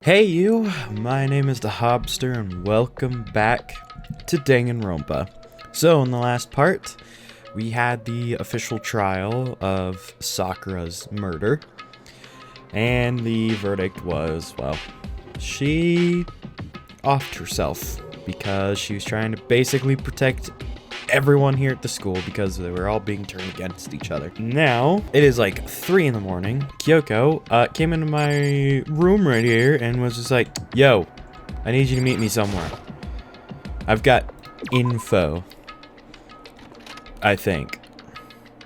Hey you, my name is the Hobster and welcome back to Danganronpa. So in the last part, we had the official trial of Sakura's murder. And the verdict was, well, she offed herself because she was trying to basically protect everyone here at the school because they were all being turned against each other. Now, it is like 3 in the morning. Kyoko came into my room right here and was just like, yo, I need you to meet me somewhere. I've got info, I think.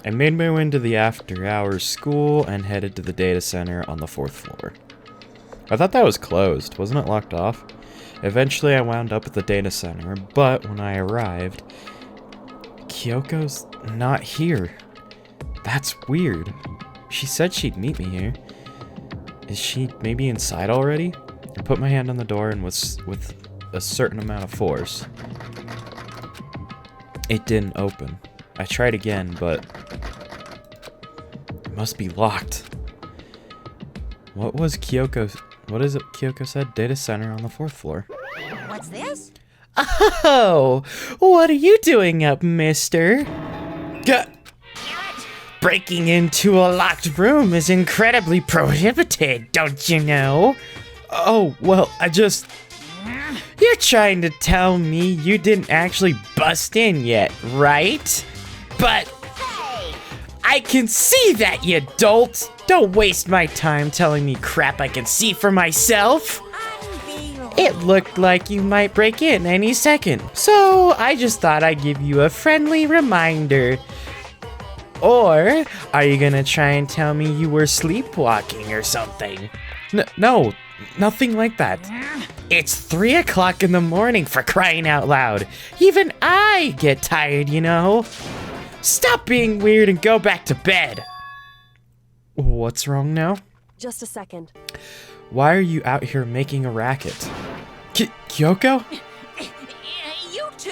I made my way into the after hours school and headed to the data center on the 4th floor. I thought that was closed. Wasn't it locked off? Eventually I wound up at the data center, but when I arrived, Kyoko's not here. That's weird. She said she'd meet me here. Is she maybe inside already? I put my hand on the door and with a certain amount of force, it didn't open. I tried again, but it must be locked. What is it Kyoko said? Data center on the 4th floor. What's this? Oh, what are you doing up, mister? Breaking into a locked room is incredibly prohibited, don't you know? Oh, well, You're trying to tell me you didn't actually bust in yet, right? But Hey! I can see that, you dolt! Don't waste my time telling me crap I can see for myself! It looked like you might break in any second, so I just thought I'd give you a friendly reminder. Or, are you gonna try and tell me you were sleepwalking or something? No, nothing like that. It's 3 o'clock in the morning, for crying out loud. Even I get tired, you know? Stop being weird and go back to bed. What's wrong now? Just a second. Why are you out here making a racket? Kyoko? You too?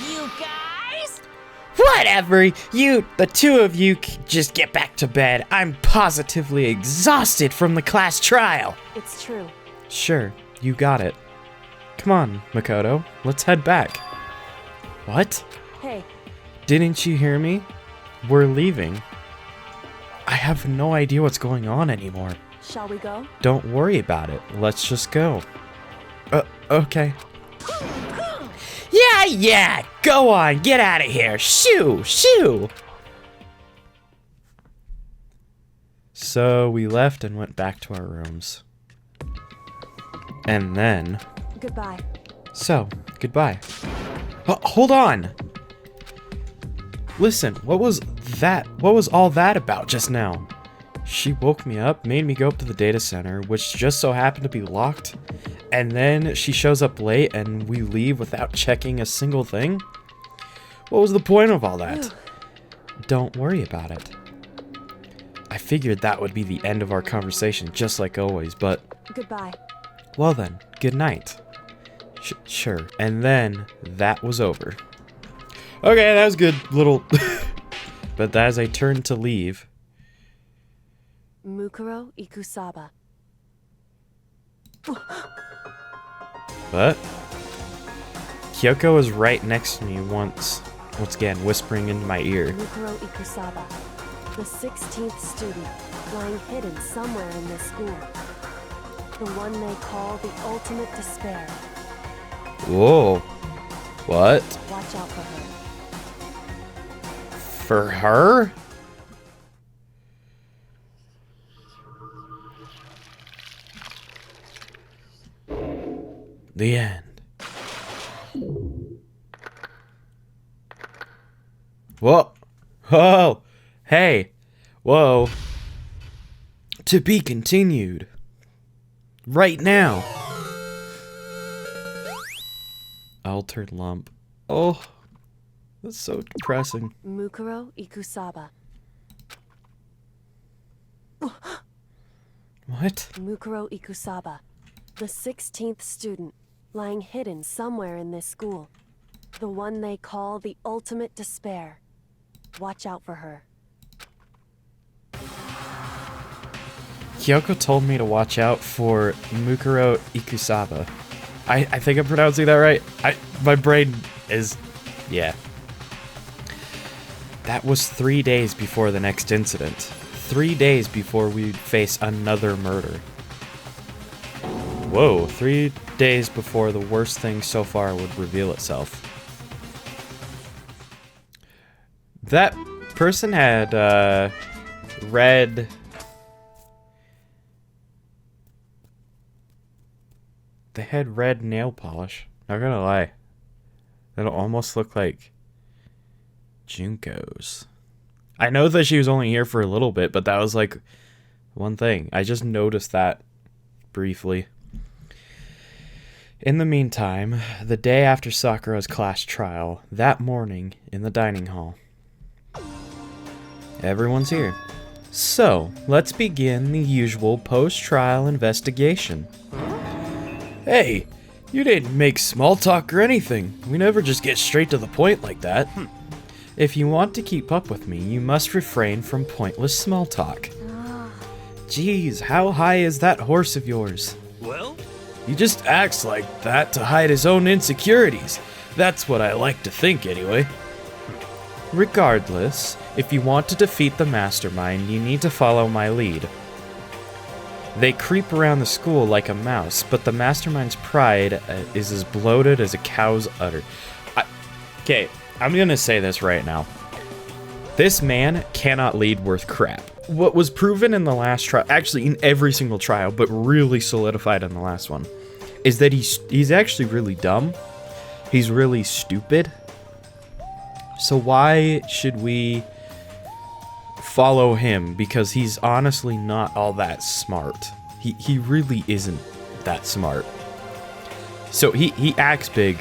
You guys? Whatever, the two of you just get back to bed. I'm positively exhausted from the class trial. It's true. Sure, you got it. Come on, Makoto, let's head back. What? Hey, Didn't you hear me? We're leaving. I have no idea what's going on anymore. shall we go? Don't worry about it. Let's just go. Okay. Yeah, go on, get out of here. Shoo! So we left and went back to our rooms. And then... Goodbye. So, goodbye. Hold on! Listen, what was that? What was all that about just now? She woke me up, made me go up to the data center, which just so happened to be locked, and then she shows up late and we leave without checking a single thing? What was the point of all that? Don't worry about it. I figured that would be the end of our conversation, just like always, but... Goodbye. Well then, good night. Sure. And then, that was over. Okay, that was good, little... But as I turned to leave... Mukuro Ikusaba. What? Kyoko was right next to me once again, whispering into my ear. Mukuro Ikusaba. The 16th student, lying hidden somewhere in this school. The one they call the ultimate despair. Whoa. What? Watch out for her. For her? The end. Whoa. Oh. Hey. Whoa. To be continued. Right now. Altered lump. Oh. That's so depressing. Mukuro Ikusaba. What? Mukuro Ikusaba. The 16th student, lying hidden somewhere in this school. The one they call the ultimate despair. Watch out for her. Kyoko told me to watch out for Mukuro Ikusaba. I think I'm pronouncing that right. My brain is... yeah. That was 3 days before the next incident. 3 days before we'd face another murder. Whoa, 3 days before the worst thing so far would reveal itself. That person had, red... They had red nail polish. Not gonna lie. That'll almost look like Junko's. I know that she was only here for a little bit, but that was like one thing. I just noticed that briefly. In the meantime, the day after Sakura's class trial, that morning in the dining hall. Everyone's here. So, let's begin the usual post-trial investigation. Hey, you didn't make small talk or anything. We never just get straight to the point like that. If you want to keep up with me, you must refrain from pointless small talk. Jeez, how high is that horse of yours? Well? He just acts like that to hide his own insecurities. That's what I like to think, anyway. Regardless, if you want to defeat the mastermind, you need to follow my lead. They creep around the school like a mouse, but the mastermind's pride is as bloated as a cow's udder. Okay, I'm gonna say this right now. This man cannot lead worth crap. What was proven in the last trial, actually in every single trial, but really solidified in the last one, is that he's actually really dumb. He's really stupid. So why should we follow him? Because he's honestly not all that smart. He really isn't that smart. So he acts big.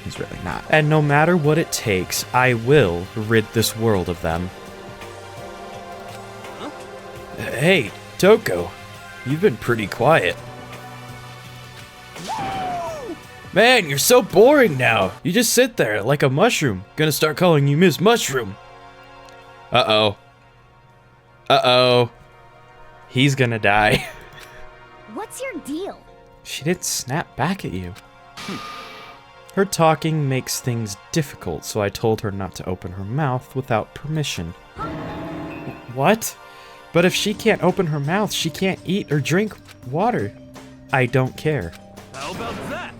He's really not. And no matter what it takes, I will rid this world of them. Huh? Hey, Toko, you've been pretty quiet. Man, you're so boring now. You just sit there like a mushroom. Gonna start calling you Miss Mushroom. Uh-oh. Uh-oh. He's gonna die. What's your deal? She didn't snap back at you. Her talking makes things difficult, so I told her not to open her mouth without permission. What? But if she can't open her mouth, she can't eat or drink water. I don't care. How about that?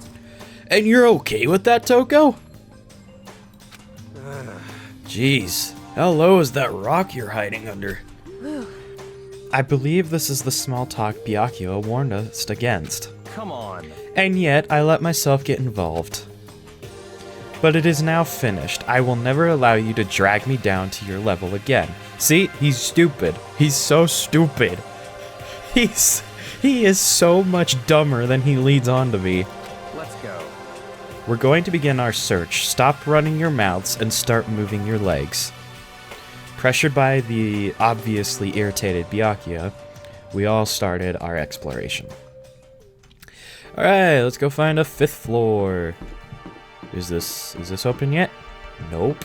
And you're okay with that, Toko? Jeez, how low is that rock you're hiding under? I believe this is the small talk Byakuya warned us against. Come on. And yet, I let myself get involved. But it is now finished. I will never allow you to drag me down to your level again. See? He's stupid. He's so stupid. He is so much dumber than he leads on to be. Let's go. We're going to begin our search. Stop running your mouths and start moving your legs. Pressured by the obviously irritated Byakuya, we all started our exploration. Alright, let's go find a 5th floor. Is this open yet? Nope.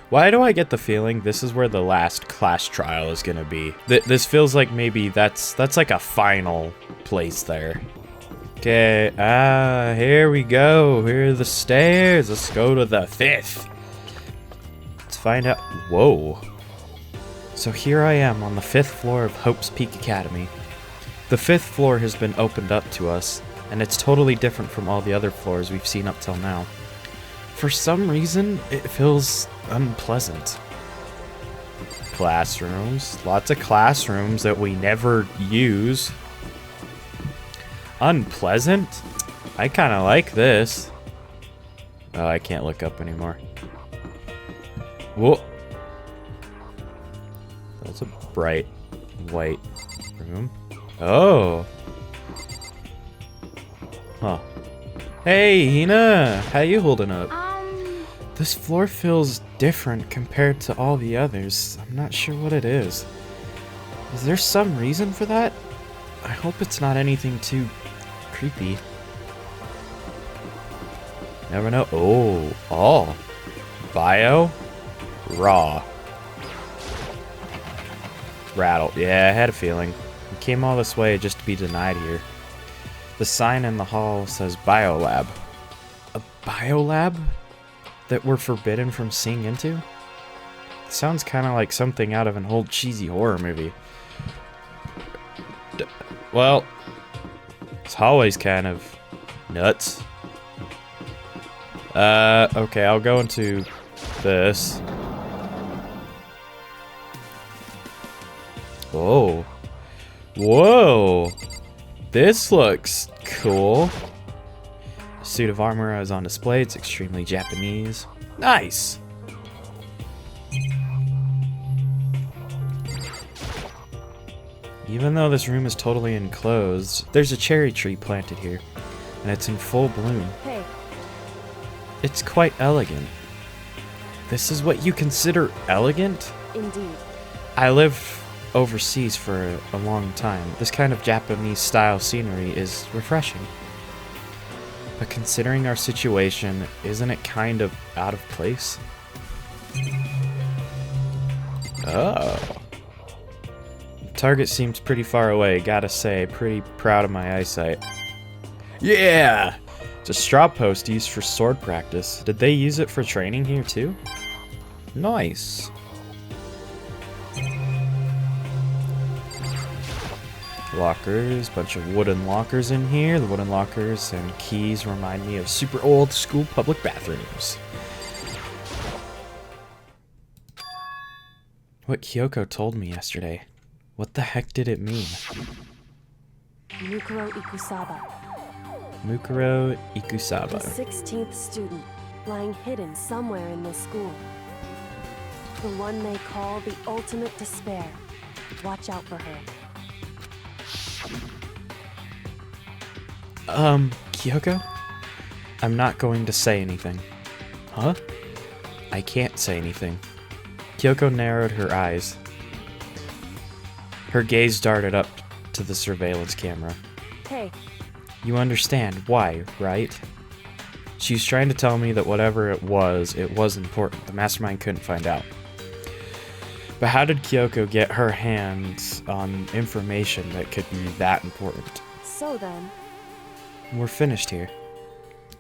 Why do I get the feeling this is where the last class trial is gonna be? This feels like maybe that's like a final place there. Okay, here we go. Here are the stairs. Let's go to the 5th. Let's find out. Whoa. So here I am on the 5th floor of Hope's Peak Academy. The 5th floor has been opened up to us, and it's totally different from all the other floors we've seen up till now. For some reason, it feels unpleasant. Classrooms. Lots of classrooms that we never use. Unpleasant? I kind of like this. Oh, I can't look up anymore. Whoa. That's a bright white room. Oh. Huh. Hey, Hina! How you holding up? This floor feels different compared to all the others. I'm not sure what it is. Is there some reason for that? I hope it's not anything too creepy. Never know. Oh. Bio. Raw. Rattled. Yeah, I had a feeling. We came all this way just to be denied here. The sign in the hall says Biolab. A biolab? That we're forbidden from seeing into? Sounds kind of like something out of an old cheesy horror movie. Well, this hallway's kind of nuts. Okay, I'll go into this. Whoa. Whoa. This looks cool. A suit of armor is on display. It's extremely Japanese. Nice. Even though this room is totally enclosed, there's a cherry tree planted here, and it's in full bloom. Hey, It's quite elegant. This is what you consider elegant? indeed. I lived overseas for a long time. This kind of Japanese style scenery is refreshing. But considering our situation, isn't it kind of out of place? Oh. Target seems pretty far away, gotta say. Pretty proud of my eyesight. Yeah! It's a straw post used for sword practice. Did they use it for training here too? Nice. Lockers, bunch of wooden lockers in here. The wooden lockers and keys remind me of super old school public bathrooms. What Kyoko told me yesterday. What the heck did it mean? Mukuro Ikusaba, Mukuro the Ikusaba. 16th student, lying hidden somewhere in this school. The one they call the ultimate despair. Watch out for her. Kyoko? I'm not going to say anything. Huh? I can't say anything. Kyoko narrowed her eyes. Her gaze darted up to the surveillance camera. Hey, You understand why, right? She's trying to tell me that whatever it was important. The mastermind couldn't find out. But how did Kyoko get her hands on information that could be that important? so then, We're finished here.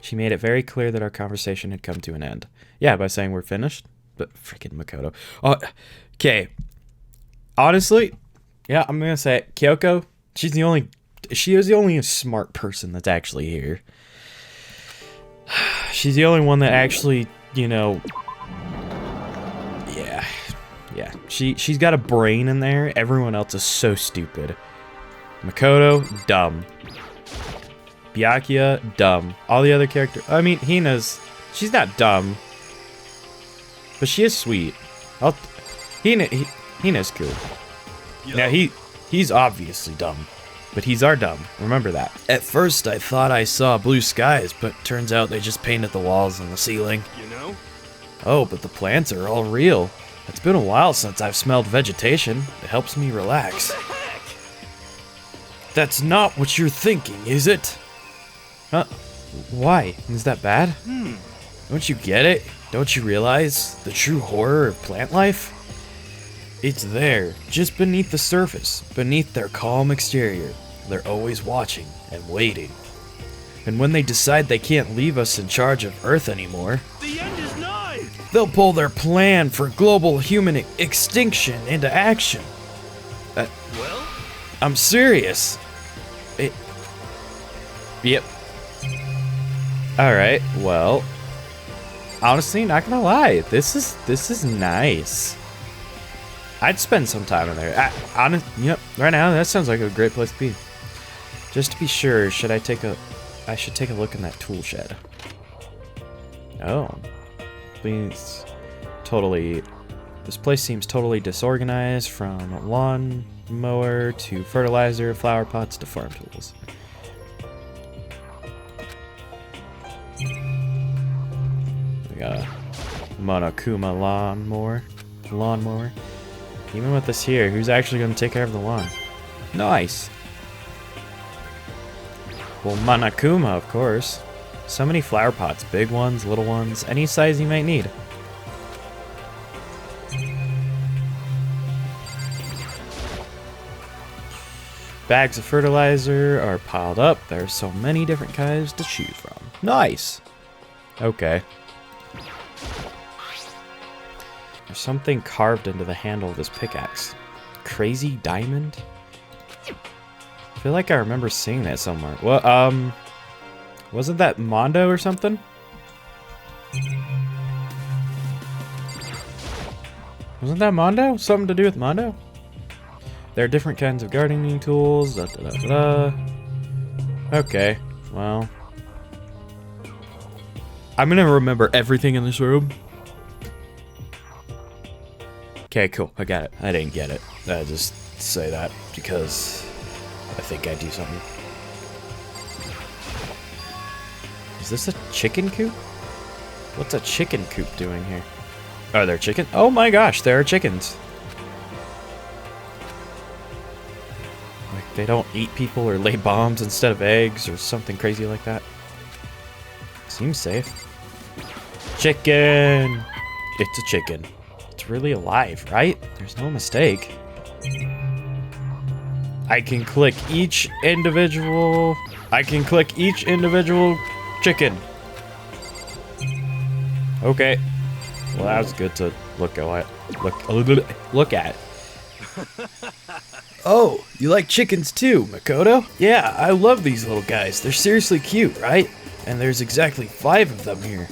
She made it very clear that our conversation had come to an end. Yeah, by saying we're finished. But freaking Makoto. Okay. Honestly, yeah, I'm gonna say it. Kyoko, she is the only smart person that's actually here. She's the only one that actually, yeah. She's got a brain in there. Everyone else is so stupid. Makoto, dumb. Byakuya, dumb. All the other characters, I mean, Hina's, she's not dumb, but she is sweet. Hina's cool. Now he's obviously dumb, but he's our dumb. Remember that. At first I thought I saw blue skies, but turns out they just painted the walls and the ceiling. You know? Oh, but the plants are all real. It's been a while since I've smelled vegetation. It helps me relax. What the heck? That's not what you're thinking, is it? Why? Is that bad? Don't you get it? Don't you realize the true horror of plant life? It's there, just beneath the surface, beneath their calm exterior. They're always watching and waiting. And when they decide they can't leave us in charge of Earth anymore, The end is nigh! they'll pull their plan for global human extinction into action. Well? I'm serious. Yep. Alright, well. Honestly, not gonna lie, this is nice. I'd spend some time in there. Yep, right now that sounds like a great place to be. Just to be sure, I should take a look in that tool shed. Oh. Please. Totally. This place seems totally disorganized, from lawn mower to fertilizer, flower pots to farm tools. We got a Monokuma lawnmower. Even with this here, who's actually going to take care of the lawn? Nice. Well, Monokuma, of course. So many flower pots, big ones, little ones, any size you might need. Bags of fertilizer are piled up. There are so many different kinds to choose from. Nice. Okay. There's something carved into the handle of this pickaxe. Crazy diamond? I feel like I remember seeing that somewhere. Well, wasn't that Mondo or something? Wasn't that Mondo? Something to do with Mondo? There are different kinds of gardening tools. Da, da, da, da. Okay, well. I'm gonna remember everything in this room. Okay, cool. I got it. I didn't get it. I just say that because I think I do something. Is this a chicken coop? What's a chicken coop doing here? Are there chickens? Oh my gosh, there are chickens. Like they don't eat people or lay bombs instead of eggs or something crazy like that. Seems safe. Chicken! It's a chicken. It's really alive, right? There's no mistake. I can click each individual chicken. Okay. Well, that was good to look at. Oh, you like chickens too, Makoto? Yeah, I love these little guys. They're seriously cute, right? And there's exactly 5 of them here.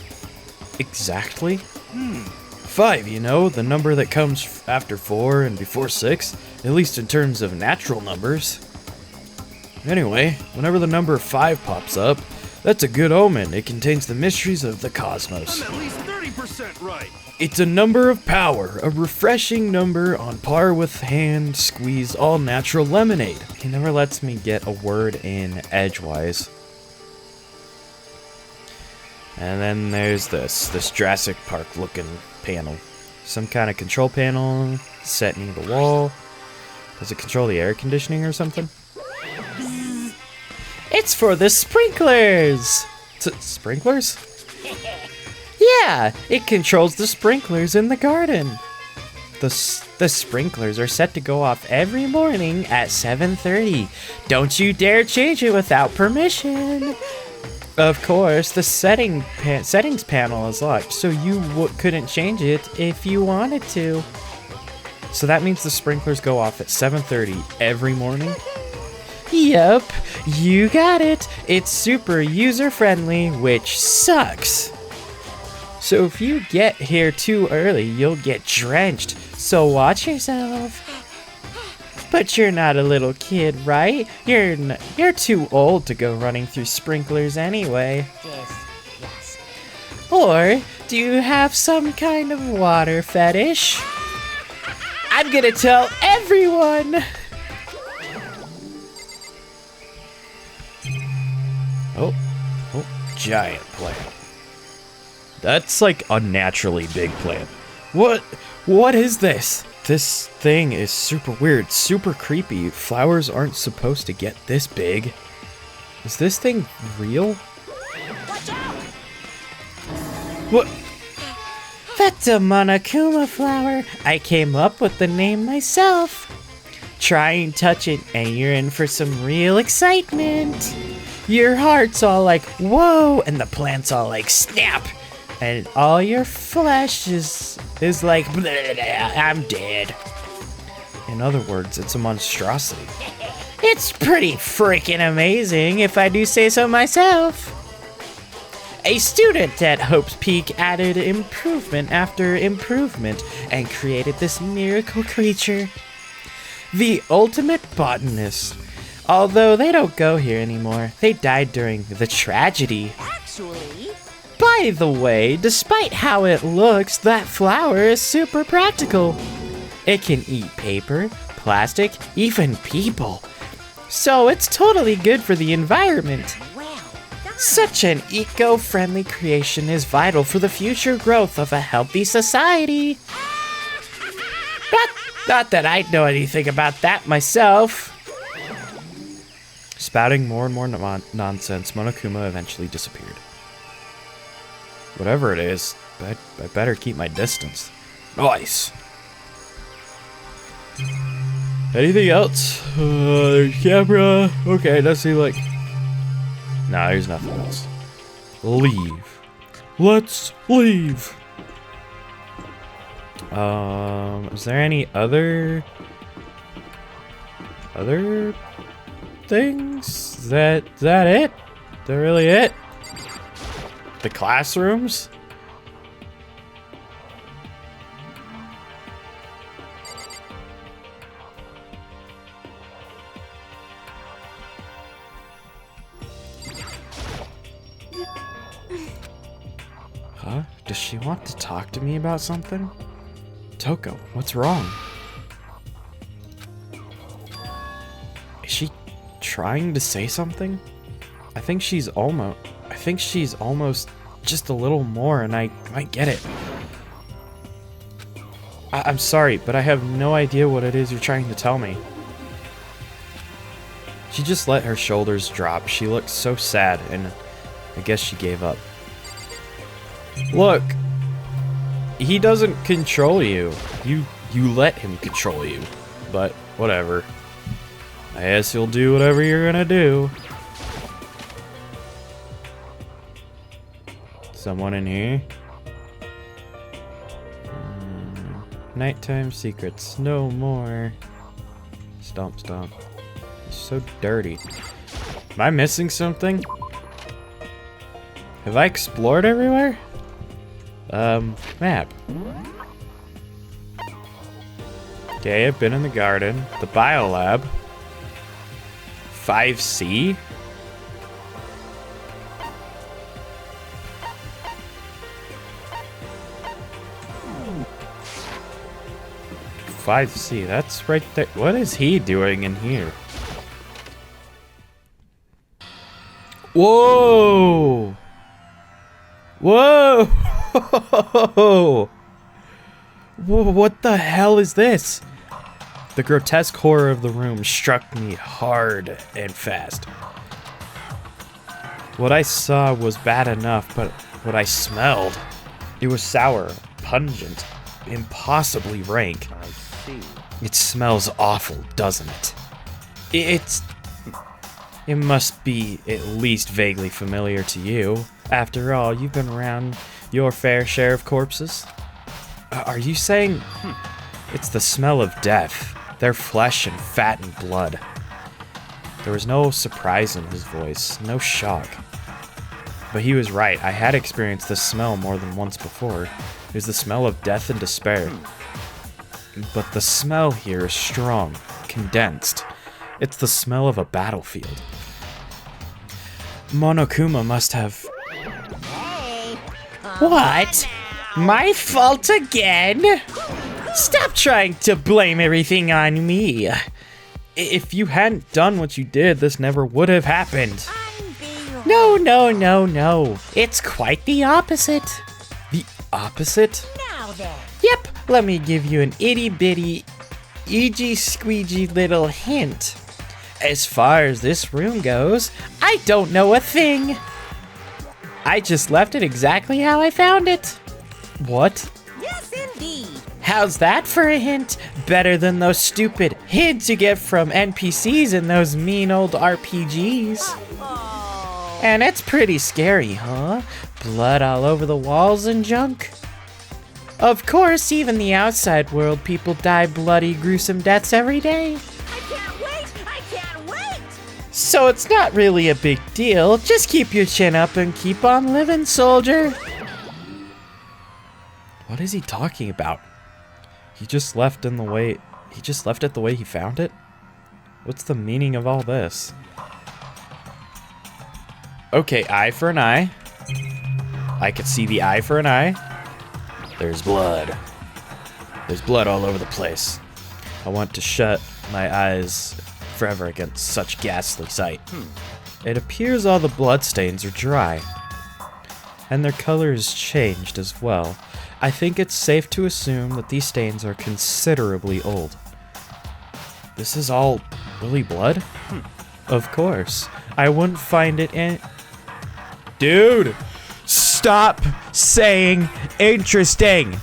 Exactly? 5, you know, the number that comes after 4 and before 6, at least in terms of natural numbers. Anyway, whenever the number 5 pops up, that's a good omen. It contains the mysteries of the cosmos. I'm at least 30% right. It's a number of power, a refreshing number on par with hand-squeezed all-natural lemonade. He never lets me get a word in edgewise. And then there's this Jurassic Park looking panel. Some kind of control panel set near the wall. Does it control the air conditioning or something? It's for the sprinklers! Sprinklers? Yeah, it controls the sprinklers in the garden. The sprinklers are set to go off every morning at 7:30. Don't you dare change it without permission. Of course, the settings panel is locked, so you couldn't change it if you wanted to. So that means the sprinklers go off at 7:30 every morning? Yep, you got it. It's super user-friendly, which sucks. So if you get here too early, you'll get drenched, so watch yourself. But you're not a little kid, right? You're too old to go running through sprinklers anyway. Yes. Or do you have some kind of water fetish? I'm gonna tell everyone! Oh, giant plant. That's like unnaturally big plant. What is this? This thing is super weird, super creepy. Flowers aren't supposed to get this big. Is this thing real? Watch out! What? That's a Monokuma flower. I came up with the name myself. Try and touch it and you're in for some real excitement. Your heart's all like, whoa, and the plant's all like, snap. And all your flesh is like, blah, blah, blah, I'm dead. In other words, it's a monstrosity. It's pretty freaking amazing, if I do say so myself. A student at Hope's Peak added improvement after improvement and created this miracle creature. The ultimate botanist. Although they don't go here anymore. They died during the tragedy. Actually... By the way, despite how it looks, that flower is super practical. It can eat paper, plastic, even people. So it's totally good for the environment. Well, Such an eco-friendly creation is vital for the future growth of a healthy society. Not that I know anything about that myself. Spouting more and more nonsense, Monokuma eventually disappeared. Whatever it is, I better keep my distance. Nice. Anything else? Camera. Okay, does he like... Nah, there's nothing else. Leave. Let's leave. Is there any other things? Is that it? Is that really it? The classrooms? Huh? Does she want to talk to me about something? Toko, what's wrong? Is she trying to say something? I think she's almost just a little more and I might get it. I'm sorry, but I have no idea what it is you're trying to tell me. She just let her shoulders drop. She looked so sad and I guess she gave up. Look, he doesn't control you. You let him control you. But whatever. I guess you'll do whatever you're gonna do. Someone in here? Nighttime secrets, no more. Stomp, stomp. It's so dirty. Am I missing something? Have I explored everywhere? Map. Okay, I've been in the garden. The biolab. 5C? That's right there. What is he doing in here? Whoa! Whoa! Whoa! What the hell is this? The grotesque horror of the room struck me hard and fast. What I saw was bad enough, but what I smelled, it was sour, pungent, impossibly rank. I see. It smells awful, doesn't it? It must be at least vaguely familiar to you. After all, you've been around your fair share of corpses. Are you saying it's the smell of death? Their flesh and fat and blood. There was no surprise in his voice, no shock. But he was right. I had experienced this smell more than once before. It was the smell of death and despair. But the smell here is strong, condensed. It's the smell of a battlefield. Monokuma must have... Hey, What? My fault again? Stop trying to blame everything on me. If you hadn't done what you did, this never would have happened. No. It's quite the opposite. The opposite? now then. Yep, let me give you an itty-bitty, eegee-squeegee little hint. As far as this room goes, I don't know a thing. I just left it exactly how I found it. What? Yes, indeed. How's that for a hint? Better than those stupid hints you get from NPCs in those mean old RPGs. Oh. And it's pretty scary, huh? Blood all over the walls and junk. Of course, even the outside world people die bloody, gruesome deaths every day. I can't wait. So it's not really a big deal. Just keep your chin up and keep on living, soldier. What is he talking about? He just left it the way he found it? What's the meaning of all this? Okay, eye for an eye. I could see the eye for an eye. There's blood. There's blood all over the place. I want to shut my eyes forever against such ghastly sight. It appears all the bloodstains are dry. And their color is changed as well. I think it's safe to assume that these stains are considerably old. This is all really blood? Of course. I wouldn't find it in... Dude! Stop saying interesting!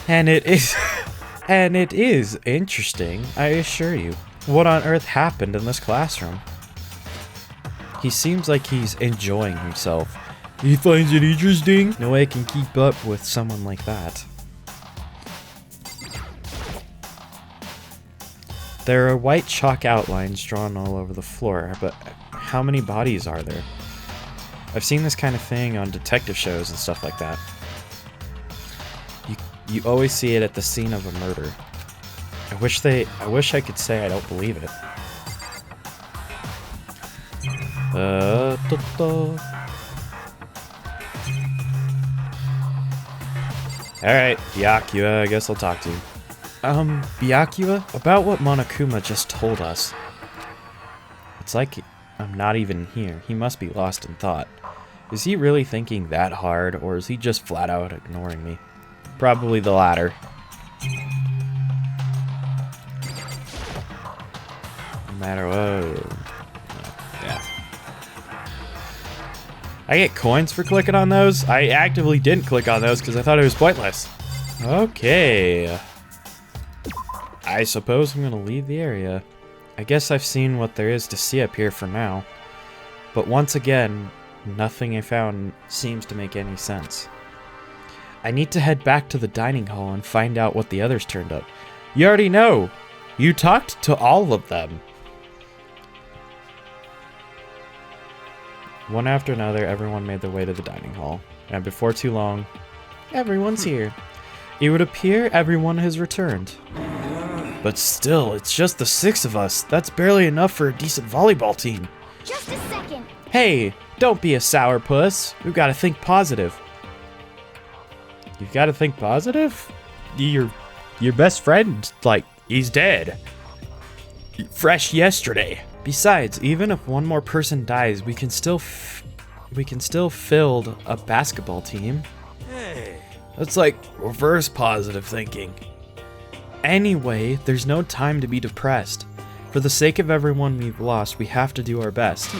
And it is... And it is interesting, I assure you. What on earth happened in this classroom? He seems like he's enjoying himself. He finds it interesting? No way I can keep up with someone like that. There are white chalk outlines drawn all over the floor, but how many bodies are there? I've seen this kind of thing on detective shows and stuff like that. You always see it at the scene of a murder. I wish I could say I don't believe it. Alright, Byakuya, I guess I'll talk to you. Byakuya, about what Monokuma just told us. It's like I'm not even here. He must be lost in thought. Is he really thinking that hard, or is he just flat out ignoring me? Probably the latter. No matter what. Yeah. I get coins for clicking on those? I actively didn't click on those because I thought it was pointless. Okay. I suppose I'm gonna leave the area. I guess I've seen what there is to see up here for now. But once again, nothing I found seems to make any sense. I need to head back to the dining hall and find out what the others turned up. You already know! You talked to all of them! One after another, everyone made their way to the dining hall. And before too long, everyone's here. It would appear everyone has returned. But still, it's just the 6 of us. That's barely enough for a decent volleyball team. Just a second. Hey, don't be a sourpuss. We've got to think positive. You've got to think positive? Your best friend, like, he's dead. Fresh yesterday. Besides, even if one more person dies, we can still field a basketball team. Hey. That's like reverse positive thinking. Anyway, there's no time to be depressed. For the sake of everyone we've lost, we have to do our best.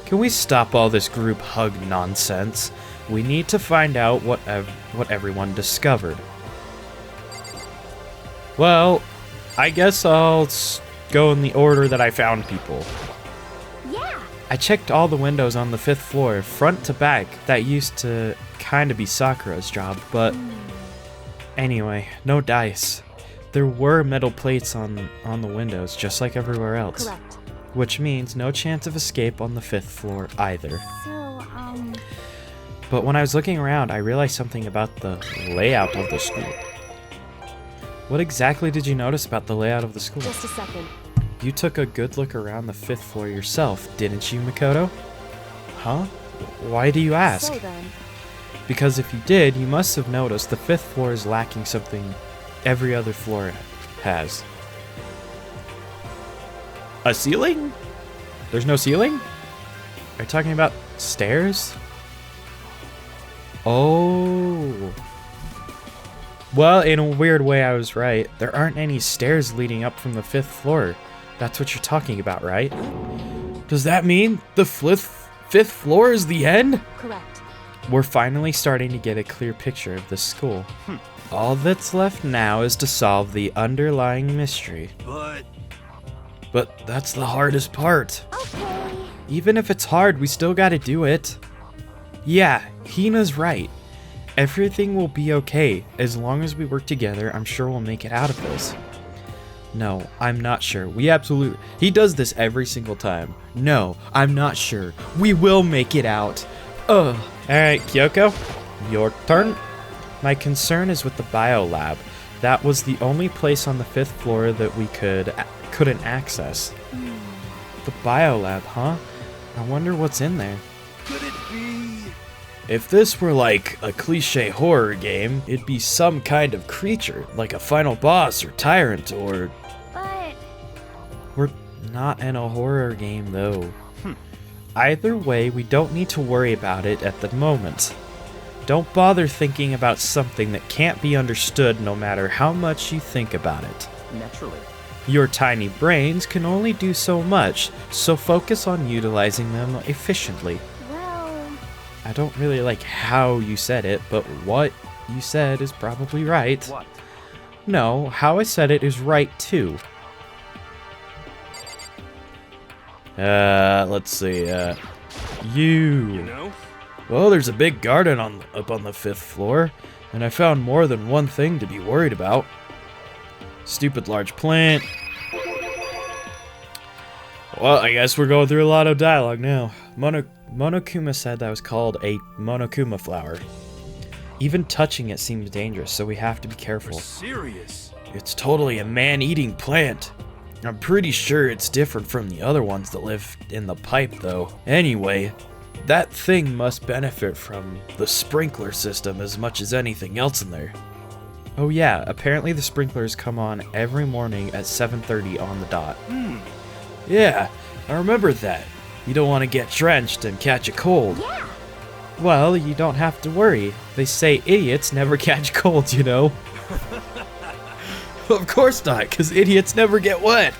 Can we stop all this group hug nonsense? We need to find out what everyone discovered. Well, I guess I'll go in the order that I found people. Yeah. I checked all the windows on the 5th floor, front to back. That used to kind of be Sakura's job, but anyway, no dice. There were metal plates on the windows, just like everywhere else. Correct. Which means no chance of escape on the 5th floor either. So, But when I was looking around, I realized something about the layout of the school. What exactly did you notice about the layout of the school? Just a second. You took a good look around the 5th floor yourself, didn't you, Makoto? Huh? Why do you ask? So then, Because if you did, you must have noticed the 5th floor is lacking something every other floor has. A ceiling? There's no ceiling? Are you talking about stairs? Oh. Well, in a weird way, I was right. There aren't any stairs leading up from the 5th floor. That's what you're talking about, right? Does that mean the 5th floor is the end? correct. We're finally starting to get a clear picture of this school. All that's left now is to solve the underlying mystery. But that's the hardest part. okay. Even if it's hard, we still gotta do it. Yeah, Hina's right. Everything will be okay. As long as we work together, I'm sure we'll make it out of this. No, I'm not sure. He does this every single time. No, I'm not sure. We will make it out. Ugh. Alright, Kyoko, your turn. My concern is with the biolab. That was the only place on the 5th floor that we couldn't access. The biolab, huh? I wonder what's in there. Could it be? If this were like a cliche horror game, it'd be some kind of creature, like a final boss or tyrant or... But We're not in a horror game though. Either way, we don't need to worry about it at the moment. Don't bother thinking about something that can't be understood no matter how much you think about it. Naturally. Your tiny brains can only do so much, so focus on utilizing them efficiently. well, I don't really like how you said it, but what you said is probably right. What? No, how I said it is right too. Let's see, You know? Well, there's a big garden up on the 5th floor, and I found more than one thing to be worried about. Stupid large plant. Well, I guess we're going through a lot of dialogue now. Monokuma said that was called a Monokuma flower. Even touching it seems dangerous, so we have to be careful. Serious? It's totally a man-eating plant. I'm pretty sure it's different from the other ones that live in the pipe, though. Anyway, that thing must benefit from the sprinkler system as much as anything else in there. Oh yeah, apparently the sprinklers come on every morning at 7:30 on the dot. Yeah, I remember that. You don't want to get drenched and catch a cold. Yeah. Well, you don't have to worry. They say idiots never catch colds, you know. Of course not, because idiots never get wet.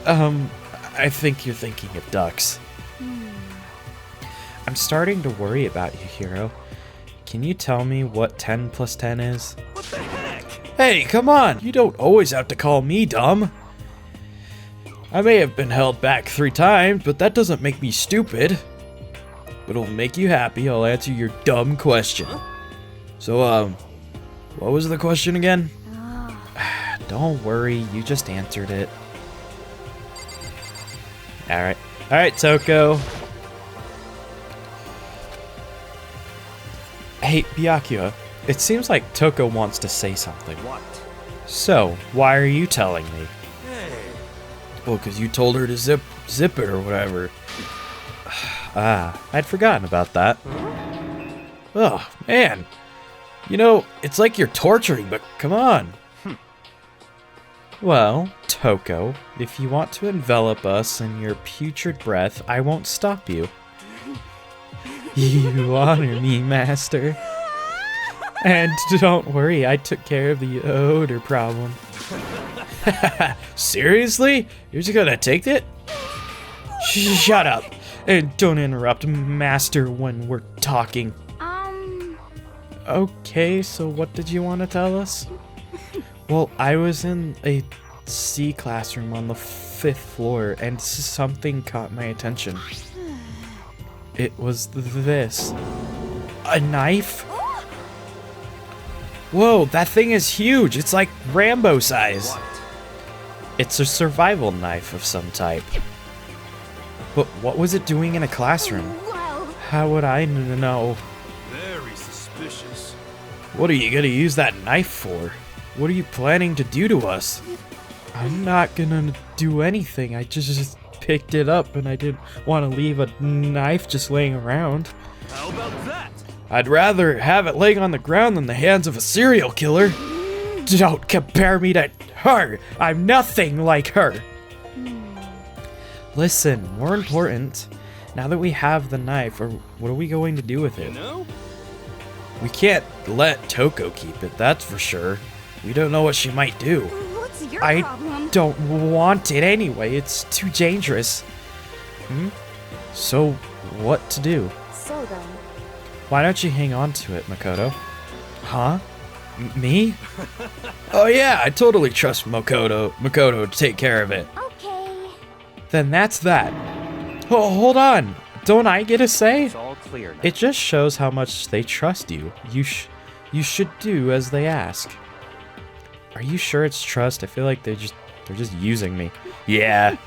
I think you're thinking of ducks. I'm starting to worry about you, Hiro. Can you tell me what 10 plus 10 is? What the heck? Hey, come on! You don't always have to call me dumb. I may have been held back 3 times, but that doesn't make me stupid. But it'll make you happy, I'll answer your dumb question. So, what was the question again? Don't worry, you just answered it. Alright, Toko. Hey, Byakuya, it seems like Toko wants to say something. What? So, why are you telling me? Hey. Well, because you told her to zip it or whatever. I'd forgotten about that. Oh, man. You know, it's like you're torturing, but come on. Well, Toko, if you want to envelop us in your putrid breath, I won't stop you. You honor me, Master. And don't worry, I took care of the odor problem. Seriously? You're just gonna take it? Shut up! And don't interrupt Master when we're talking. Okay, so what did you want to tell us? Well, I was in a C classroom on the 5th floor, and something caught my attention. It was this. A knife? Whoa, that thing is huge! It's like Rambo size! What? It's a survival knife of some type. But what was it doing in a classroom? Whoa. How would I know? Very suspicious. What are you gonna use that knife for? What are you planning to do to us? I'm not gonna do anything. I just picked it up and I didn't want to leave a knife just laying around. How about that? I'd rather have it laying on the ground than the hands of a serial killer. Don't compare me to her. I'm nothing like her. Listen, more important. Now that we have the knife, what are we going to do with You it? know? We can't let Toko keep it, that's for sure. We don't know what she might do. What's your I problem? don't want it anyway. It's too dangerous. So, what to do? So then, Why don't you hang on to it, Makoto? Huh? Me? Oh yeah, I totally trust Makoto to take care of it. Okay. Then that's that. Oh, hold on. Don't I get a say? It's all clear now. It just shows how much they trust you. You should do as they ask. Are you sure it's trust? I feel like they're just using me. Yeah.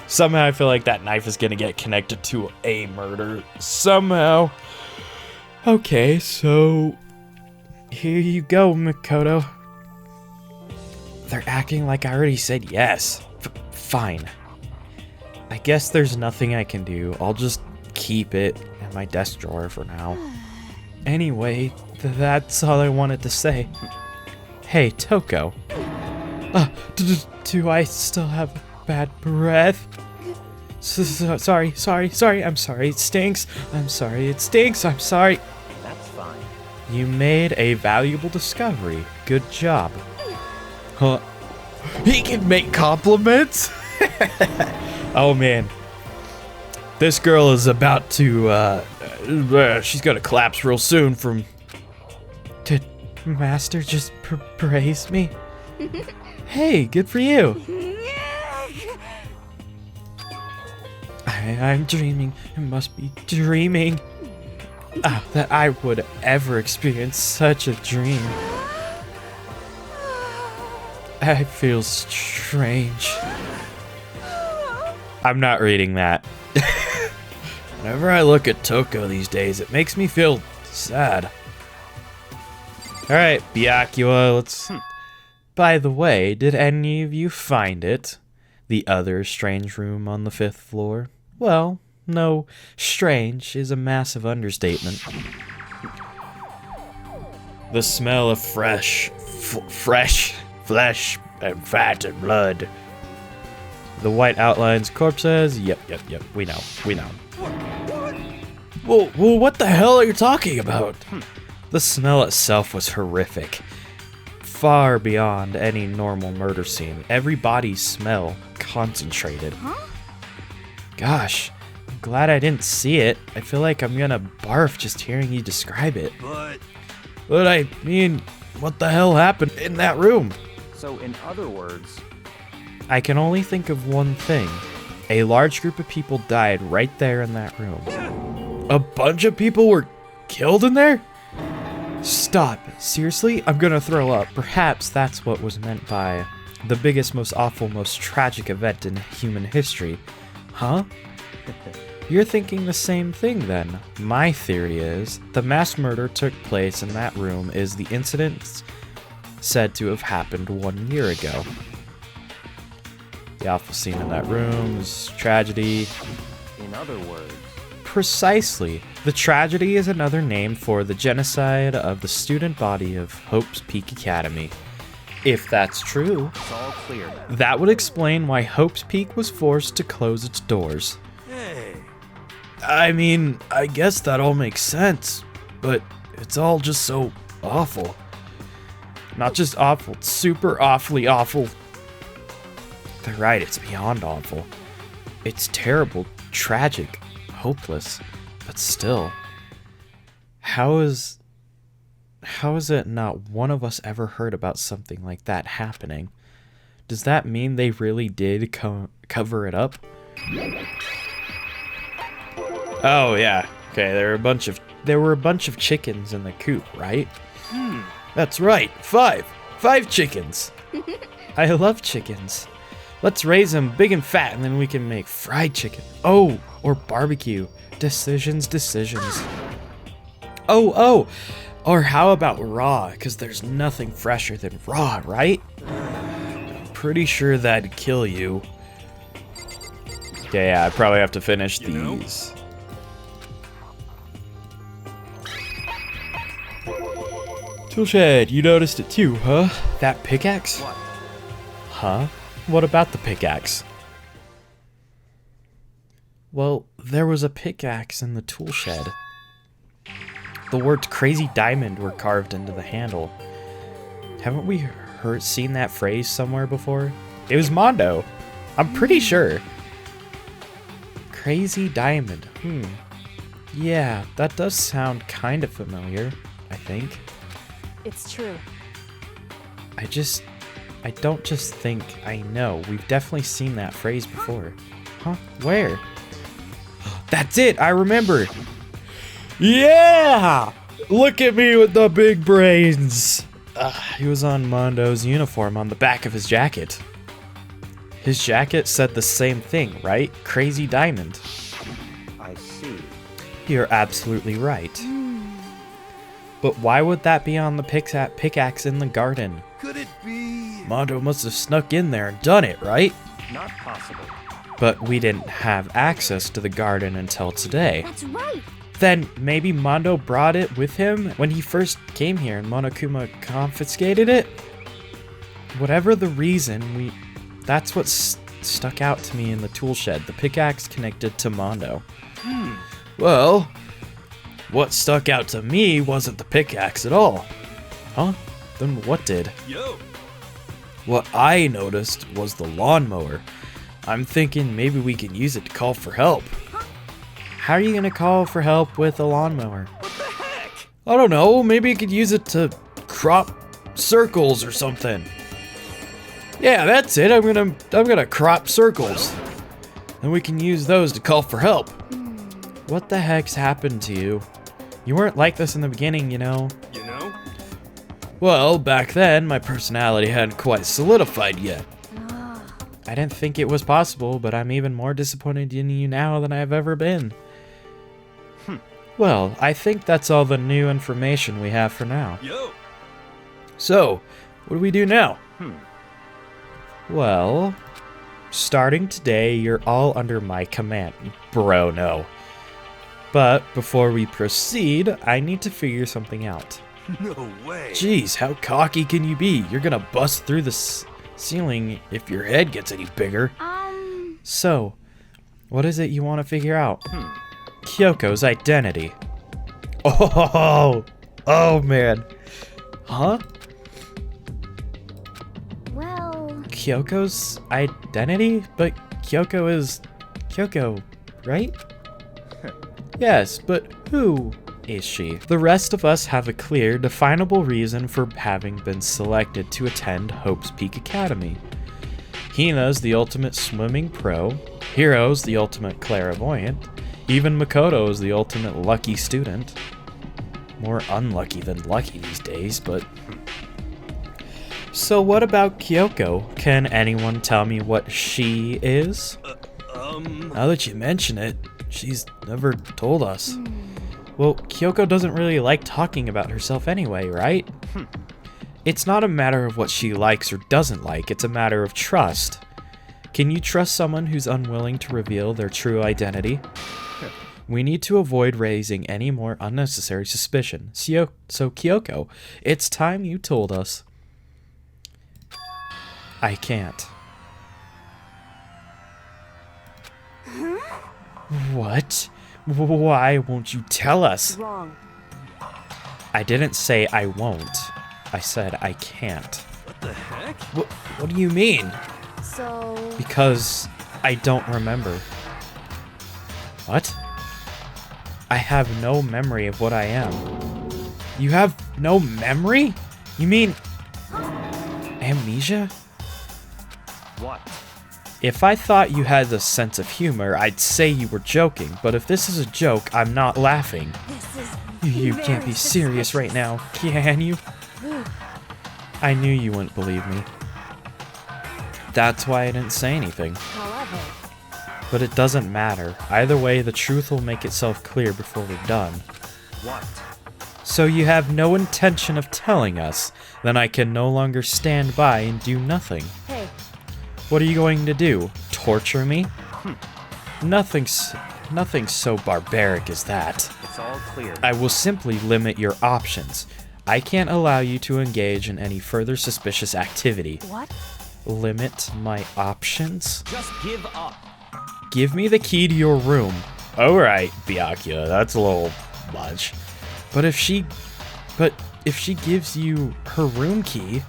Somehow I feel like that knife is gonna get connected to a murder. Somehow. Okay, so here you go, Makoto. They're acting like I already said yes. Fine. I guess there's nothing I can do. I'll just keep it in my desk drawer for now. Anyway, that's all I wanted to say. Hey, Toko. Do I still have bad breath? Sorry. I'm sorry. It stinks. I'm sorry. It stinks. I'm sorry. That's fine. You made a valuable discovery. Good job. Huh? He can make compliments? Oh man. This girl is about to, she's gonna collapse real soon from... Did Master just praise me? Hey, good for you. I'm dreaming. It must be dreaming. That I would ever experience such a dream. I feel strange. I'm not reading that. Whenever I look at Toko these days, it makes me feel sad. Alright, Byakuya, let's... By the way, did any of you find it? The other strange room on the 5th floor? Well, no, strange is a massive understatement. The smell of fresh flesh and fat and blood. The white outlines corpses. Yep, we know. Well, what the hell are you talking about? The smell itself was horrific. Far beyond any normal murder scene. Every body's smell concentrated. Gosh, I'm glad I didn't see it. I feel like I'm gonna barf just hearing you describe it. But I mean, what the hell happened in that room? So in other words... I can only think of one thing. A large group of people died right there in that room. A bunch of people were killed in there? Stop. Seriously? I'm gonna throw up. Perhaps that's what was meant by the biggest, most awful, most tragic event in human history. Huh? You're thinking the same thing then. My theory is the mass murder took place in that room is the incident said to have happened 1 year ago. The awful scene in that room is tragedy. In other words... Precisely. The tragedy is another name for the genocide of the student body of Hope's Peak Academy. If that's true, It's all clear now. that would explain why Hope's Peak was forced to close its doors. Hey. I mean, I guess that all makes sense, but it's all just so awful. Not just awful, it's super awfully awful. They're right, it's beyond awful. It's terrible, tragic, hopeless, but still. How is it not one of us ever heard about something like that happening? Does that mean they really did cover it up? Oh yeah. Okay, there were a bunch of chickens in the coop, right? That's right. 5 chickens. I love chickens. Let's raise them big and fat, and then we can make fried chicken. Oh, or barbecue. Decisions. Oh, or how about raw? Because there's nothing fresher than raw, right? Pretty sure that'd kill you. Okay, yeah, I probably have to finish these. Toolshed, you noticed it too, huh? That pickaxe? What? Huh? What about the pickaxe? Well, there was a pickaxe in the tool shed. The words Crazy Diamond were carved into the handle. Haven't we seen that phrase somewhere before? It was Mondo. I'm pretty sure. Crazy Diamond. Yeah, that does sound kind of familiar, I think. It's true. I don't just think, I know. We've definitely seen that phrase before. Huh? Where? That's it! I remember! Yeah! Look at me with the big brains! He was on Mondo's uniform on the back of his jacket. His jacket said the same thing, right? Crazy Diamond. I see. You're absolutely right. But why would that be on the pickaxe in the garden? Could it be? Mondo must have snuck in there and done it, right? Not possible. But we didn't have access to the garden until today. That's right. Then maybe Mondo brought it with him when he first came here and Monokuma confiscated it? Whatever the reason, that's what stuck out to me in the tool shed, the pickaxe connected to Mondo. Well, what stuck out to me wasn't the pickaxe at all. Huh? Then what did? Yo. What I noticed was the lawnmower. I'm thinking maybe we can use it to call for help. How are you gonna call for help with a lawnmower? What the heck? I don't know, maybe you could use it to crop circles or something. Yeah, that's it. I'm gonna crop circles. And we can use those to call for help. What the heck's happened to you? You weren't like this in the beginning, you know. You know? Well, back then, my personality hadn't quite solidified yet. I didn't think it was possible, but I'm even more disappointed in you now than I've ever been. Well, I think that's all the new information we have for now. Yo! So, what do we do now? Well, starting today, you're all under my command. Bro, no. But before we proceed, I need to figure something out. No way! Jeez, how cocky can you be? You're gonna bust through the ceiling if your head gets any bigger. So, what is it you want to figure out? Kyoko's identity. Oh man. Huh? Well, Kyoko's identity? But Kyoko is Kyoko, right? Yes, but who is she? The rest of us have a clear, definable reason for having been selected to attend Hope's Peak Academy. Hina's the ultimate swimming pro, Hiro's the ultimate clairvoyant, even Makoto is the ultimate lucky student. More unlucky than lucky these days, but... So what about Kyoko? Can anyone tell me what she is? Now that you mention it, she's never told us. Well, Kyoko doesn't really like talking about herself anyway, right? It's not a matter of what she likes or doesn't like, it's a matter of trust. Can you trust someone who's unwilling to reveal their true identity? We need to avoid raising any more unnecessary suspicion. So Kyoko, it's time you told us. I can't. What? Why won't you tell us? Wrong. I didn't say I won't. I said I can't. What the heck? What do you mean? So, Because I don't remember. What? I have no memory of what I am. You have no memory? You mean amnesia? What? If I thought you had a sense of humor, I'd say you were joking, but if this is a joke, I'm not laughing. this is You can't be serious right now, can you? I knew you wouldn't believe me. That's why I didn't say anything. However, But it doesn't matter. Either way, the truth will make itself clear before we're done. What? So you have no intention of telling us, then I can no longer stand by and do nothing. hey, What are you going to do? Torture me? Nothing so barbaric as that. It's all clear. I will simply limit your options. I can't allow you to engage in any further suspicious activity. what? Limit my options? Just give up. Give me the key to your room. Alright, Byakuya, that's a little much. But if she gives you her room key,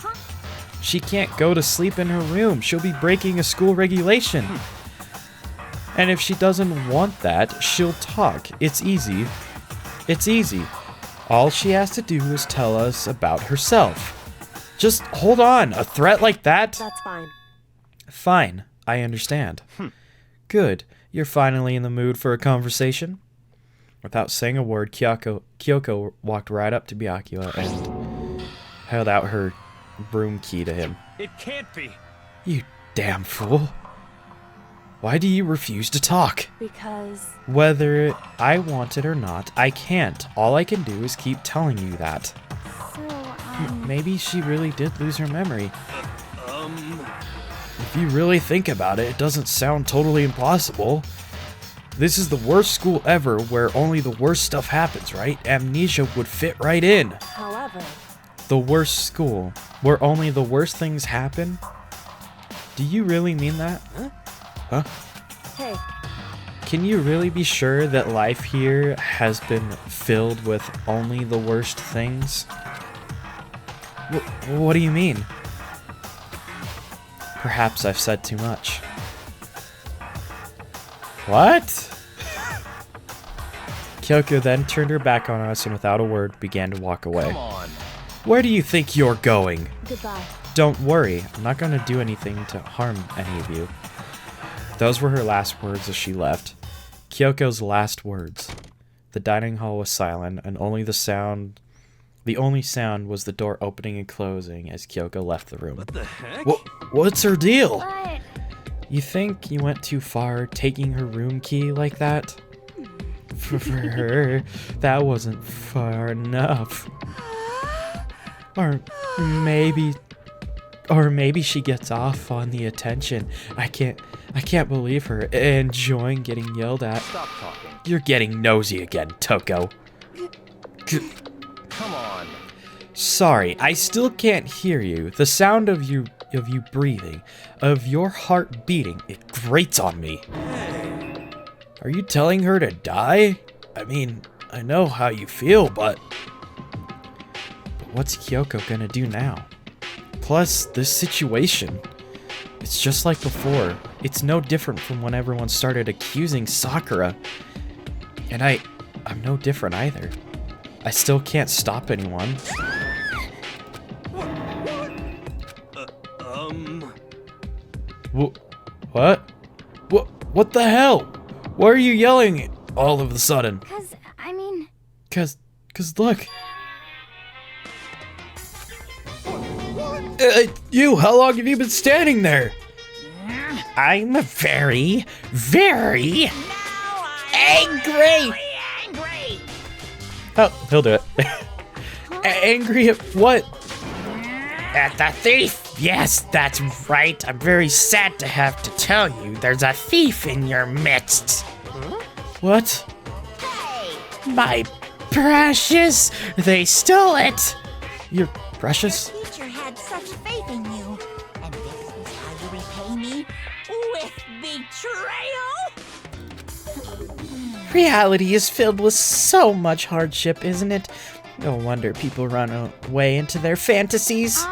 she can't go to sleep in her room. She'll be breaking a school regulation. And if she doesn't want that, she'll talk. It's easy. It's easy. All she has to do is tell us about herself. Just hold on. A threat like that? That's fine. Fine. I understand. Good. You're finally in the mood for a conversation? Without saying a word, Kyoko walked right up to Byakuya and held out her room key to him. It can't be. You damn fool. Why do you refuse to talk? Because, Whether I want it or not, I can't. All I can do is keep telling you that. so, Maybe she really did lose her memory. If you really think about it, it doesn't sound totally impossible. This is the worst school ever where only the worst stuff happens, right? Amnesia would fit right in. however, The worst school, where only the worst things happen? Do you really mean that? Huh? hey, Can you really be sure that life here has been filled with only the worst things? What do you mean? Perhaps I've said too much. What? Kyoko then turned her back on us and without a word began to walk away. Come on. Where do you think you're going? goodbye. don't worry. I'm not gonna do anything to harm any of you. Those were her last words as she left. Kyoko's last words. The dining hall was silent, and the only sound was the door opening and closing as Kyoko left the room. What the heck? What's her deal? What? You think you went too far taking her room key like that? For her, that wasn't far enough. Or maybe she gets off on the attention. I can't believe her enjoying getting yelled at. Stop talking. You're getting nosy again, Toko. Come on. Sorry, I still can't hear you. The sound of you breathing, of your heart beating, it grates on me. Are you telling her to die? I mean, I know how you feel, but what's Kyoko gonna do now? Plus, this situation, it's just like before. It's no different from when everyone started accusing Sakura. And I'm no different either. I still can't stop anyone. What? What the hell? Why are you yelling all of a sudden? Cause look. You, how long have you been standing there? I'm very, very angry. Angry! Oh, he'll do it. Angry at what? At the thief. Yes, that's right. I'm very sad to have to tell you there's a thief in your midst. What? Hey! My precious. They stole it. Your precious? The teacher had such faith in you. And this is how you repay me? With betrayal? Reality is filled with so much hardship, isn't it? No wonder people run away into their fantasies.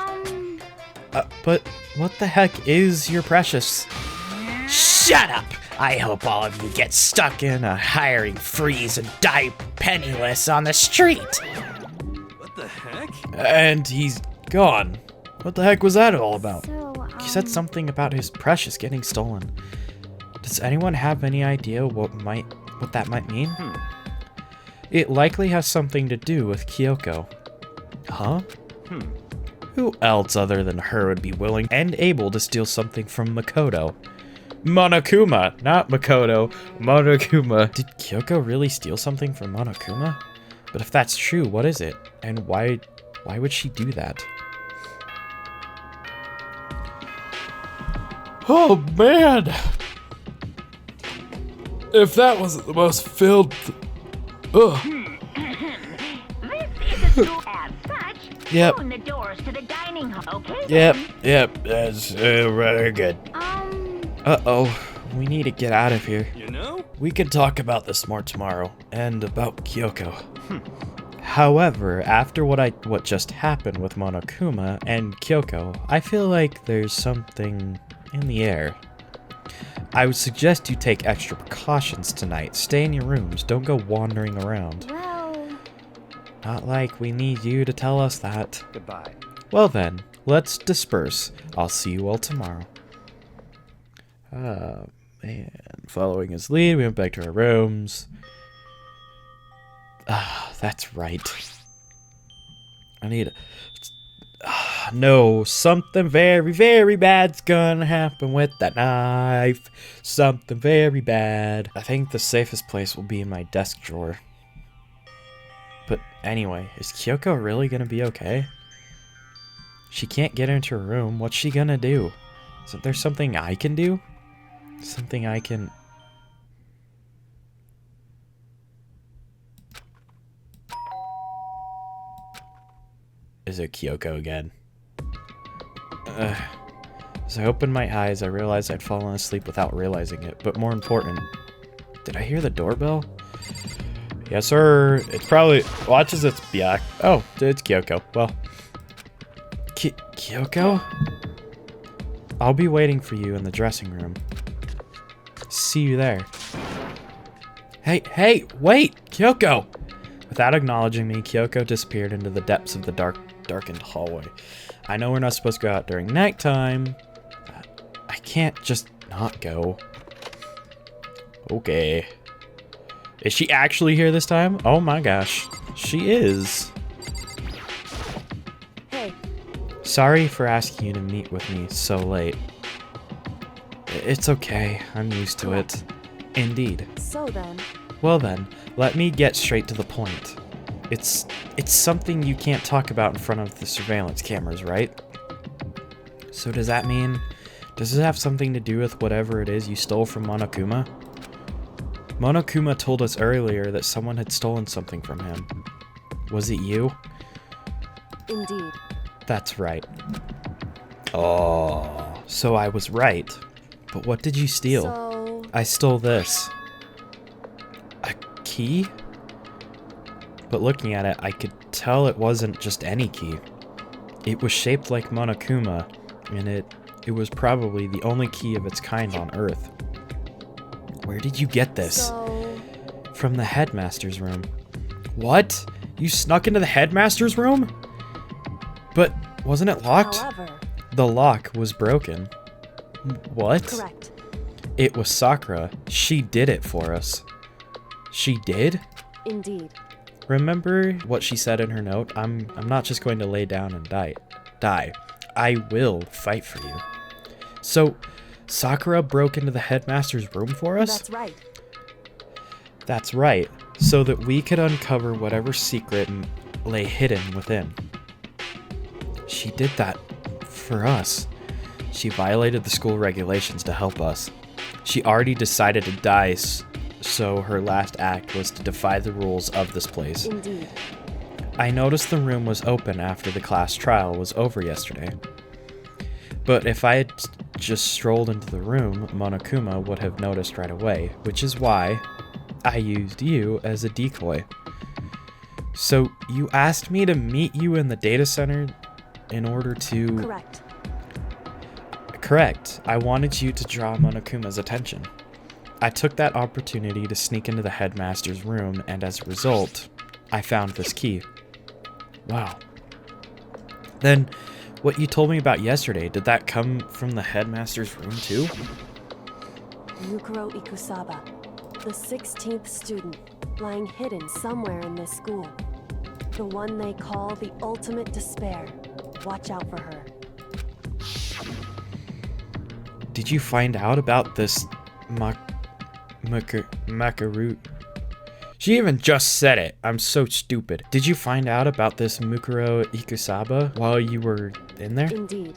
But what the heck is your precious? Shut up! I hope all of you get stuck in a hiring freeze and die penniless on the street. What the heck? And he's gone. What the heck was that all about? So, He said something about his precious getting stolen. Does anyone have any idea what that might mean? It likely has something to do with Kyoko. Huh? Who else other than her would be willing and able to steal something from Makoto? Monokuma, not Makoto. Monokuma. Did Kyoko really steal something from Monokuma? But if that's true, what is it? And why would she do that? Oh man! If that wasn't the most filled... Ugh. This is a school as such. Yep. Open the doors to the dining hall, okay? Yep, that's very good. Uh-oh, we need to get out of here. You know? We could talk about this more tomorrow, and about Kyoko. However, after what just happened with Monokuma and Kyoko, I feel like there's something in the air. I would suggest you take extra precautions tonight. Stay in your rooms, don't go wandering around. well, Not like we need you to tell us that. Goodbye. Well then, let's disperse. I'll see you all tomorrow. Man. Following his lead, we went back to our rooms. That's right. I need no, something very, very bad's gonna happen with that knife. Something very bad. I think the safest place will be in my desk drawer. But anyway, is Kyoko really gonna be okay? She can't get into her room. What's she gonna do? Isn't there something I can do? Something I can... Is it Kyoko again? As I opened my eyes, I realized I'd fallen asleep without realizing it. But more important, did I hear the doorbell? Yes, sir. It's probably... Watch as it's... Yeah. Oh, it's Kyoko. Well... Kyoko? I'll be waiting for you in the dressing room. See you there. Hey, wait! Kyoko! Without acknowledging me, Kyoko disappeared into the depths of the darkened hallway. I know we're not supposed to go out during nighttime. I can't just not go. Okay. Is she actually here this time? Oh my gosh. She is. Hey, Sorry for asking you to meet with me so late. It's okay. I'm used to it. Indeed. so then, Well then, let me get straight to the point. It's something you can't talk about in front of the surveillance cameras, right? So does that mean... Does it have something to do with whatever it is you stole from Monokuma? Monokuma told us earlier that someone had stolen something from him. Was it you? indeed. That's right. Oh, so I was right. But what did you steal? So, I stole this. A key? But looking at it, I could tell it wasn't just any key. It was shaped like Monokuma, and it was probably the only key of its kind on Earth. Where did you get this? so, From the headmaster's room. What? You snuck into the headmaster's room? But wasn't it locked? however, The lock was broken. What? correct. It was Sakura. She did it for us. She did? Indeed. Remember what she said in her note? I'm not just going to lay down and die. I will fight for you. So, Sakura broke into the headmaster's room for us? That's right. That's right. So that we could uncover whatever secret lay hidden within. She did that for us. She violated the school regulations to help us. She already decided to die, so her last act was to defy the rules of this place. Indeed. I noticed the room was open after the class trial was over yesterday. But if I had just strolled into the room, Monokuma would have noticed right away, which is why I used you as a decoy. So you asked me to meet you in the data center in order to... Correct. Correct. I wanted you to draw Monokuma's attention. I took that opportunity to sneak into the headmaster's room, and as a result, I found this key. Wow. Then, what you told me about yesterday, did that come from the headmaster's room too? Yukiro Ikusaba, the 16th student, lying hidden somewhere in this school. The one they call the ultimate despair. Watch out for her. Did you find out about this Makaru? She even just said it. I'm so stupid. Did you find out about this Mukuro Ikusaba while you were in there? Indeed.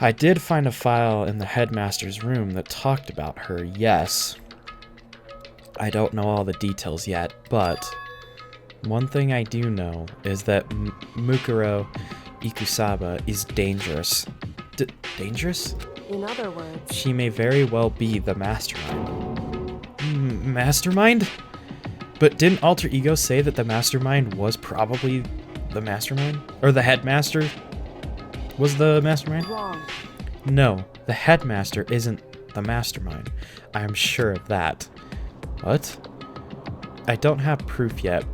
I did find a file in the headmaster's room that talked about her, yes. I don't know all the details yet, but one thing I do know is that Mukuro Ikusaba is dangerous. Dangerous? In other words, She may very well be the mastermind. Mastermind? But didn't Alter Ego say that the mastermind was probably the mastermind? Or the headmaster was the mastermind? wrong. No, the headmaster isn't the mastermind. I am sure of that. What? I don't have proof yet,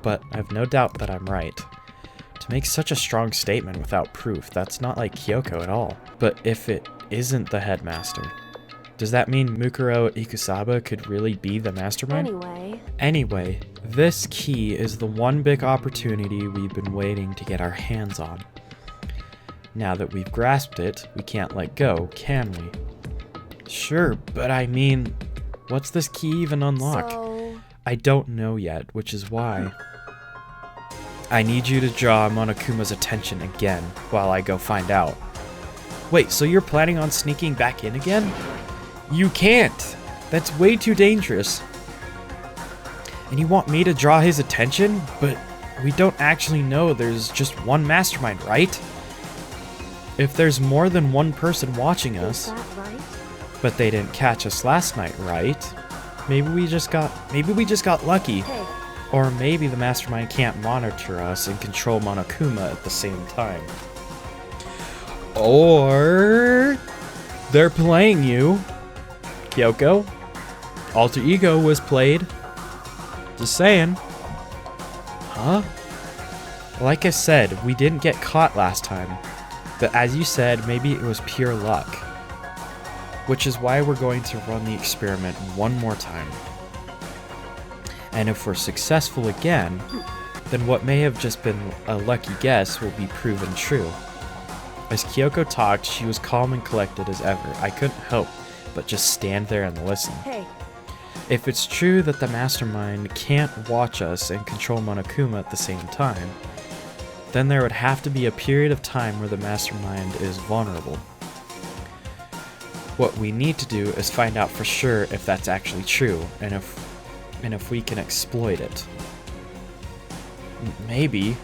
but I've no doubt that I'm right. To make such a strong statement without proof, that's not like Kyoko at all. But if it isn't the headmaster, does that mean Mukuro Ikusaba could really be the mastermind? Anyway, this key is the one big opportunity we've been waiting to get our hands on. Now that we've grasped it, we can't let go, can we? Sure, but I mean, what's this key even unlock? So, I don't know yet, which is why I need you to draw Monokuma's attention again while I go find out. Wait, so you're planning on sneaking back in again? You can't! That's way too dangerous. And you want me to draw his attention? But we don't actually know there's just one mastermind, right? If there's more than one person watching is us, that right? but they didn't catch us last night, right? Maybe we just got lucky. Hey, Or maybe the mastermind can't monitor us and control Monokuma at the same time. Or they're playing you. Kyoko, Alter Ego was played. Just saying. Huh? Like I said, we didn't get caught last time. But as you said, maybe it was pure luck. Which is why we're going to run the experiment one more time. And if we're successful again, then what may have just been a lucky guess will be proven true. As Kyoko talked, she was calm and collected as ever. I couldn't help but just stand there and listen. Hey, If it's true that the mastermind can't watch us and control Monokuma at the same time, then there would have to be a period of time where the mastermind is vulnerable. What we need to do is find out for sure if that's actually true, and if we can exploit it. Maybe.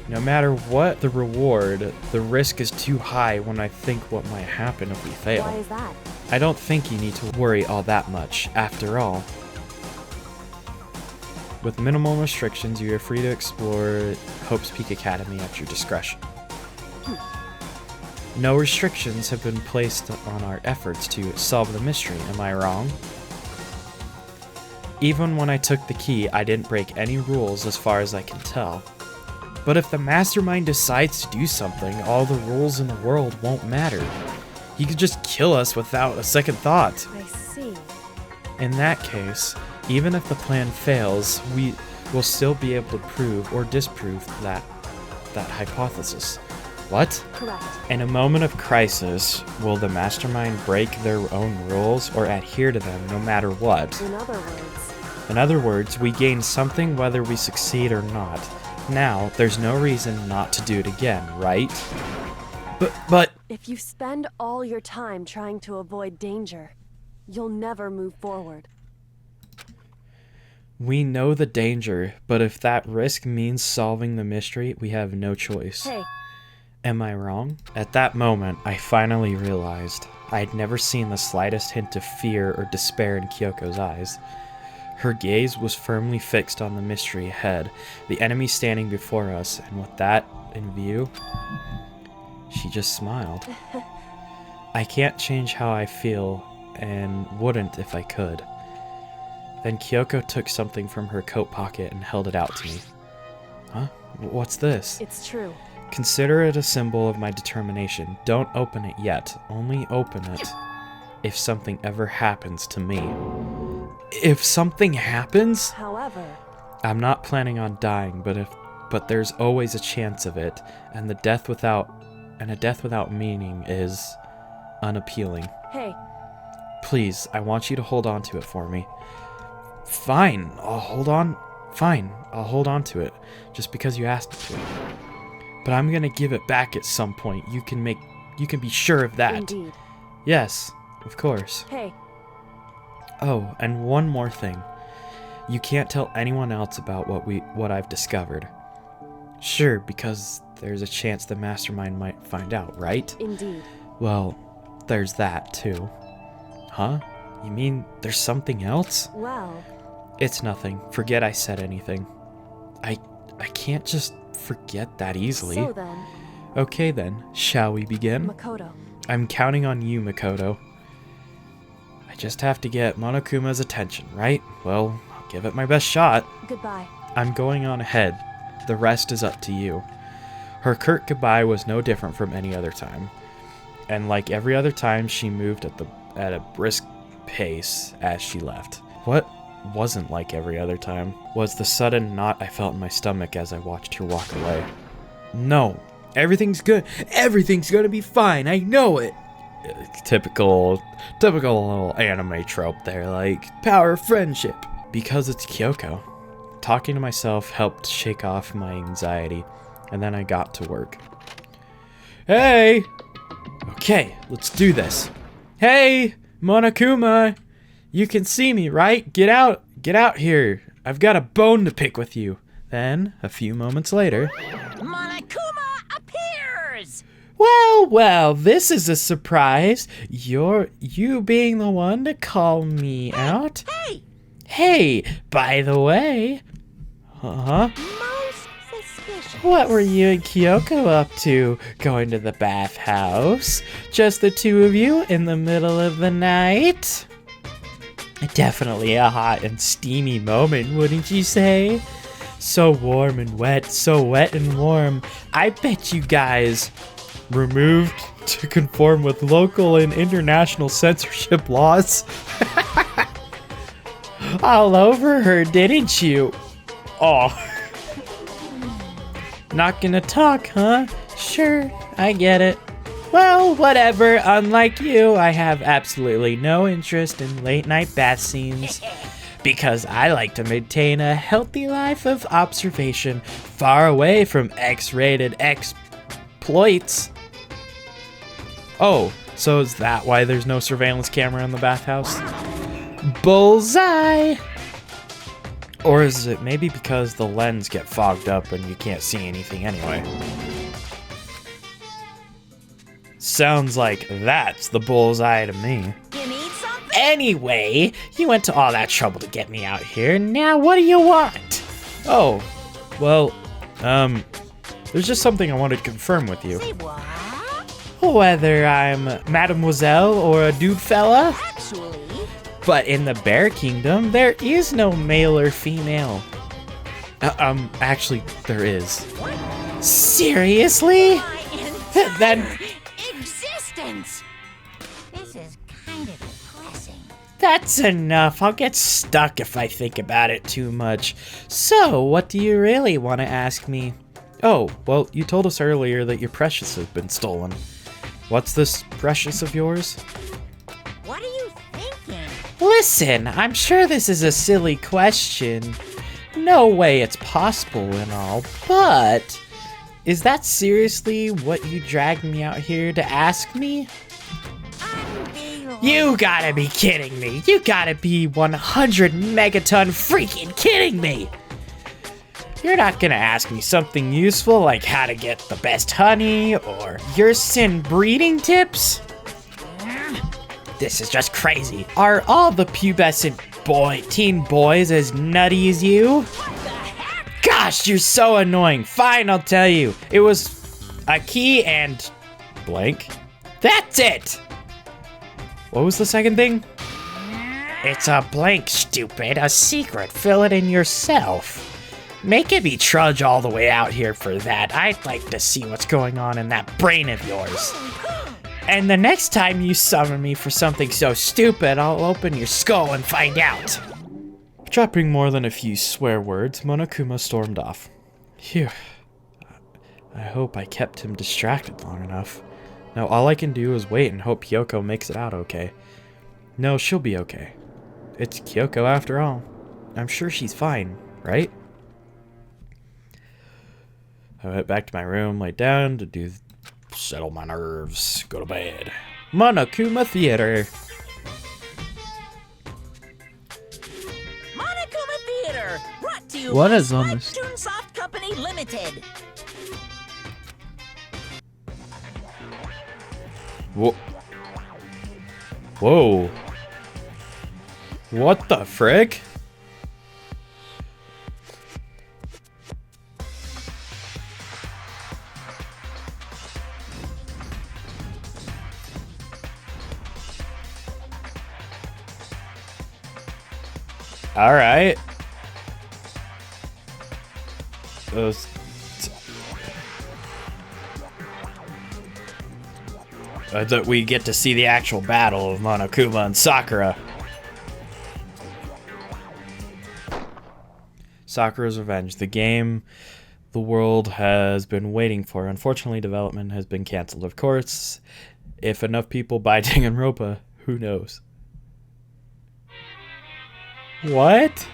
No matter what the reward, the risk is too high when I think what might happen if we fail. why is that? I don't think you need to worry all that much. After all, with minimal restrictions, you are free to explore Hope's Peak Academy at your discretion. No restrictions have been placed on our efforts to solve the mystery, am I wrong? Even when I took the key, I didn't break any rules as far as I can tell. But if the mastermind decides to do something, all the rules in the world won't matter. He could just kill us without a second thought. I see. In that case, even if the plan fails, we will still be able to prove or disprove that hypothesis. What? Correct. In a moment of crisis, will the mastermind break their own rules or adhere to them no matter what? In other words, we gain something whether we succeed or not. Now, there's no reason not to do it again, right? But if you spend all your time trying to avoid danger, you'll never move forward. we know the danger, but if that risk means solving the mystery, we have no choice. Hey, Am I wrong? At that moment, I finally realized I'd never seen the slightest hint of fear or despair in Kyoko's eyes. Her gaze was firmly fixed on the mystery ahead, the enemy standing before us, and with that in view, she just smiled. I can't change how I feel, and wouldn't if I could. Then Kyoko took something from her coat pocket and held it out to me. Huh? What's this? it's true. Consider it a symbol of my determination. Don't open it yet. Only open it if something ever happens to me. If something happens? However, I'm not planning on dying, but there's always a chance of it, and a death without meaning is unappealing. hey, Please, I want you to hold on to it for me. Fine, I'll hold on. Fine, I'll hold on to it, just because you asked me to. But I'm gonna give it back at some point. You can be sure of that. indeed. Yes, of course. Hey, Oh, and one more thing. You can't tell anyone else about what I've discovered. Sure, because there's a chance the mastermind might find out, right? indeed. Well, there's that too. Huh? You mean there's something else? Well, It's nothing. Forget I said anything. I can't just forget that easily. so then, Okay then, shall we begin? Makoto. I'm counting on you, Makoto. I just have to get Monokuma's attention, right? Well, I'll give it my best shot. Goodbye. I'm going on ahead. The rest is up to you. Her curt goodbye was no different from any other time. And like every other time, she moved at a brisk pace as she left. What wasn't like every other time was the sudden knot I felt in my stomach as I watched her walk away. No, everything's good. Everything's gonna be fine. I know it. Typical little anime trope there, like power of friendship. Because it's Kyoko. Talking to myself helped shake off my anxiety, and then I got to work. Hey! Okay, let's do this. Hey, Monokuma! You can see me, right? Get out here. I've got a bone to pick with you. Then, a few moments later... Monokuma appears! Well, this is a surprise. You being the one to call me out. Hey! Hey, by the way... Huh? Most suspicious. What were you and Kyoko up to? Going to the bathhouse? Just the two of you in the middle of the night? Definitely a hot and steamy moment, wouldn't you say? So warm and wet, so wet and warm. I bet you guys removed to conform with local and international censorship laws. All over her, didn't you? Oh. Not gonna talk, huh? Sure, I get it. Well, whatever. Unlike you, I have absolutely no interest in late night bath scenes. Because I like to maintain a healthy life of observation, far away from X-rated exploits. Oh, so is that why there's no surveillance camera in the bathhouse? Bullseye! Or is it maybe because the lens get fogged up and you can't see anything anyway? Sounds like that's the bullseye to me. You need something? Anyway, you went to all that trouble to get me out here. Now what do you want? Oh, well, there's just something I wanted to confirm with you. Say what? Whether I'm mademoiselle or a dude fella, Actually, but in the Bear Kingdom, there is no male or female. Actually, there is. Seriously? my Then entire existence. This is kind of depressing. that's enough. I'll get stuck if I think about it too much. So, what do you really want to ask me? Oh, well, you told us earlier that your precious has been stolen. What's this precious of yours? What are you thinking? Listen, I'm sure this is a silly question. No way it's possible and all, but is that seriously what you dragged me out here to ask me? Unbelievable. You gotta be kidding me. You gotta be 100 megaton freaking kidding me. You're not gonna ask me something useful like how to get the best honey or your sin breeding tips? This is just crazy. Are all the pubescent teen boys as nutty as you? Gosh, you're so annoying. Fine, I'll tell you. It was a key and blank. That's it. What was the second thing? It's a blank, stupid. A secret. Fill it in yourself. Making me trudge all the way out here for that. I'd like to see what's going on in that brain of yours. And the next time you summon me for something so stupid, I'll open your skull and find out. Dropping more than a few swear words, Monokuma stormed off. Phew. I hope I kept him distracted long enough. Now all I can do is wait and hope Kyoko makes it out okay. No, she'll be okay. It's Kyoko after all. I'm sure she's fine, right? I went back to my room, laid down to settle my nerves, go to bed. Monokuma Theater. Monokuma Theater, brought to you What by is on Spike this? Toonsoft Company Limited. Whoa. Whoa. What the frick? All right. That we get to see the actual battle of Monokuma and Sakura. Sakura's Revenge, the game the world has been waiting for. Unfortunately, development has been canceled. Of course, if enough people buy Danganronpa, who knows? What?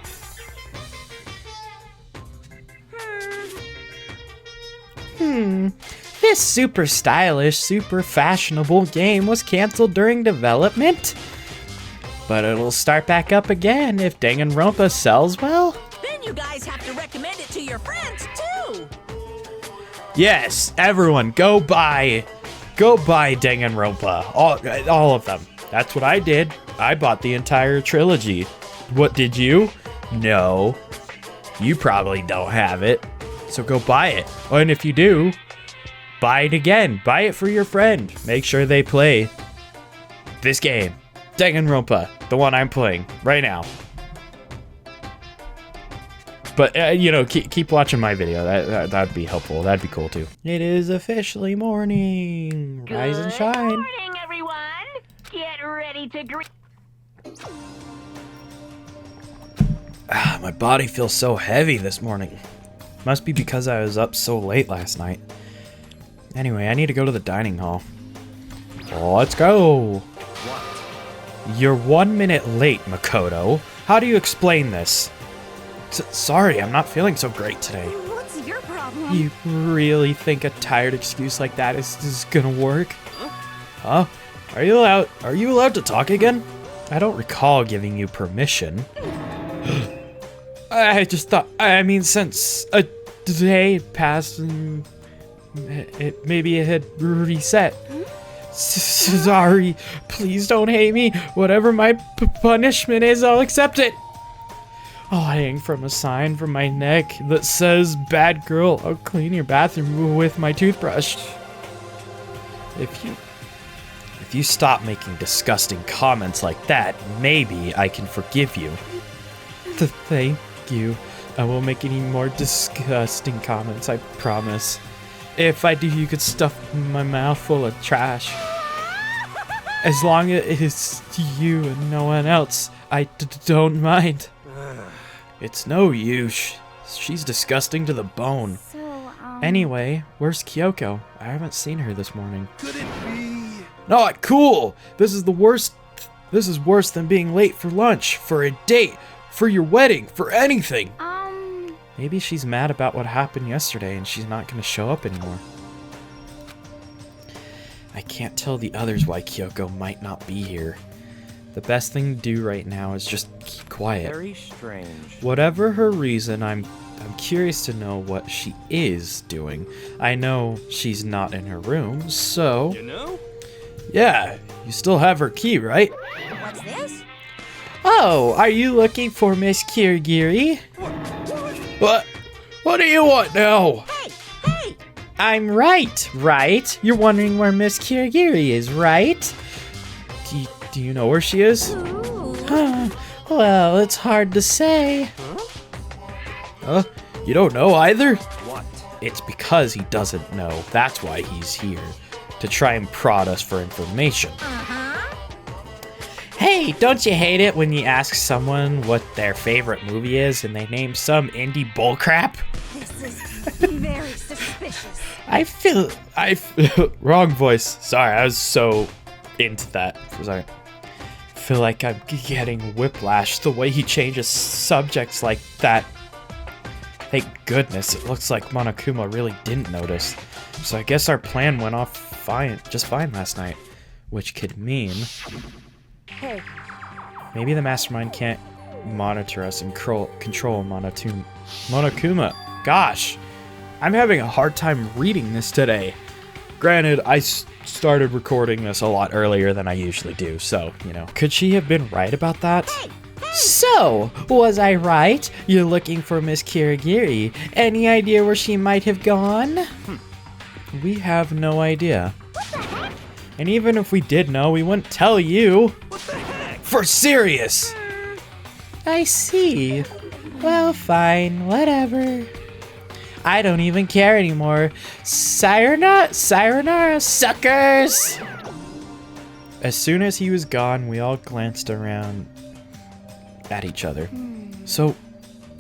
This super stylish, super fashionable game was canceled during development? But it'll start back up again if Danganronpa sells well? Then you guys have to recommend it to your friends, too. Yes, everyone, go buy Danganronpa. All of them. That's what I did. I bought the entire trilogy. What did you? No. You probably don't have it. So go buy it. Oh, and if you do, buy it again. Buy it for your friend. Make sure they play this game. Danganronpa, the one I'm playing right now. But, you know, keep watching my video. That'd be helpful. That'd be cool, too. It is officially morning. Rise and shine. Good morning, everyone. Get ready to greet. My body feels so heavy this morning. Must be because I was up so late last night. Anyway, I need to go to the dining hall. Let's go. What? You're 1 minute late, Makoto. How do you explain this? Sorry, I'm not feeling so great today. What's your problem? You really think a tired excuse like that is gonna work? Huh? Are you allowed to talk again? I don't recall giving you permission. I just thought, I mean, since a day passed and maybe it had reset. Sorry, please don't hate me. Whatever my punishment is, I'll accept it. I'll hang from a sign from my neck that says, "Bad girl, I'll clean your bathroom with my toothbrush." If you stop making disgusting comments like that, maybe I can forgive you. Thank you. I won't make any more disgusting comments, I promise. If I do, you could stuff my mouth full of trash. As long as it's you and no one else, I don't mind. It's no use. She's disgusting to the bone. So, Anyway, where's Kyoko? I haven't seen her this morning. Could it be? Not cool! This is the worst. This is worse than being late for lunch, for a date, for your wedding, for anything. Maybe she's mad about what happened yesterday and she's not gonna show up anymore. I can't tell the others why Kyoko might not be here. The best thing to do right now is just keep quiet. Very strange. Whatever her reason, I'm curious to know what she is doing. I know she's not in her room, so... You know? Yeah, you still have her key, right? What's this? Oh, are you looking for Miss Kirigiri? What? What do you want now? Hey! I'm right? You're wondering where Miss Kirigiri is, right? Do you know where she is? Ooh. Well, it's hard to say. Huh? You don't know either? What? It's because he doesn't know. That's why he's here. To try and prod us for information. Hey, don't you hate it when you ask someone what their favorite movie is and they name some indie bullcrap? This is very suspicious. Wrong voice. Sorry, I was so into that. Sorry. I feel like I'm getting whiplash the way he changes subjects like that. Thank goodness, it looks like Monokuma really didn't notice. So I guess our plan went off just fine last night. Which could mean... Hey, maybe the mastermind can't monitor us and control Monokuma. Gosh, I'm having a hard time reading this today. Granted, I started recording this a lot earlier than I usually do, so, you know. Could she have been right about that? So, was I right? You're looking for Miss Kirigiri. Any idea where she might have gone? We have no idea. And even if we did know, we wouldn't tell you. What the heck? For serious! I see. Well, fine, whatever. I don't even care anymore. Sayonara, suckers! As soon as he was gone, we all glanced around at each other. So,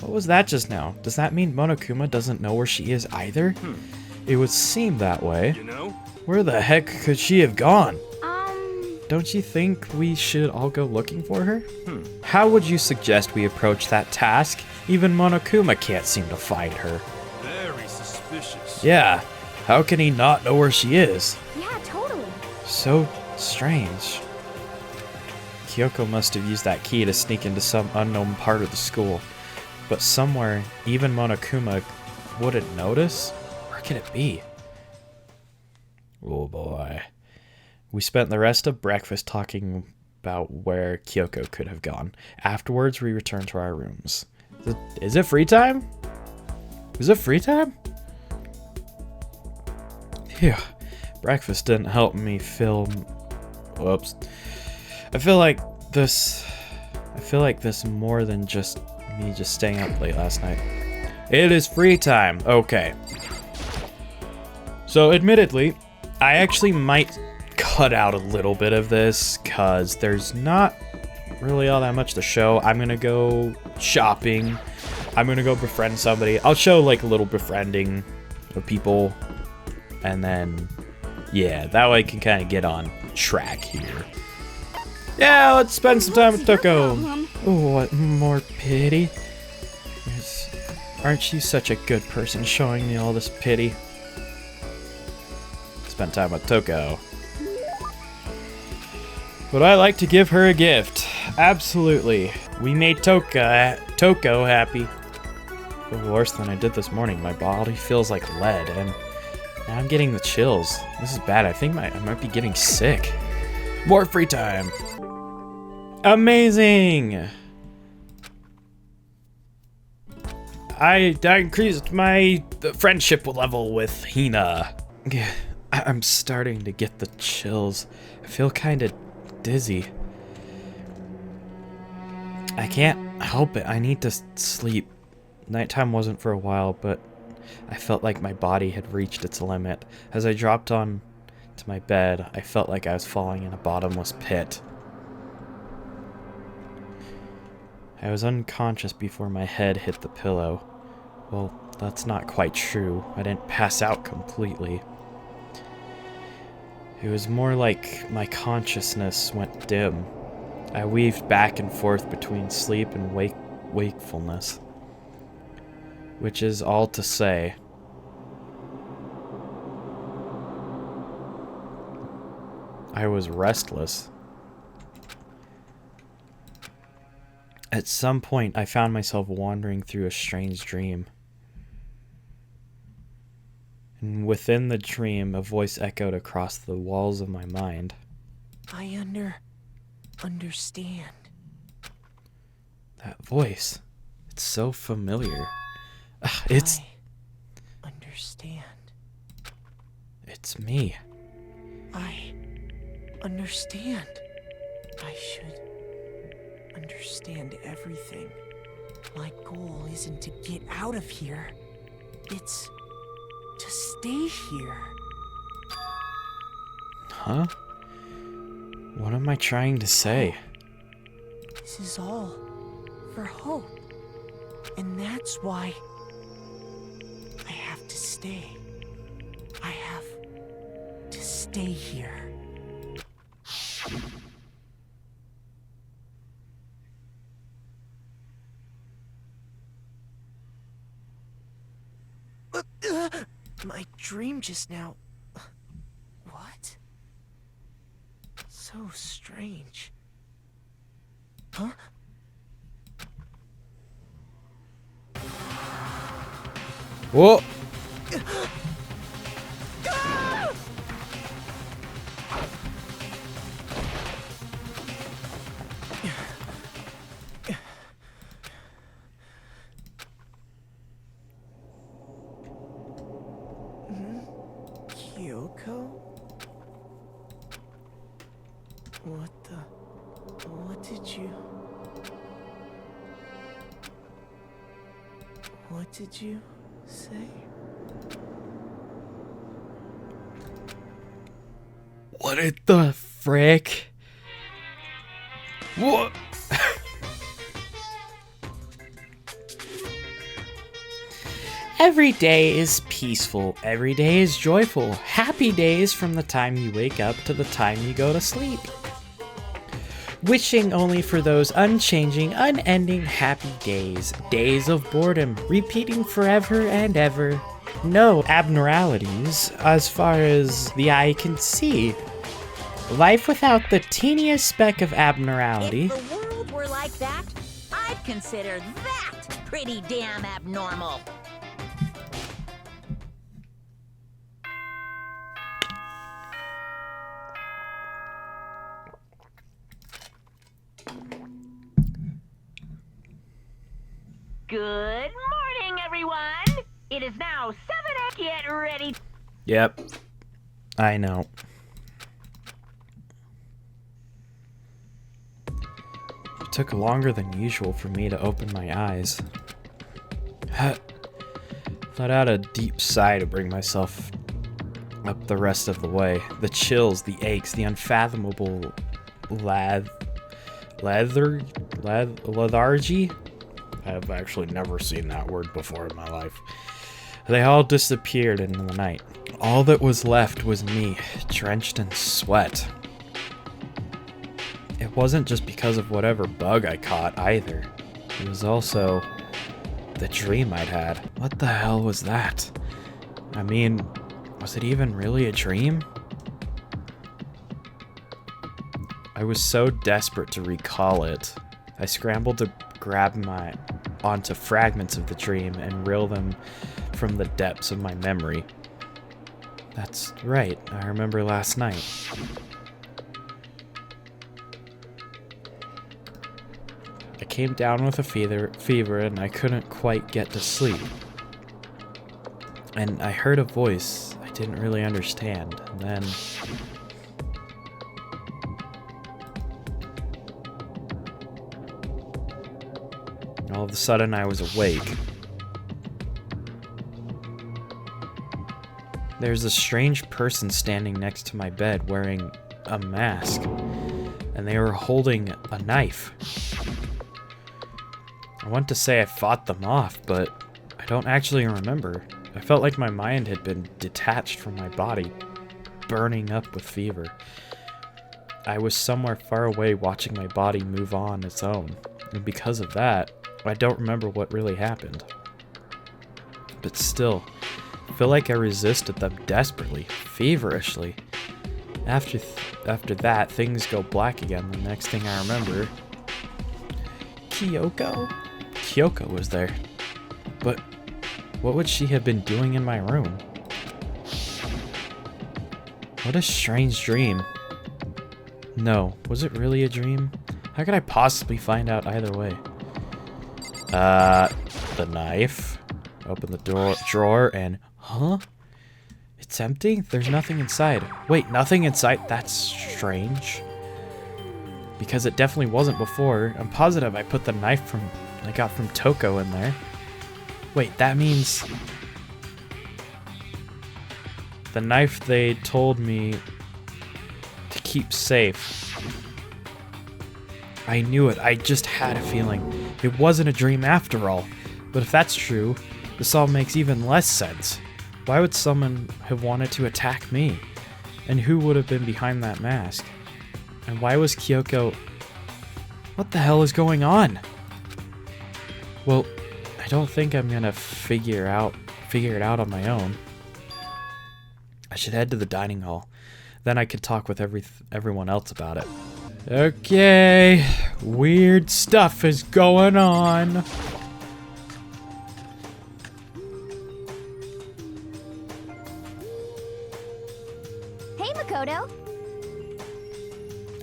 what was that just now? Does that mean Monokuma doesn't know where she is either? It would seem that way. You know? Where the heck could she have gone? Don't you think we should all go looking for her? How would you suggest we approach that task? Even Monokuma can't seem to find her. Very suspicious. Yeah, how can he not know where she is? yeah, totally. So strange. Kyoko must have used that key to sneak into some unknown part of the school. But somewhere, even Monokuma wouldn't notice? Where can it be? Oh boy. We spent the rest of breakfast talking about where Kyoko could have gone. Afterwards, we returned to our rooms. Is it free time? Is it free time? Phew. Breakfast didn't help me feel... Whoops. I feel like this more than just me just staying up late last night. It is free time. Okay. So, admittedly, I actually might cut out a little bit of this because there's not really all that much to show. I'm gonna go shopping. I'm gonna go befriend somebody. I'll show like a little befriending of people, and then yeah, that way I can kind of get on track here. Yeah, let's spend some time with Toko. Oh, what more pity? Aren't you such a good person showing me all this pity? Spend time with Toko. Would I like to give her a gift? Absolutely. We made Toko happy. Worse than I did this morning. My body feels like lead, and now I'm getting the chills. This is bad. I think I might be getting sick. More free time. Amazing! I increased my friendship level with Hina. I'm starting to get the chills. I feel kind of dizzy. I can't help it. I need to sleep. Nighttime wasn't for a while, but I felt like my body had reached its limit. As I dropped on to my bed, I felt like I was falling in a bottomless pit. I was unconscious before my head hit the pillow. Well, that's not quite true. I didn't pass out completely. It was more like my consciousness went dim. I weaved back and forth between sleep and wakefulness. Which is all to say, I was restless. At some point, I found myself wandering through a strange dream. And within the dream, a voice echoed across the walls of my mind. I understand. That voice. It's so familiar. It's... I understand. It's me. I understand. I should understand everything. My goal isn't to get out of here. It's to stay here. Huh? What am I trying to say? This is all for hope. And that's why I have to stay. I have to stay here. My dream just now. What? So strange. Huh? Whoa! Kyoko? What did you say? What the frick? What? Every day is peaceful. Every day is joyful. Happy days from the time you wake up to the time you go to sleep. Wishing only for those unchanging, unending happy days. Days of boredom, repeating forever and ever. No abnormalities as far as the eye can see. Life without the teeniest speck of abnormality. If the world were like that, I'd consider that pretty damn abnormal. Good morning, everyone! It is now 7 o'clock. Get ready. Yep. I know. It took longer than usual for me to open my eyes. Let out a deep sigh to bring myself up the rest of the way. The chills, the aches, the unfathomable lethargy? I've actually never seen that word before in my life. They all disappeared into the night. All that was left was me, drenched in sweat. It wasn't just because of whatever bug I caught either. It was also the dream I'd had. What the hell was that? I mean, was it even really a dream? I was so desperate to recall it. I scrambled to grab onto fragments of the dream and reel them from the depths of my memory. That's right, I remember last night. I came down with a fever and I couldn't quite get to sleep. And I heard a voice I didn't really understand, and then all of a sudden I was awake. There's a strange person standing next to my bed wearing a mask, and they were holding a knife. I want to say I fought them off, but I don't actually remember. I felt like my mind had been detached from my body, burning up with fever. I was somewhere far away watching my body move on its own, and because of that, I don't remember what really happened. But still, I feel like I resisted them desperately, feverishly. After that, things go black again. The next thing I remember, Kyoko was there. But what would she have been doing in my room? What a strange dream. No, was it really a dream? How could I possibly find out either way? The knife. Open the drawer and... Huh? It's empty? There's nothing inside. Wait, nothing inside? That's strange. Because it definitely wasn't before. I'm positive I put the knife I got from Toko in there. Wait, that means... the knife they told me to keep safe. I knew it. I just had a feeling. It wasn't a dream after all. But if that's true, this all makes even less sense. Why would someone have wanted to attack me? And who would have been behind that mask? And why was Kyoko... What the hell is going on? Well, I don't think I'm gonna figure it out on my own. I should head to the dining hall. Then I could talk with everyone else about it. Okay, weird stuff is going on. Hey, Makoto.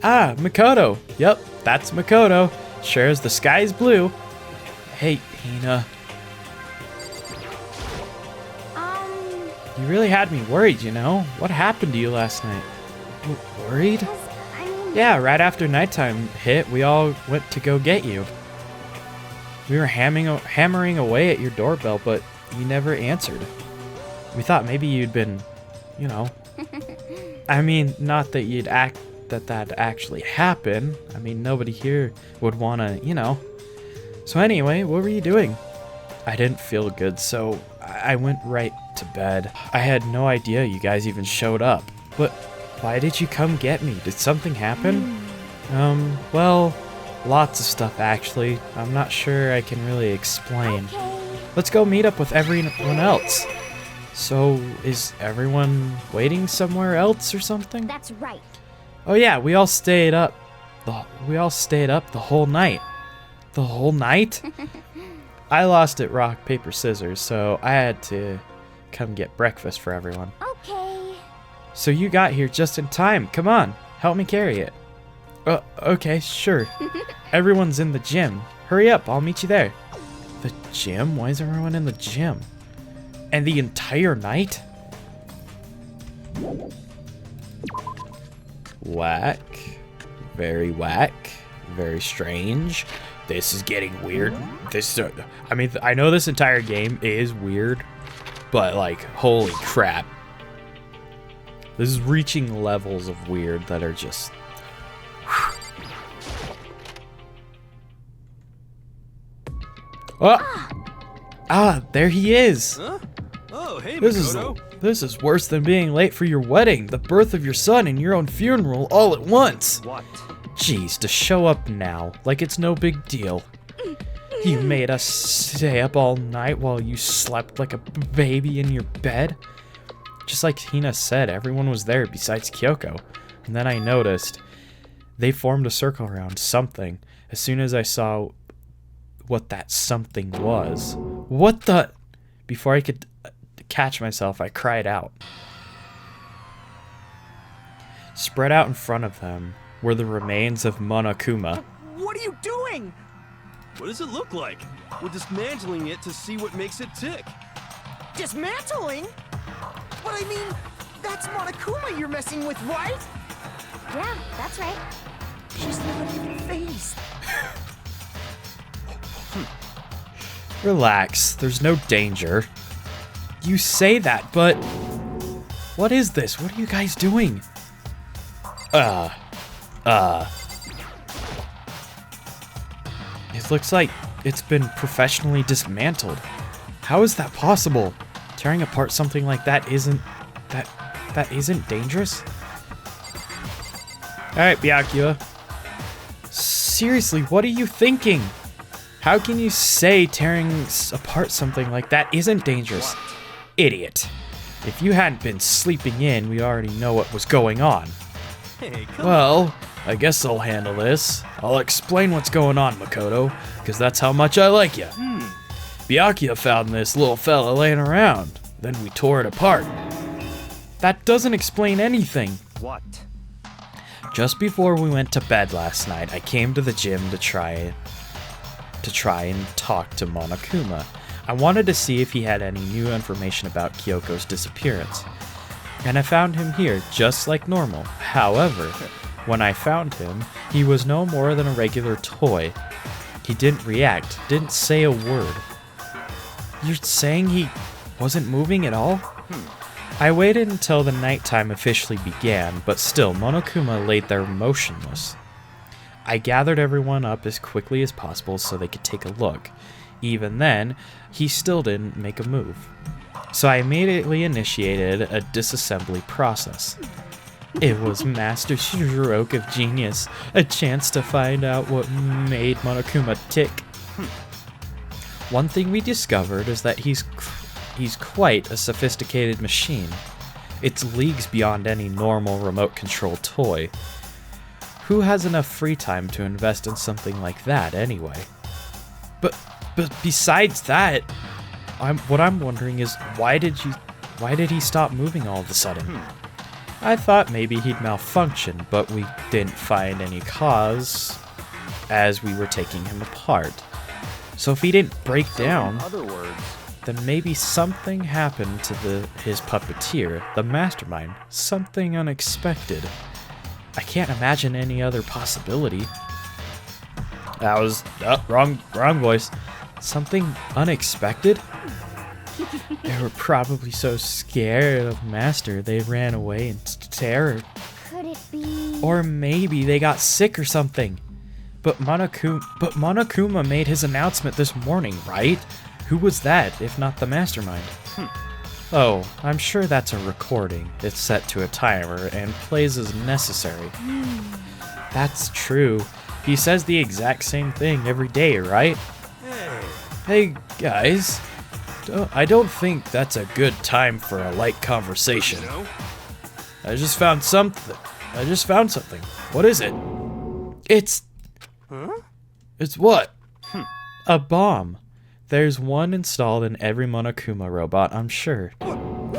Ah, Makoto. Yep, that's Makoto. Sure as the sky's blue. Hey, Hina. You really had me worried, you know? What happened to you last night? Worried? Yeah, right after nighttime hit, we all went to go get you. We were hammering away at your doorbell, but you never answered. We thought maybe you'd been, you know... I mean, not that you'd act that actually happened. I mean, nobody here would want to, you know. So anyway, what were you doing? I didn't feel good, so I went right to bed. I had no idea you guys even showed up. But why did you come get me? Did something happen? Well, lots of stuff actually. I'm not sure I can really explain. Let's go meet up with everyone else. So, is everyone waiting somewhere else or something? That's right. Oh yeah, we all stayed up the whole night. The whole night? I lost at rock, paper, scissors, so I had to come get breakfast for everyone. Okay. So you got here just in time. Come on, help me carry it. Okay, sure. Everyone's in the gym. Hurry up, I'll meet you there. The gym? Why is everyone in the gym? And the entire night? Whack. Very strange. This is getting weird. I mean, I know this entire game is weird, but like, holy crap. This is reaching levels of weird that are just... Oh! There he is! Huh? Oh, hey, This is worse than being late for your wedding, the birth of your son, and your own funeral all at once. What? Jeez, to show up now, like it's no big deal. You made us stay up all night while you slept like a baby in your bed. Just like Hina said, everyone was there besides Kyoko. And then I noticed they formed a circle around something. As soon as I saw what that something was. What the... Before I could catch myself, I cried out. Spread out in front of them were the remains of Monokuma. What are you doing? What does it look like? We're dismantling it to see what makes it tick. Dismantling? But I mean, that's Monokuma you're messing with, right? Yeah, that's right. She's literally face. Relax, there's no danger. You say that, but... What is this? What are you guys doing? It looks like it's been professionally dismantled. How is that possible? Tearing apart something like that isn't... That isn't dangerous? Alright, Byakuya. Seriously, what are you thinking? How can you say tearing apart something like that isn't dangerous? Idiot. If you hadn't been sleeping in, we already know what was going on. Hey, come Well, I guess I'll handle this. I'll explain what's going on, Makoto, because that's how much I like you. Byakuya found this little fella laying around. Then we tore it apart. That doesn't explain anything. What? Just before we went to bed last night, I came to the gym to try and talk to Monokuma. I wanted to see if he had any new information about Kyoko's disappearance. And I found him here, just like normal. However, when I found him, he was no more than a regular toy. He didn't react, didn't say a word. You're saying he wasn't moving at all? I waited until the nighttime officially began, but still, Monokuma laid there motionless. I gathered everyone up as quickly as possible so they could take a look. Even then, he still didn't make a move. So I immediately initiated a disassembly process. It was master stroke of genius, a chance to find out what made Monokuma tick. One thing we discovered is that he's quite a sophisticated machine. It's leagues beyond any normal remote-controlled toy. Who has enough free time to invest in something like that anyway? But besides that, what I'm wondering is why did he stop moving all of a sudden? I thought maybe he'd malfunction, but we didn't find any cause as we were taking him apart. So if he didn't break down, In other words, then maybe something happened to his puppeteer, the mastermind, something unexpected. I can't imagine any other possibility. That was wrong voice. Something unexpected? They were probably so scared of Master they ran away in terror. Could it be? Or maybe they got sick or something. But Monokuma made his announcement this morning, right? Who was that, if not the mastermind? Oh, I'm sure that's a recording. It's set to a timer and plays as necessary. That's true. He says the exact same thing every day, right? Hey, guys. I don't think that's a good time for a light conversation. No? I just found something. What is it? It's... Huh? It's what? A bomb. There's one installed in every Monokuma robot, I'm sure. Bomb?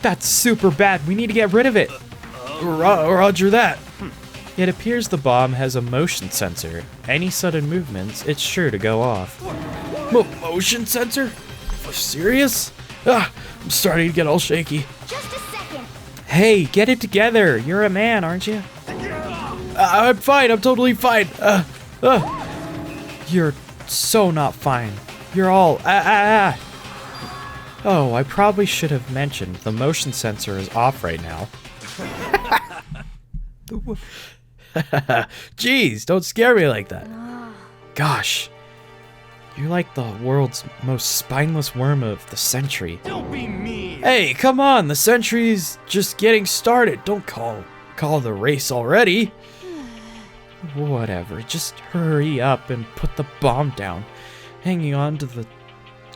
That's super bad. We need to get rid of it. Roger that. It appears the bomb has a motion sensor. Any sudden movements, it's sure to go off. Motion sensor? Serious? I'm starting to get all shaky. Just a second. Hey, get it together. You're a man, aren't you? I'm fine. I'm totally fine. You're so not fine. You're all Oh, I probably should have mentioned the motion sensor is off right now. Jeez, don't scare me like that. Gosh, you're like the world's most spineless worm of the century. Don't be mean. Hey, come on, the century's just getting started. Don't call the race already. Whatever, just hurry up and put the bomb down. Hanging on to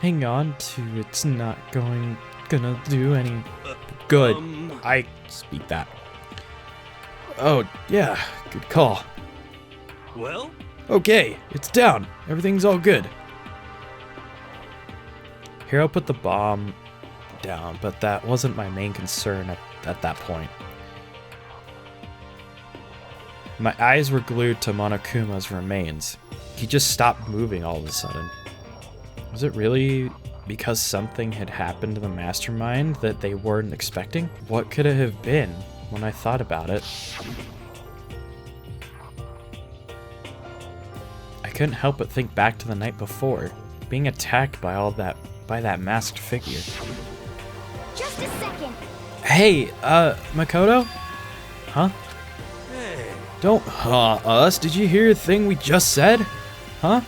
it's not gonna do any good. I speak that. Oh, yeah, good call. Well? Okay, it's down. Everything's all good. Here, I'll put the bomb down, but that wasn't my main concern at that point. My eyes were glued to Monokuma's remains. He just stopped moving all of a sudden. Was it really because something had happened to the mastermind that they weren't expecting? What could it have been when I thought about it? I couldn't help but think back to the night before, being attacked by by that masked figure. Just a second. Hey, Makoto? Huh? Hey. Don't us. Did you hear the thing we just said? Huh?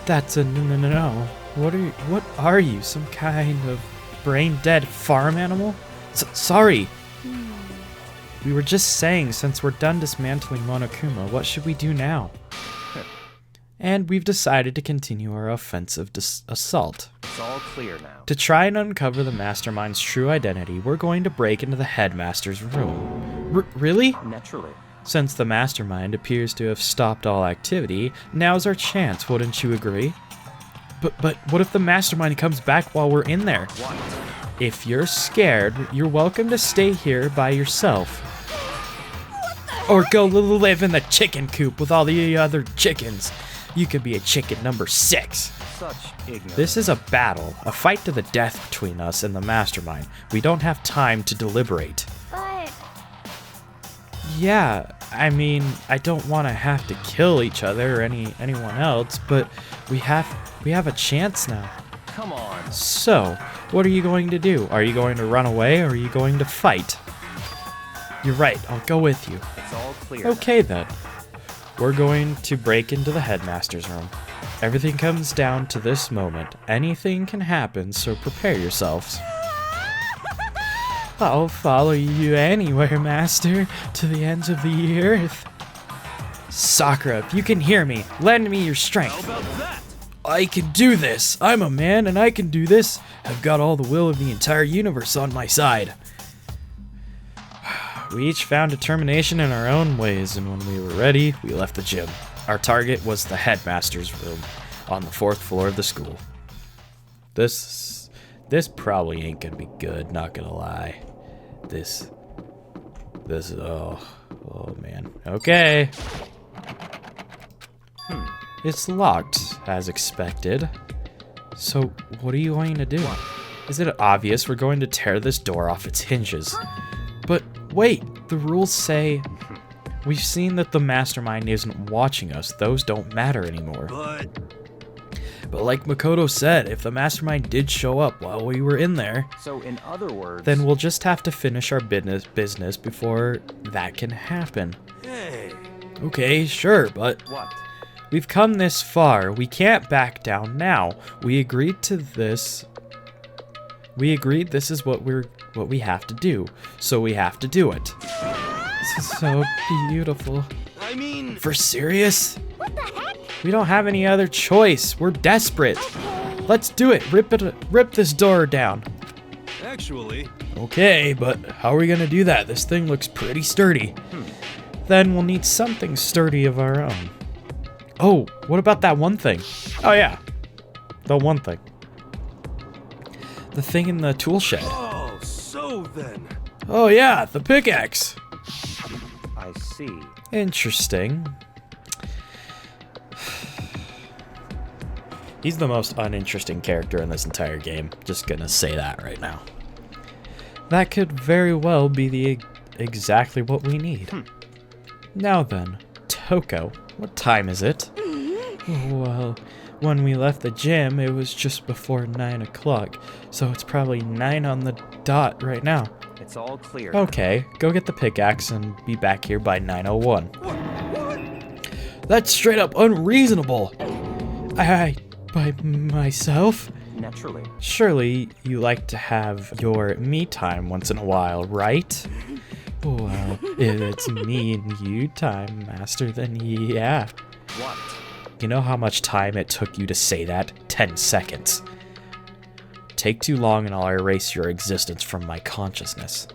That's a no. What are you? Some kind of brain-dead farm animal? Sorry. We were just saying, since we're done dismantling Monokuma, what should we do now? And we've decided to continue our offensive assault. It's all clear now. To try and uncover the mastermind's true identity, we're going to break into the headmaster's room. Really? Naturally. Since the mastermind appears to have stopped all activity, now's our chance, wouldn't you agree? But what if the mastermind comes back while we're in there? What? If you're scared, you're welcome to stay here by yourself. Or go live in the chicken coop with all the other chickens. You could be a chicken number 6. Such ignorance. This is a battle, a fight to the death between us and the mastermind. We don't have time to deliberate. But Yeah, I mean, I don't want to have to kill each other or anyone else, but we have a chance now. Come on. So, what are you going to do? Are you going to run away or are you going to fight? You're right, I'll go with you. It's all clear. Okay then. We're going to break into the headmaster's room. Everything comes down to this moment. Anything can happen, so prepare yourselves. I'll follow you anywhere, Master, to the ends of the earth. Sakura, if you can hear me, lend me your How strength. about that? I can do this. I'm a man and I can do this. I've got all the will of the entire universe on my side. We each found determination in our own ways, and when we were ready, we left the gym. Our target was the headmaster's room on the 4th floor of the school. This probably ain't gonna be good, not gonna lie. This oh man. Okay. It's locked, as expected. So, what are you going to do? Is it obvious we're going to tear this door off its hinges? But wait, the rules say... We've seen that the mastermind isn't watching us. Those don't matter anymore. But like Makoto said, if the mastermind did show up while we were in there... So in other words... Then we'll just have to finish our business before that can happen. Hey. Okay, sure, but... What? We've come this far. We can't back down now. We agreed to this. We agreed this is what we have to do. So we have to do it. This is so beautiful. I mean... For serious? what the heck? We don't have any other choice. We're desperate. Let's do it. Rip this door down. Actually... Okay, but how are we gonna do that? This thing looks pretty sturdy. Then we'll need something sturdy of our own. Oh, what about that one thing? Oh yeah, the one thing. The thing in the tool shed. Oh, so then... Oh yeah, the pickaxe. I see. Interesting. He's the most uninteresting character in this entire game. Just gonna say that right now. That could very well be exactly what we need. Now then, Toko, what time is it? Well, when we left the gym, it was just before 9 o'clock, so it's probably 9 on the dot right now. It's all clear. Okay, go get the pickaxe and be back here by 9:01. That's straight up unreasonable! By myself? Naturally. Surely you like to have your me time once in a while, right? Well, if it's me and you time, Master, then yeah. What? You know how much time it took you to say that? 10 seconds. Take too long and I'll erase your existence from my consciousness.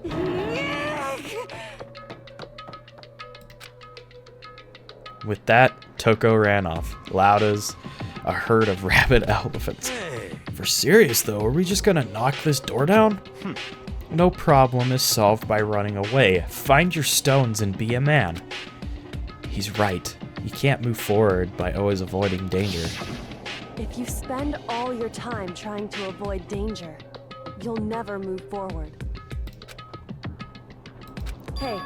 With that, Toko ran off, loud as a herd of rabid elephants. For serious though, are we just gonna knock this door down? No problem is solved by running away. Find your stones and be a man. He's right. You can't move forward by always avoiding danger. If you spend all your time trying to avoid danger, you'll never move forward. Hey,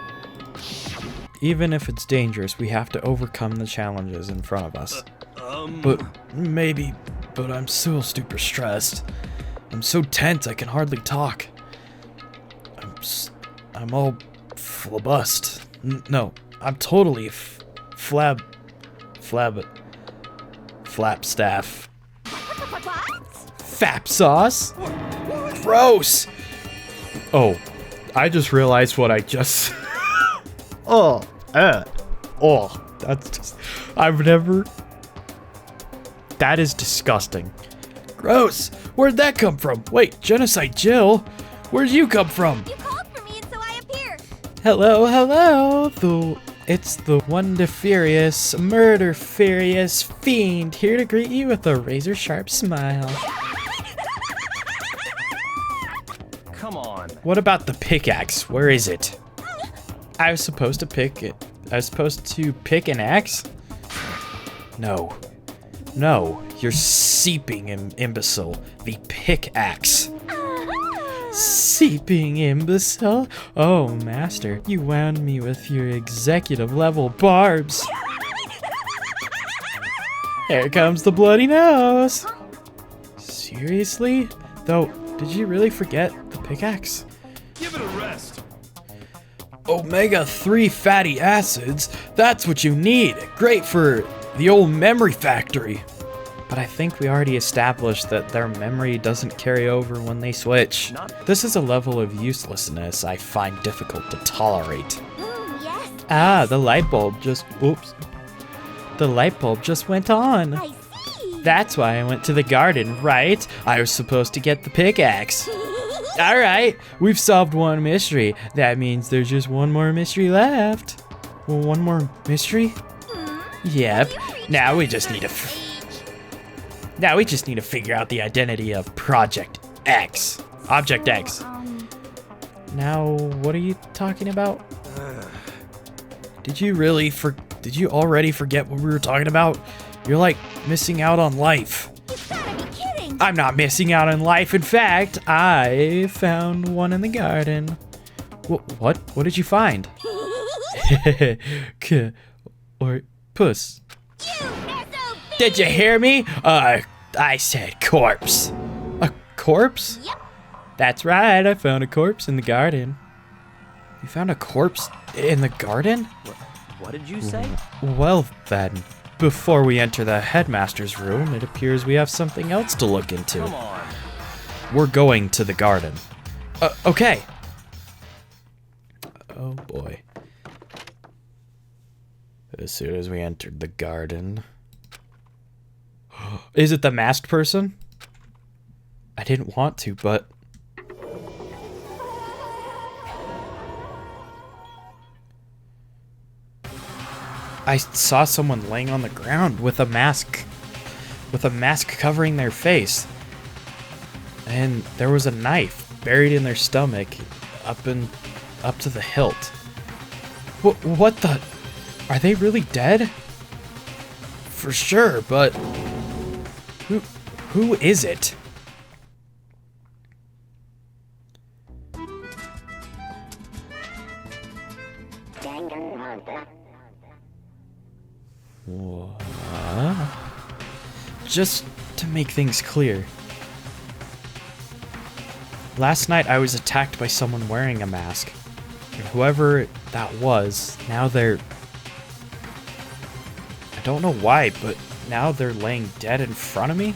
Even if it's dangerous, we have to overcome the challenges in front of us. But I'm so super stressed. I'm so tense I can hardly talk. I'm all flabust. No, I'm totally flapstaff. Fap sauce? Gross! Oh, I just realized what I just... that's just... That is disgusting. Gross! Where'd that come from? Wait, Genocide Jill? Where'd you come from? You called for me and so I appeared. Hello. It's the wonder-furious, murder-furious fiend here to greet you with a razor-sharp smile. Come on. What about the pickaxe? Where is it? I was supposed to pick it. I was supposed to pick an axe? No, you're seeping, imbecile. The pickaxe. Seeping imbecile? Oh, Master, you wound me with your executive level barbs. Here comes the bloody nose. Seriously? Though, did you really forget the pickaxe? Give it a rest. Omega-3 fatty acids, that's what you need. Great for the old memory factory. But I think we already established that their memory doesn't carry over when they switch. This is a level of uselessness I find difficult to tolerate. Yes, Ah, the light bulb just... Oops. The light bulb just went on. I see. That's why I went to the garden, right? I was supposed to get the pickaxe. Alright, we've solved one mystery. That means there's just one more mystery left. Well, one more mystery? Yep. Now we just need to... Now we just need to figure out the identity of Project X. Object X. Now, what are you talking about? Did you already forget what we were talking about? You're like missing out on life. You've gotta be kidding. I'm not missing out on life. In fact, I found one in the garden. What? What did you find? Or puss. Did you hear me? I said corpse. A corpse? Yep. That's right, I found a corpse in the garden. You found a corpse in the garden? What did you say? Well then, before we enter the headmaster's room, it appears we have something else to look into. Come on. We're going to the garden. Okay. Oh boy. As soon as we entered the garden... Is it the masked person? I didn't want to, but... I saw someone laying on the ground with a mask covering their face. And there was a knife buried in their stomach up to the hilt. What the... Are they really dead? For sure, but... Who is it? Danganronpa. just to make things clear. Last night I was attacked by someone wearing a mask. And whoever that was, now they're... I don't know why, but now they're laying dead in front of me?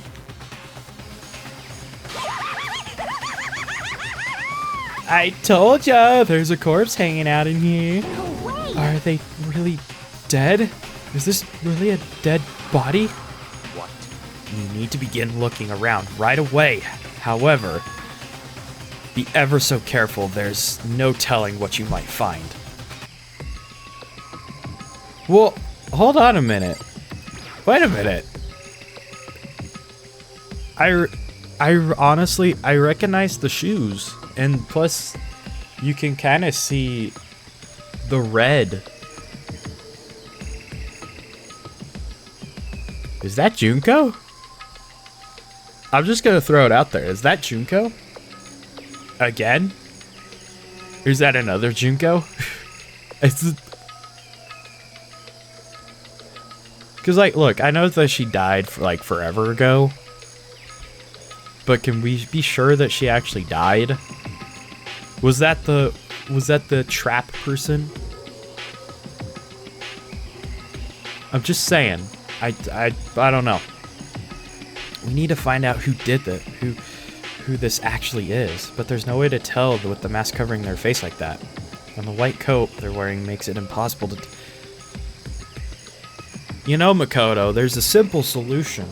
I told ya, there's a corpse hanging out in here. No way! Are they really dead? Is this really a dead body? What? You need to begin looking around right away. However, be ever so careful, there's no telling what you might find. Well, hold on a minute. Wait a minute. I honestly, I recognize the shoes. And plus, you can kind of see the red. Is that Junko? I'm just gonna throw it out there. Is that Junko? Again? Or is that another Junko? It's... Cause like, look, I know that she died for like forever ago. But can we be sure that she actually died? Was that the trap person? I'm just saying. I don't know. We need to find out who did that, who this actually is. But there's no way to tell with the mask covering their face like that. And the white coat they're wearing makes it impossible to... You know, Makoto, there's a simple solution.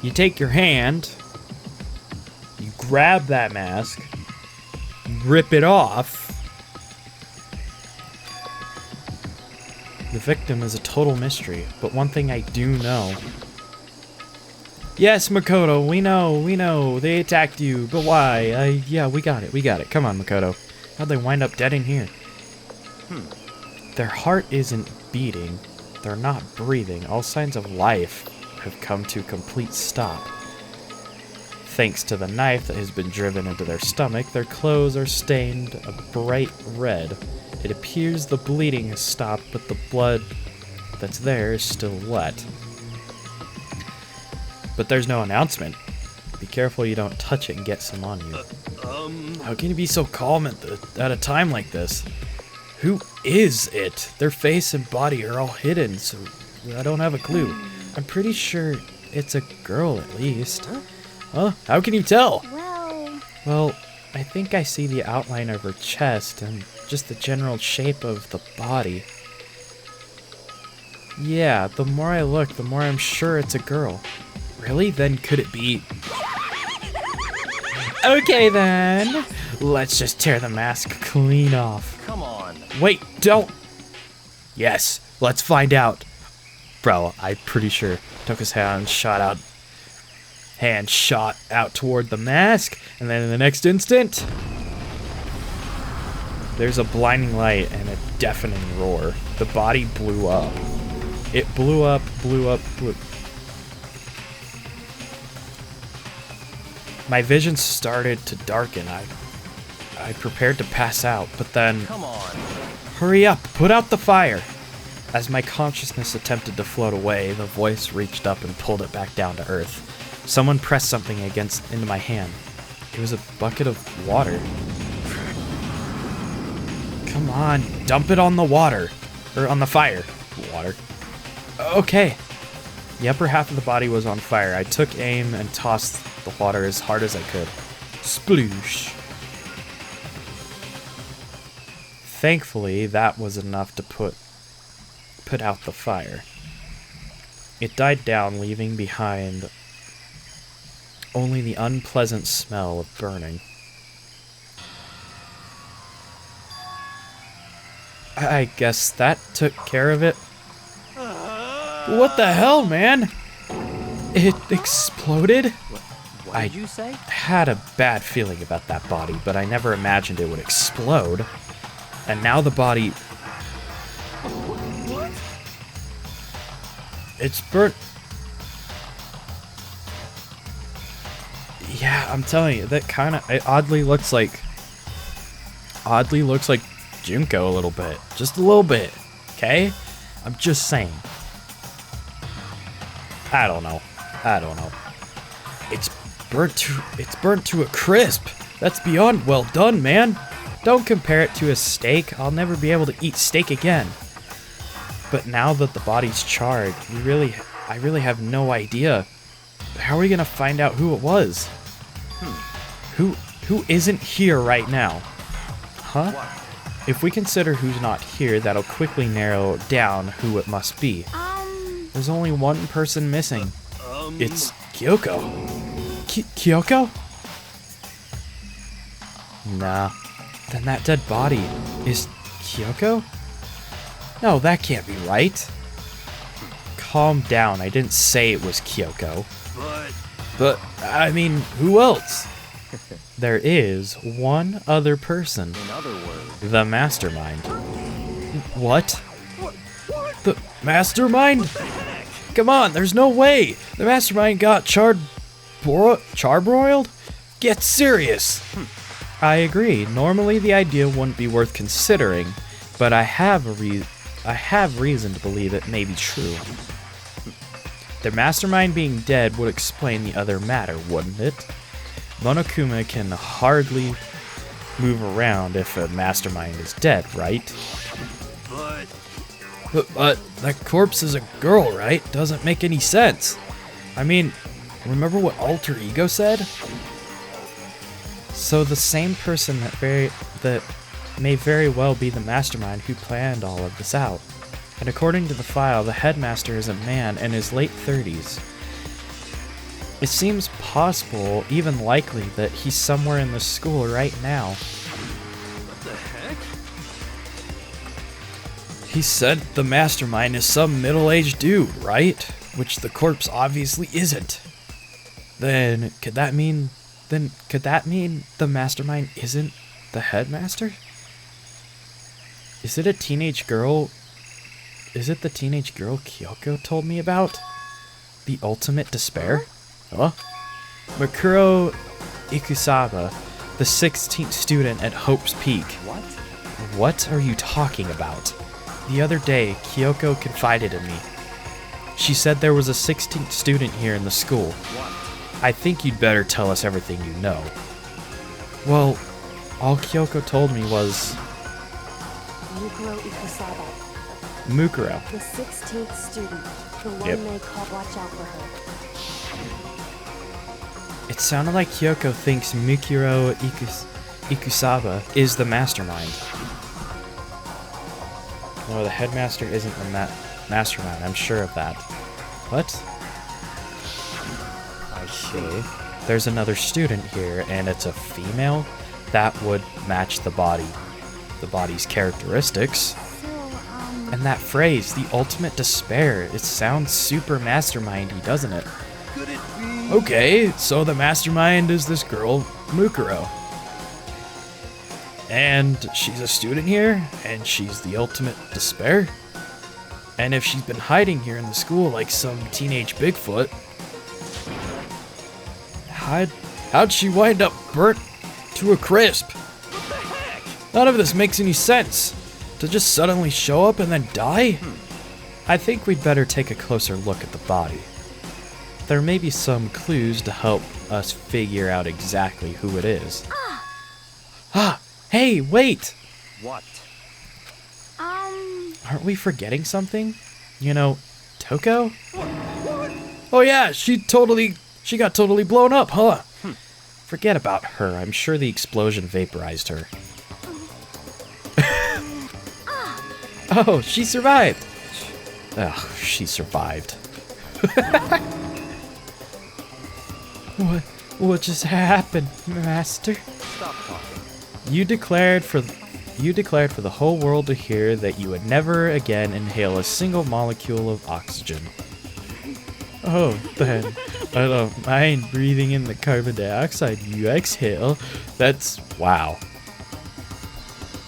You take your hand, you grab that mask, rip it off. The victim is a total mystery, but one thing I do know. Yes, Makoto, we know, they attacked you, but why? Yeah, we got it. Come on, Makoto. How'd they wind up dead in here? Their heart isn't beating, they're not breathing, all signs of life have come to a complete stop. Thanks to the knife that has been driven into their stomach, their clothes are stained a bright red. It appears the bleeding has stopped, but the blood that's there is still wet. But there's no announcement. Be careful you don't touch it and get some on you. How can you be so calm at a time like this? Who is it? Their face and body are all hidden, so I don't have a clue. I'm pretty sure it's a girl at least. Huh? How can you tell? Well, I think I see the outline of her chest and just the general shape of the body. Yeah, the more I look, the more I'm sure it's a girl. Really? Then could it be... Okay then, let's just tear the mask clean off. Come on. Wait, don't... Yes, let's find out. Bro, I'm pretty sure took his hand shot out toward the mask, and then in the next instant, there's a blinding light and a deafening roar. The body blew up. It blew up. My vision started to darken. I prepared to pass out, but then... Come on. Hurry up, put out the fire! As my consciousness attempted to float away, the voice reached up and pulled it back down to earth. Someone pressed something into my hand. It was a bucket of water. Come on, dump it on the water. Or on the fire. Water. Okay. The upper half of the body was on fire. I took aim and tossed the water as hard as I could. Sploosh. Thankfully, that was enough to put out the fire. It died down, leaving behind only the unpleasant smell of burning. I guess that took care of it. What the hell, man? It exploded? What did you say? Had a bad feeling about that body, but I never imagined it would explode. And now the body... It's burnt... Yeah, I'm telling you, that kind of... It oddly looks like Junko a little bit. Just a little bit, okay? I'm just saying. I don't know. I don't know. It's burnt to a crisp. That's beyond well done, man. Don't compare it to a steak. I'll never be able to eat steak again. But now that the body's charred, I really have no idea. How are we gonna find out who it was? Who isn't here right now? Huh? If we consider who's not here, that'll quickly narrow down who it must be. There's only one person missing. It's Kyoko. Kyoko? Nah. Then that dead body is Kyoko? No, that can't be right. Calm down, I didn't say it was Kyoko. But, I mean, who else? There is one other person. In other words, The mastermind. What? The mastermind? Come on, there's no way! The mastermind got charbroiled? Get serious! I agree. Normally the idea wouldn't be worth considering, but I have reason to believe it may be true. The mastermind being dead would explain the other matter, wouldn't it? Monokuma can hardly move around if a mastermind is dead, right? But that corpse is a girl, right? Doesn't make any sense. I mean, remember what Alter Ego said? So the same person that may very well be the mastermind who planned all of this out. And according to the file, the headmaster is a man in his late 30s. It seems possible, even likely, that he's somewhere in the school right now. What the heck? He said the mastermind is some middle-aged dude, right? Which the corpse obviously isn't. Then could that mean the mastermind isn't the headmaster? Is it a teenage girl? Is it the teenage girl Kyoko told me about? The ultimate despair? Huh? Mikuro Ikusaba, the 16th student at Hope's Peak. what? What are you talking about? The other day, Kyoko confided in me. She said there was a 16th student here in the school. I think you'd better tell us everything you know. Well, all Kyoko told me was... Mukuro Ikusaba, Mukuro. the 16th student, the one Yep. they call watch out for her. It sounded like Kyoko thinks Mikuro Ikusaba is the mastermind. No, the headmaster isn't the mastermind, I'm sure of that. What? I see. There's another student here, and it's a female? That would match the body's characteristics. And that phrase, the ultimate despair, it sounds super mastermindy, doesn't it? Could it be? Okay, so the mastermind is this girl, Mukuro. And she's a student here, and she's the ultimate despair. And if she's been hiding here in the school like some teenage Bigfoot, how'd she wind up burnt to a crisp? What the heck? None of this makes any sense. To just suddenly show up and then die? I think we'd better take a closer look at the body. There may be some clues to help us figure out exactly who it is. Ah! Hey, wait! What? Aren't we forgetting something? You know, Toko? Oh yeah, she got totally blown up, huh? Forget about her. I'm sure the explosion vaporized her. Oh, she survived! Oh, she survived. What just happened, Master? Stop talking. You declared for the whole world to hear that you would never again inhale a single molecule of oxygen. Oh, then I don't mind breathing in the carbon dioxide you exhale. That's wow.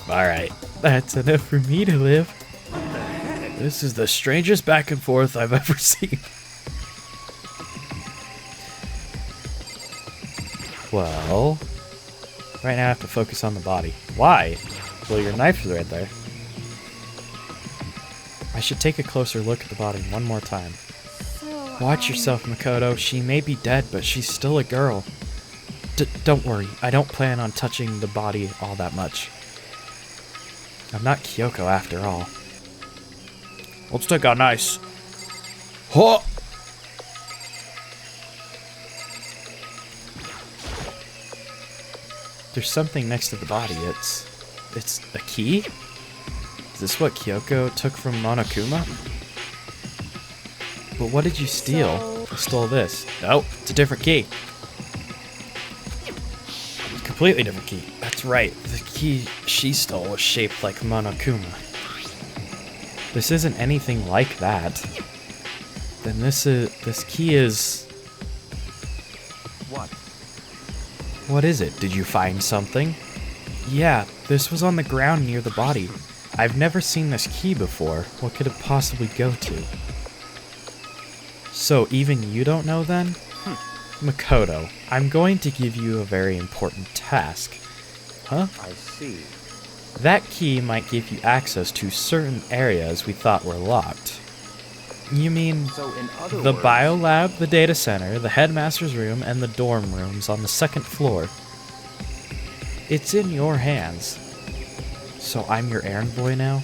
Alright, that's enough for me to live. This is the strangest back and forth I've ever seen. Well, right now I have to focus on the body. Why? Well, your knife is right there. I should take a closer look at the body one more time. So, Watch yourself, Makoto. She may be dead, but she's still a girl. Don't worry. I don't plan on touching the body all that much. I'm not Kyoko after all. Let's take a nice... Huh! There's something next to the body. It's a key? Is this what Kyoko took from Monokuma? But what did you steal? I stole this. Nope, it's a different key. It's a completely different key. That's right, the key she stole was shaped like Monokuma. This isn't anything like that. Then this key is... What? What is it? Did you find something? Yeah, this was on the ground near the body. I've never seen this key before. What could it possibly go to? So even you don't know then? Makoto, I'm going to give you a very important task. Huh? I see. That key might give you access to certain areas we thought were locked. You mean So in other the words, biolab, the data center, the headmaster's room, and the dorm rooms on the second floor? It's in your hands. So I'm your errand boy now?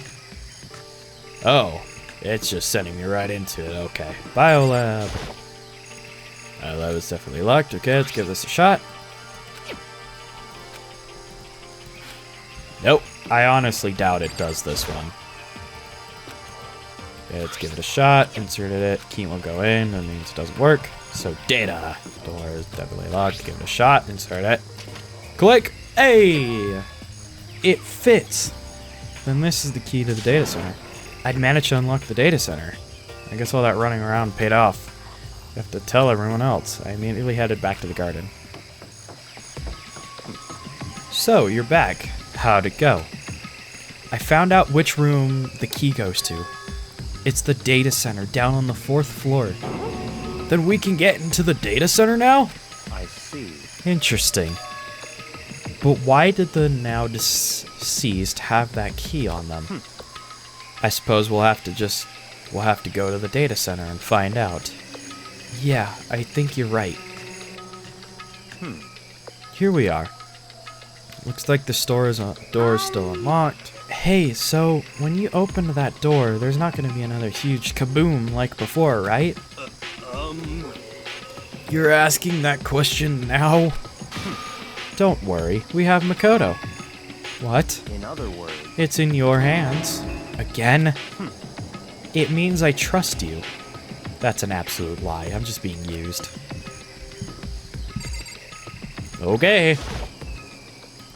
Oh, it's just sending me right into it. Okay. Biolab. Biolab is definitely locked. Okay, let's give this a shot. Nope. I honestly doubt it does this one. Okay, let's give it a shot. Inserted it. Key will go in. That means it doesn't work. So data. Door is definitely locked. Give it a shot. Insert it. Click. Hey! It fits. Then this is the key to the data center. I'd managed to unlock the data center. I guess all that running around paid off. You have to tell everyone else. I immediately headed back to the garden. So, you're back. How'd it go? I found out which room the key goes to. It's the data center down on the 4th floor. Then we can get into the data center now? I see. Interesting. But why did the now deceased have that key on them? I suppose we'll have to go to the data center and find out. Yeah, I think you're right. Here we are. Looks like the door is still unlocked. Hey, so when you open that door, there's not going to be another huge kaboom like before, right? You're asking that question now? Don't worry, we have Makoto. What? In other words, It's in your hands. Again? It means I trust you. That's an absolute lie. I'm just being used. Okay.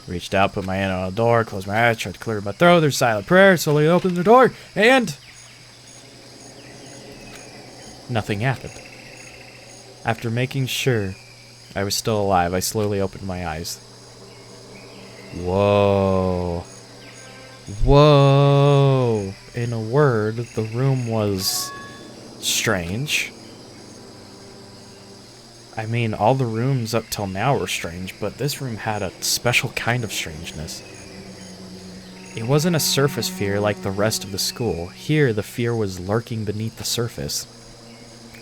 Reached out, put my hand on the door, closed my eyes, tried to clear my throat. There's silent prayer, slowly opened the door, and... nothing happened. After making sure I was still alive, I slowly opened my eyes. Whoa. Whoa. In a word, the room was strange. I mean, all the rooms up till now were strange, but this room had a special kind of strangeness. It wasn't a surface fear like the rest of the school. Here, the fear was lurking beneath the surface.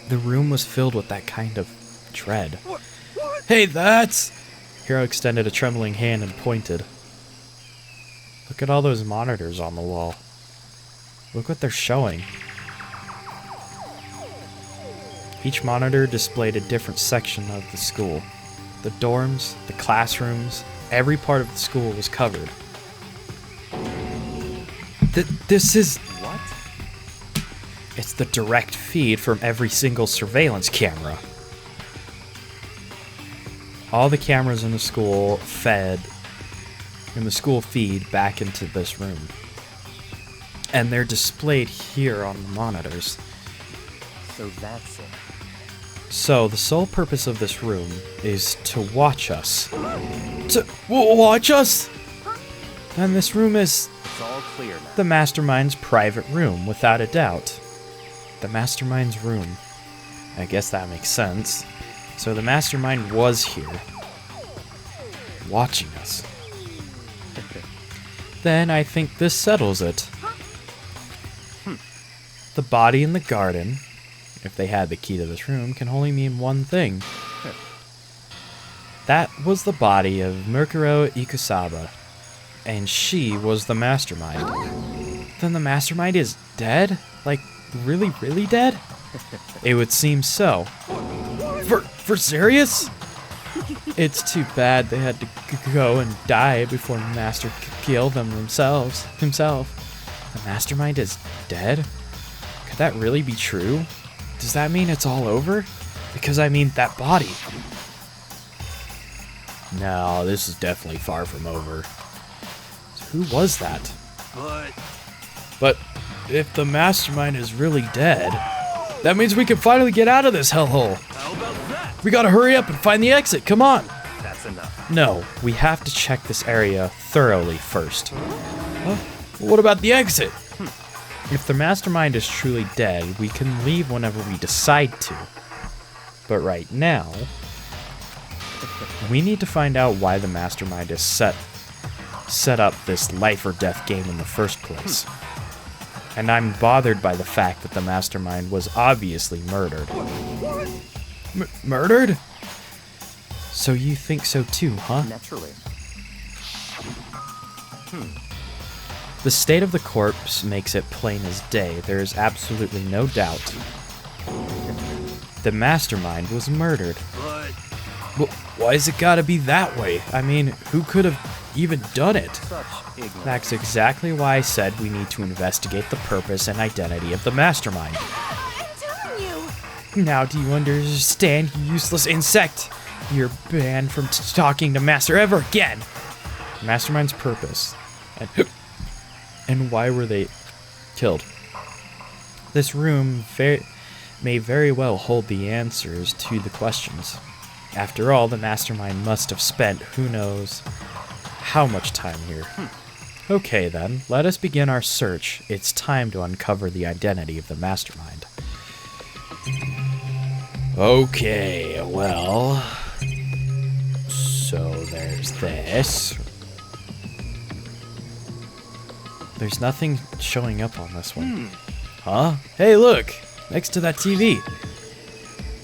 The room was filled with that kind of dread. What? Hey, that's... Hiro extended a trembling hand and pointed. Look at all those monitors on the wall. Look what they're showing. Each monitor displayed a different section of the school. The dorms, the classrooms, every part of the school was covered. This is... what? It's the direct feed from every single surveillance camera. All the cameras in the school feed back into this room. And they're displayed here on the monitors. So that's it. So, the sole purpose of this room is to watch us. To watch us? Then this room is It's all clear now. the Mastermind's private room, without a doubt. The Mastermind's room. I guess that makes sense. So the Mastermind was here. Watching us. Then I think this settles it. The body in the garden if they had the key to this room, can only mean one thing. That was the body of Mukuro Ikusaba, and she was the mastermind. Then the mastermind is dead? Like, really, really dead? It would seem so. For serious? It's too bad they had to go and die before Master killed them himself. The mastermind is dead? Could that really be true? Does that mean it's all over? Because I mean, that body. No, this is definitely far from over. Who was that? But if the mastermind is really dead, that means we can finally get out of this hellhole. How about that? We gotta hurry up and find the exit, come on! That's enough. No, we have to check this area thoroughly first. Huh? What about the exit? If the mastermind is truly dead, we can leave whenever we decide to. But right now, we need to find out why the mastermind is set up this life or death game in the first place. And I'm bothered by the fact that the mastermind was obviously murdered. Murdered? So you think so too, huh? Naturally. The state of the corpse makes it plain as day. There is absolutely no doubt. The mastermind was murdered. But Well, why's it gotta be that way? I mean, who could have even done it? Such ignorance. That's exactly why I said we need to investigate the purpose and identity of the mastermind. I'm telling you. Now do you understand, you useless insect? You're banned from talking to Master ever again! Mastermind's purpose. And why were they killed? This room may very well hold the answers to the questions. After all, the mastermind must have spent who knows how much time here. Okay then, let us begin our search. It's time to uncover the identity of the mastermind. Okay, well... So there's this. There's nothing showing up on this one. Huh? Hey look! Next to that TV.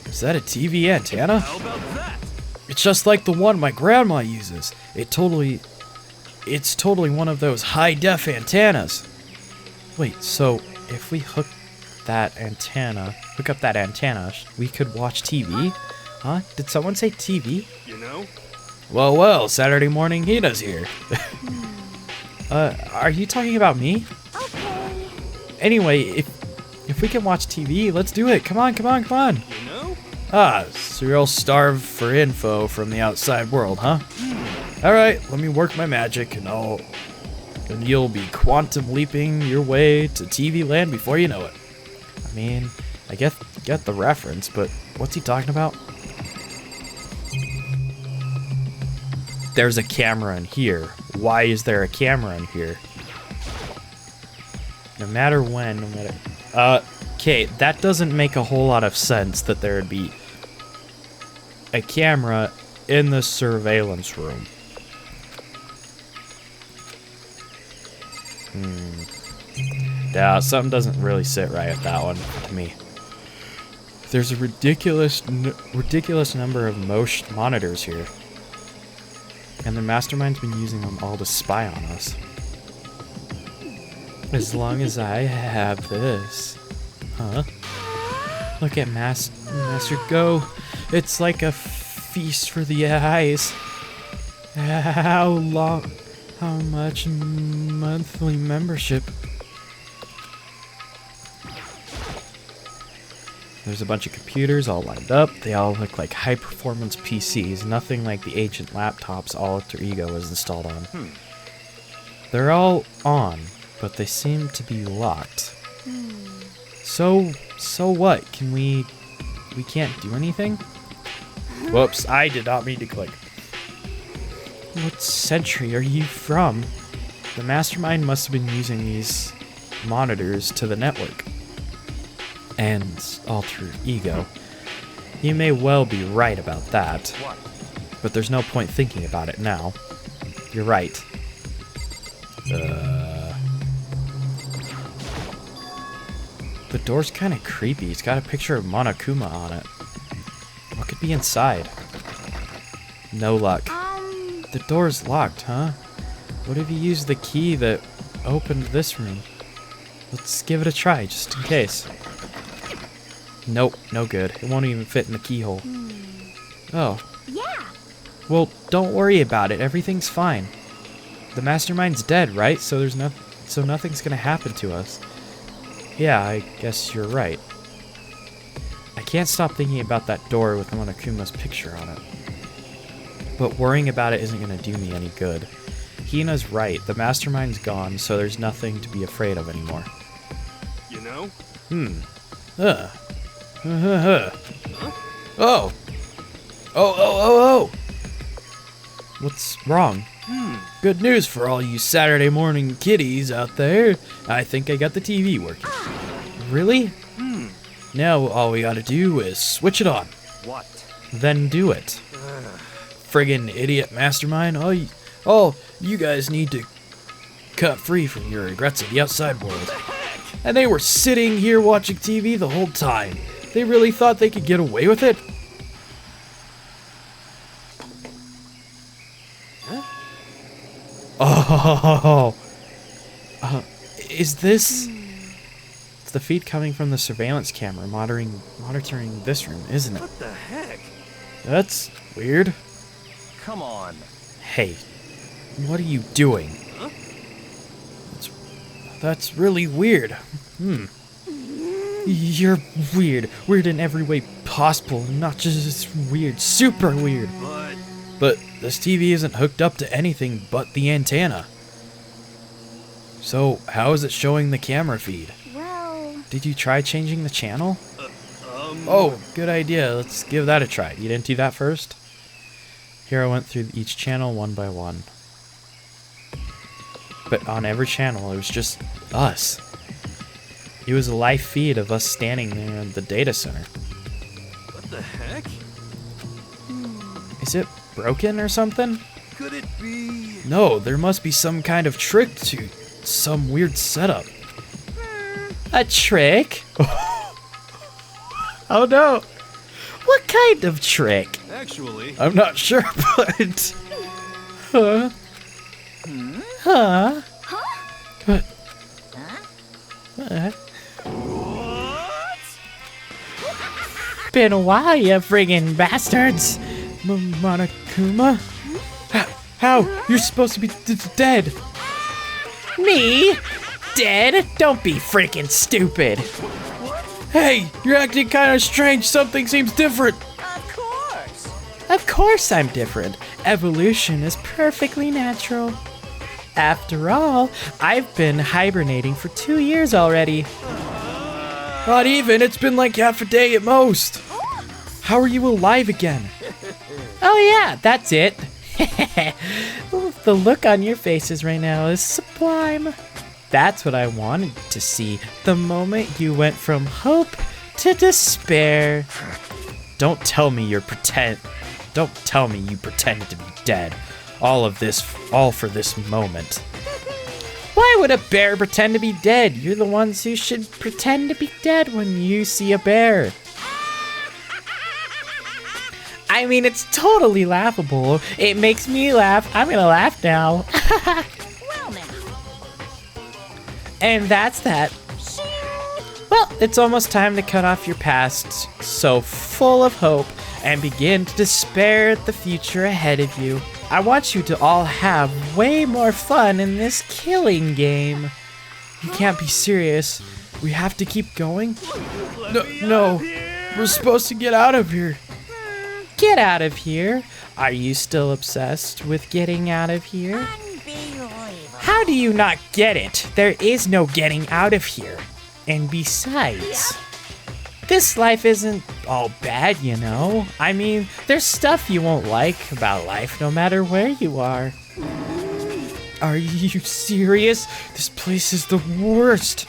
Is that a TV antenna? how about that? It's just like the one my grandma uses. It's totally one of those high-def antennas. Wait, so if we hook up that antenna, we could watch TV? Huh? Did someone say TV? You know? Well, Saturday morning Hina's here. Are you talking about me? Okay. Anyway, if we can watch TV, let's do it. Come on. You know? So you're all starved for info from the outside world, huh? Alright, let me work my magic and you'll be quantum leaping your way to TV land before you know it. I mean, I get the reference, but what's he talking about? There's a camera in here. Why is there a camera in here? No matter when, okay, that doesn't make a whole lot of sense that there would be a camera in the surveillance room. Yeah, something doesn't really sit right with that one to me. There's a ridiculous number of monitors here. And the mastermind's been using them all to spy on us. As long as I have this. Huh? Look at Master go. It's like a feast for the eyes. How much monthly membership? There's a bunch of computers all lined up. They all look like high-performance PCs, nothing like the ancient laptops Alter Ego was installed on. They're all on, but they seem to be locked. So what? We can't do anything? Whoops, I did not mean to click. What century are you from? The mastermind must have been using these monitors to the network. And Alter Ego. You may well be right about that. What? But there's no point thinking about it now. You're right. The door's kind of creepy. It's got a picture of Monokuma on it. What could be inside? No luck. The door's locked, huh? What if you used the key that opened this room? Let's give it a try, just in case. Nope, no good. It won't even fit in the keyhole. Oh. Yeah. Well, don't worry about it. Everything's fine. The mastermind's dead, right? So nothing's gonna happen to us. Yeah, I guess you're right. I can't stop thinking about that door with Monokuma's picture on it. But worrying about it isn't gonna do me any good. Hina's right. The mastermind's gone, so there's nothing to be afraid of anymore. You know? Oh! Oh! What's wrong? Good news for all you Saturday morning kiddies out there. I think I got the TV working. Really? Now all we gotta do is switch it on. What? Then do it. Friggin' idiot mastermind. All you guys need to cut free from your regrets of the outside world. And they were sitting here watching TV the whole time. They really thought they could get away with it? Oh, is this? It's the feed coming from the surveillance camera monitoring this room, isn't it? What the heck? That's weird. Come on. Hey, what are you doing? Huh? That's really weird. You're weird. Weird in every way possible, not just weird, super weird. But this TV isn't hooked up to anything but the antenna. So, how is it showing the camera feed? Well... Did you try changing the channel? Oh, good idea. Let's give that a try. You didn't do that first? Here I went through each channel one by one. But on every channel, it was just us. It was a live feed of us standing there in the data center. What the heck? Is it broken or something? Could it be? No, there must be some kind of trick to some weird setup. A trick? Oh no! What kind of trick? Actually, I'm not sure, but... Huh? Huh? But... what? Been a while, you friggin' bastards! Monokuma? How? You're supposed to be dead! Me? Dead? Don't be freaking stupid! Hey, you're acting kind of strange. Something seems different. Of course. Of course I'm different. Evolution is perfectly natural. After all, I've been hibernating for 2 years already. Not even. It's been like half a day at most. How are you alive again? Oh yeah, that's it. The look on your faces right now is sublime. That's what I wanted to see the moment you went from hope to despair. Don't tell me you pretended to be dead. All for this moment. Why would a bear pretend to be dead? You're the ones who should pretend to be dead when you see a bear. I mean, it's totally laughable. It makes me laugh. I'm gonna laugh now. Well now. And that's that. Well, it's almost time to cut off your past, so full of hope, and begin to despair at the future ahead of you. I want you to all have way more fun in this killing game. You can't be serious. We have to keep going? No, we're supposed to get out of here. Get out of here? Are you still obsessed with getting out of here? Unbelievable. How do you not get it? There is no getting out of here. And besides, this life isn't all bad, you know? I mean, there's stuff you won't like about life no matter where you are. Are you serious? This place is the worst.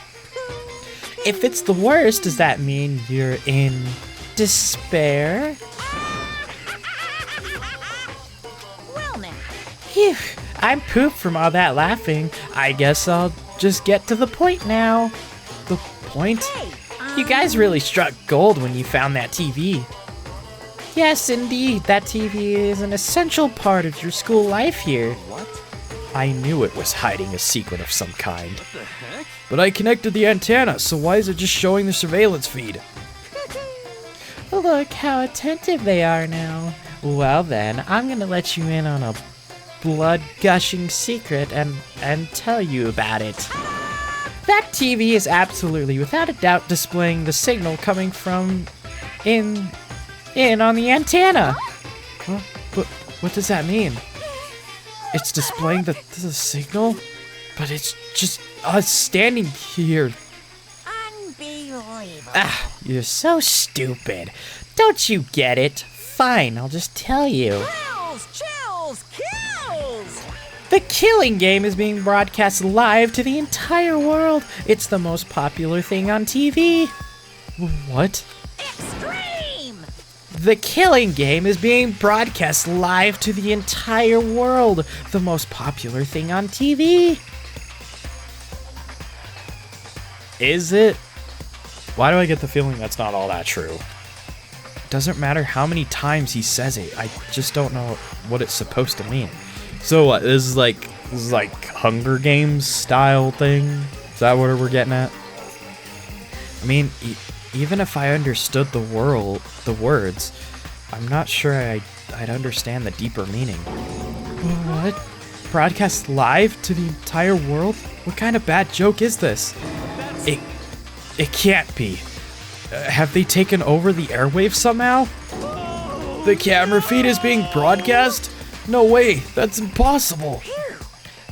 If it's the worst, does that mean you're in despair? Well now. Phew, I'm pooped from all that laughing. I guess I'll just get to the point now. The point? Hey, You guys really struck gold when you found that TV. Yes, indeed, that TV is an essential part of your school life here. What? I knew it was hiding a secret of some kind. What the heck? But I connected the antenna, so why is it just showing the surveillance feed? Look how attentive they are now. Well then, I'm gonna let you in on a blood-gushing secret and tell you about it. That TV is absolutely, without a doubt, displaying the signal coming from in on the antenna. Huh? What does that mean? It's displaying the signal? But it's just us standing here. Unbelievable. Ah, you're so stupid. Don't you get it? Fine, I'll just tell you. Chills, kills! The Killing Game is being broadcast live to the entire world. It's the most popular thing on TV. What? Extreme! The Killing Game is being broadcast live to the entire world. The most popular thing on TV. Is it? Why do I get the feeling that's not all that true? Doesn't matter how many times he says it, I just don't know what it's supposed to mean. So what, this is like Hunger Games style thing? Is that what we're getting at? I mean, even if I understood the words, I'm not sure I'd understand the deeper meaning. What? Broadcast live to the entire world? What kind of bad joke is this? It can't be. Have they taken over the airwaves somehow? The camera feed is being broadcast? No way, that's impossible.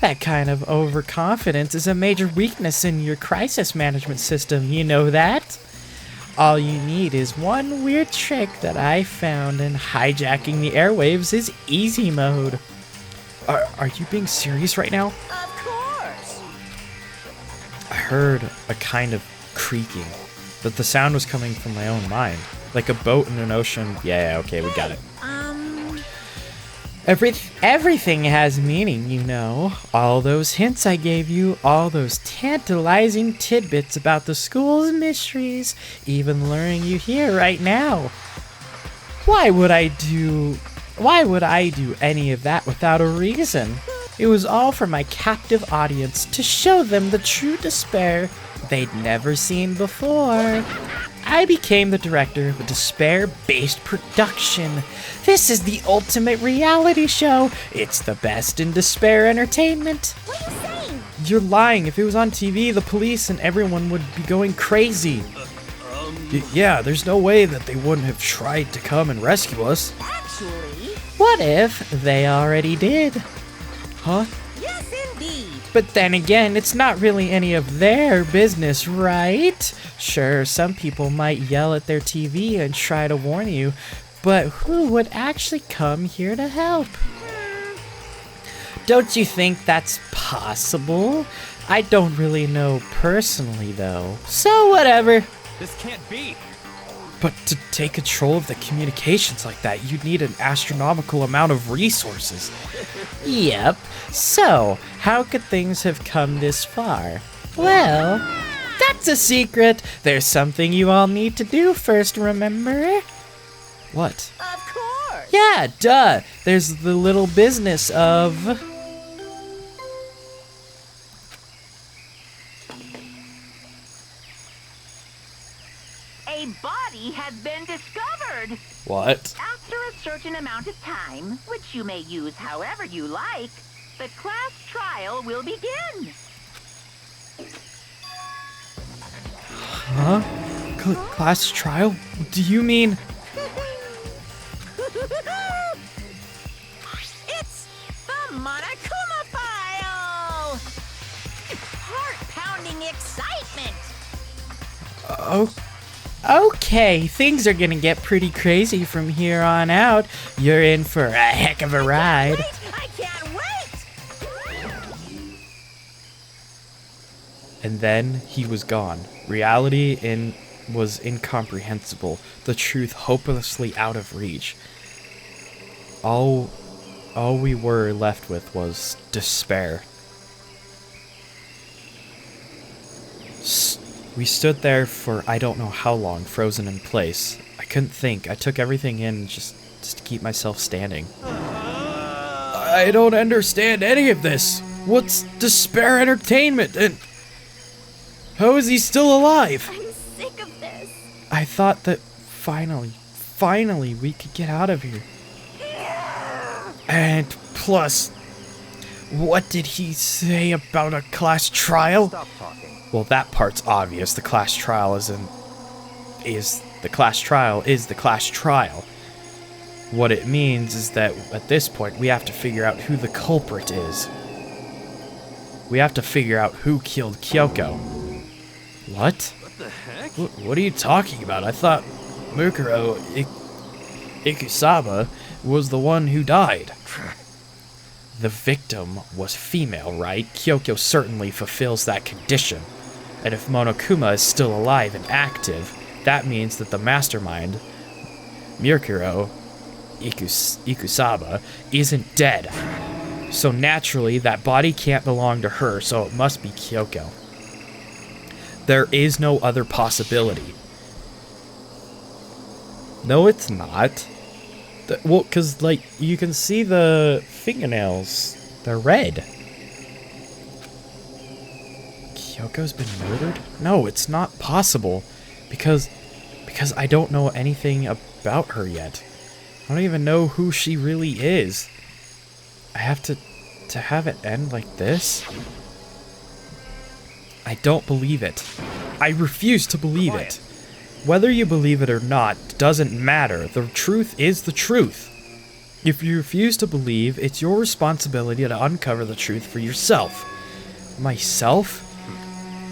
That kind of overconfidence is a major weakness in your crisis management system, you know that? All you need is one weird trick that I found, and hijacking the airwaves is easy mode. Are you being serious right now? Of course! I heard a kind of creaking, but the sound was coming from my own mind. Like a boat in an ocean. Yeah, okay, we got it. Everything has meaning, you know. All those hints I gave you, all those tantalizing tidbits about the school's mysteries, even luring you here right now. Why would I do any of that without a reason? It was all for my captive audience, to show them the true despair they'd never seen before. I became the director of a despair-based production. This is the ultimate reality show. It's the best in despair entertainment. What are you saying? You're lying. If it was on TV, the police and everyone would be going crazy. Yeah, there's no way that they wouldn't have tried to come and rescue us. Actually, What if they already did? Huh? yes indeed. But then again, it's not really any of their business, right? Sure, some people might yell at their TV and try to warn you, but who would actually come here to help? Don't you think that's possible? I don't really know personally, though. So whatever. This can't be. But to take control of the communications like that, you'd need an astronomical amount of resources. Yep. So, how could things have come this far? Well, that's a secret. There's something you all need to do first, remember? What? Of course! Yeah, duh. There's the little business of... A body has been discovered. What? After a certain amount of time, which you may use however you like, the class trial will begin. Huh? Class trial? Do you mean... It's the Monokuma file! Heart-pounding excitement. Oh, Okay, things are gonna get pretty crazy from here on out. You're in for a heck of a ride. Wait, I can't wait! and then he was gone. Reality was incomprehensible. The truth hopelessly out of reach. All we were left with was despair. We stood there for I don't know how long, frozen in place. I couldn't think. I took everything in just to keep myself standing. I don't understand any of this. What's Despair Entertainment, and how is he still alive? I'm sick of this. I thought that finally we could get out of here. And plus, what did he say about a class trial? Stop talking. Well, that part's obvious. The class trial is the class trial. What it means is that at this point we have to figure out who the culprit is. We have to figure out who killed Kyoko. What? What the heck? What are you talking about? I thought Mukuro Ikusaba was the one who died. The victim was female, right? Kyoko certainly fulfills that condition. And if Monokuma is still alive and active, that means that the mastermind, Mukuro Ikusaba, isn't dead. So naturally, that body can't belong to her, so it must be Kyoko. There is no other possibility. No, it's not. Well, because, like, you can see the fingernails. They're red. Kyoko's been murdered? No, it's not possible. Because I don't know anything about her yet. I don't even know who she really is. I have to have it end like this? I don't believe it. I refuse to believe it. Whether you believe it or not doesn't matter. The truth is the truth. If you refuse to believe, it's your responsibility to uncover the truth for yourself. Myself?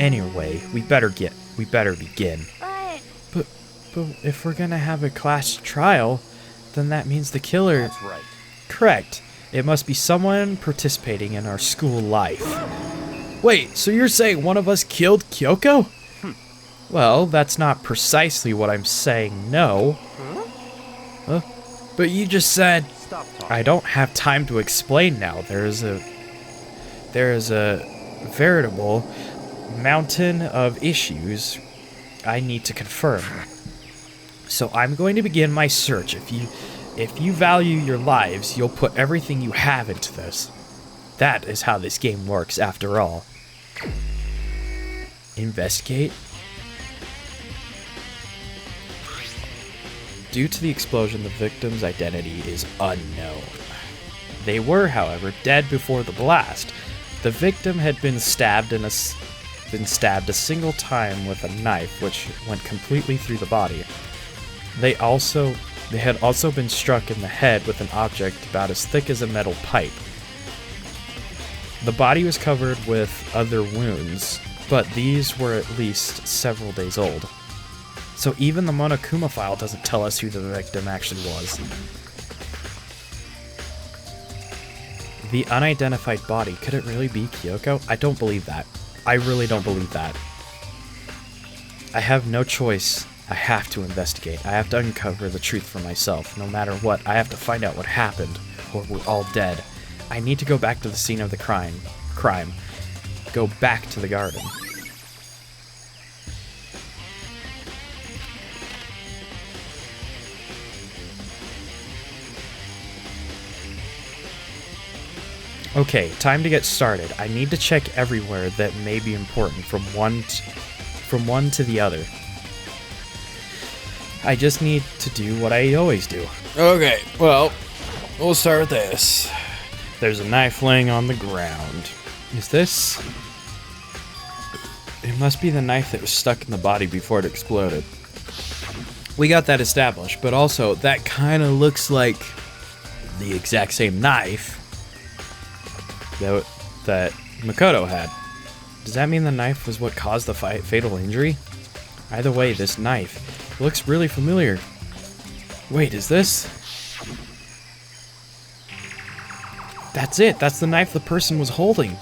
Anyway, we better begin. But if we're gonna have a class trial, then that means the killer... That's right. Correct. It must be someone participating in our school life. Wait, so you're saying one of us killed Kyoko? Well, that's not precisely what I'm saying, no. But you just said... Stop talking. I don't have time to explain now. There is a veritable mountain of issues I need to confirm. So I'm going to begin my search. If you value your lives, you'll put everything you have into this. That is how this game works, after all. Investigate? Due to the explosion, the victim's identity is unknown. They were, however, dead before the blast. The victim had been stabbed a single time with a knife, which went completely through the body. They had also been struck in the head with an object about as thick as a metal pipe. The body was covered with other wounds, but these were at least several days old. So even the Monokuma file doesn't tell us who the victim actually was. The unidentified body, could it really be Kyoko? I don't believe that. I really don't believe that. I have no choice. I have to investigate. I have to uncover the truth for myself. No matter what, I have to find out what happened, or we're all dead. I need to go back to the scene of the crime. Go back to the garden. Okay, time to get started. I need to check everywhere that may be important from one to the other. I just need to do what I always do. Okay, well, we'll start with this. There's a knife laying on the ground. Is this... It must be the knife that was stuck in the body before it exploded. We got that established, but also that kind of looks like the exact same knife that Makoto had. Does that mean the knife was what caused the fatal injury? Either way, this knife looks really familiar. Wait, is this? That's it. That's the knife the person was holding.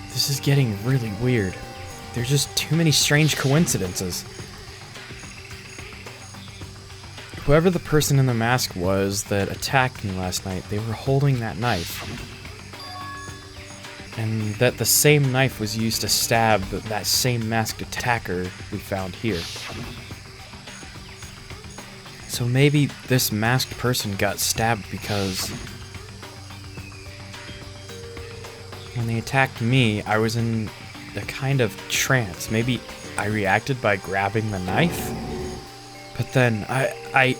This is getting really weird. There's just too many strange coincidences. Whoever the person in the mask was that attacked me last night, they were holding that knife. And that the same knife was used to stab that same masked attacker we found here. So maybe this masked person got stabbed because when they attacked me, I was in a kind of trance. Maybe I reacted by grabbing the knife? But then I...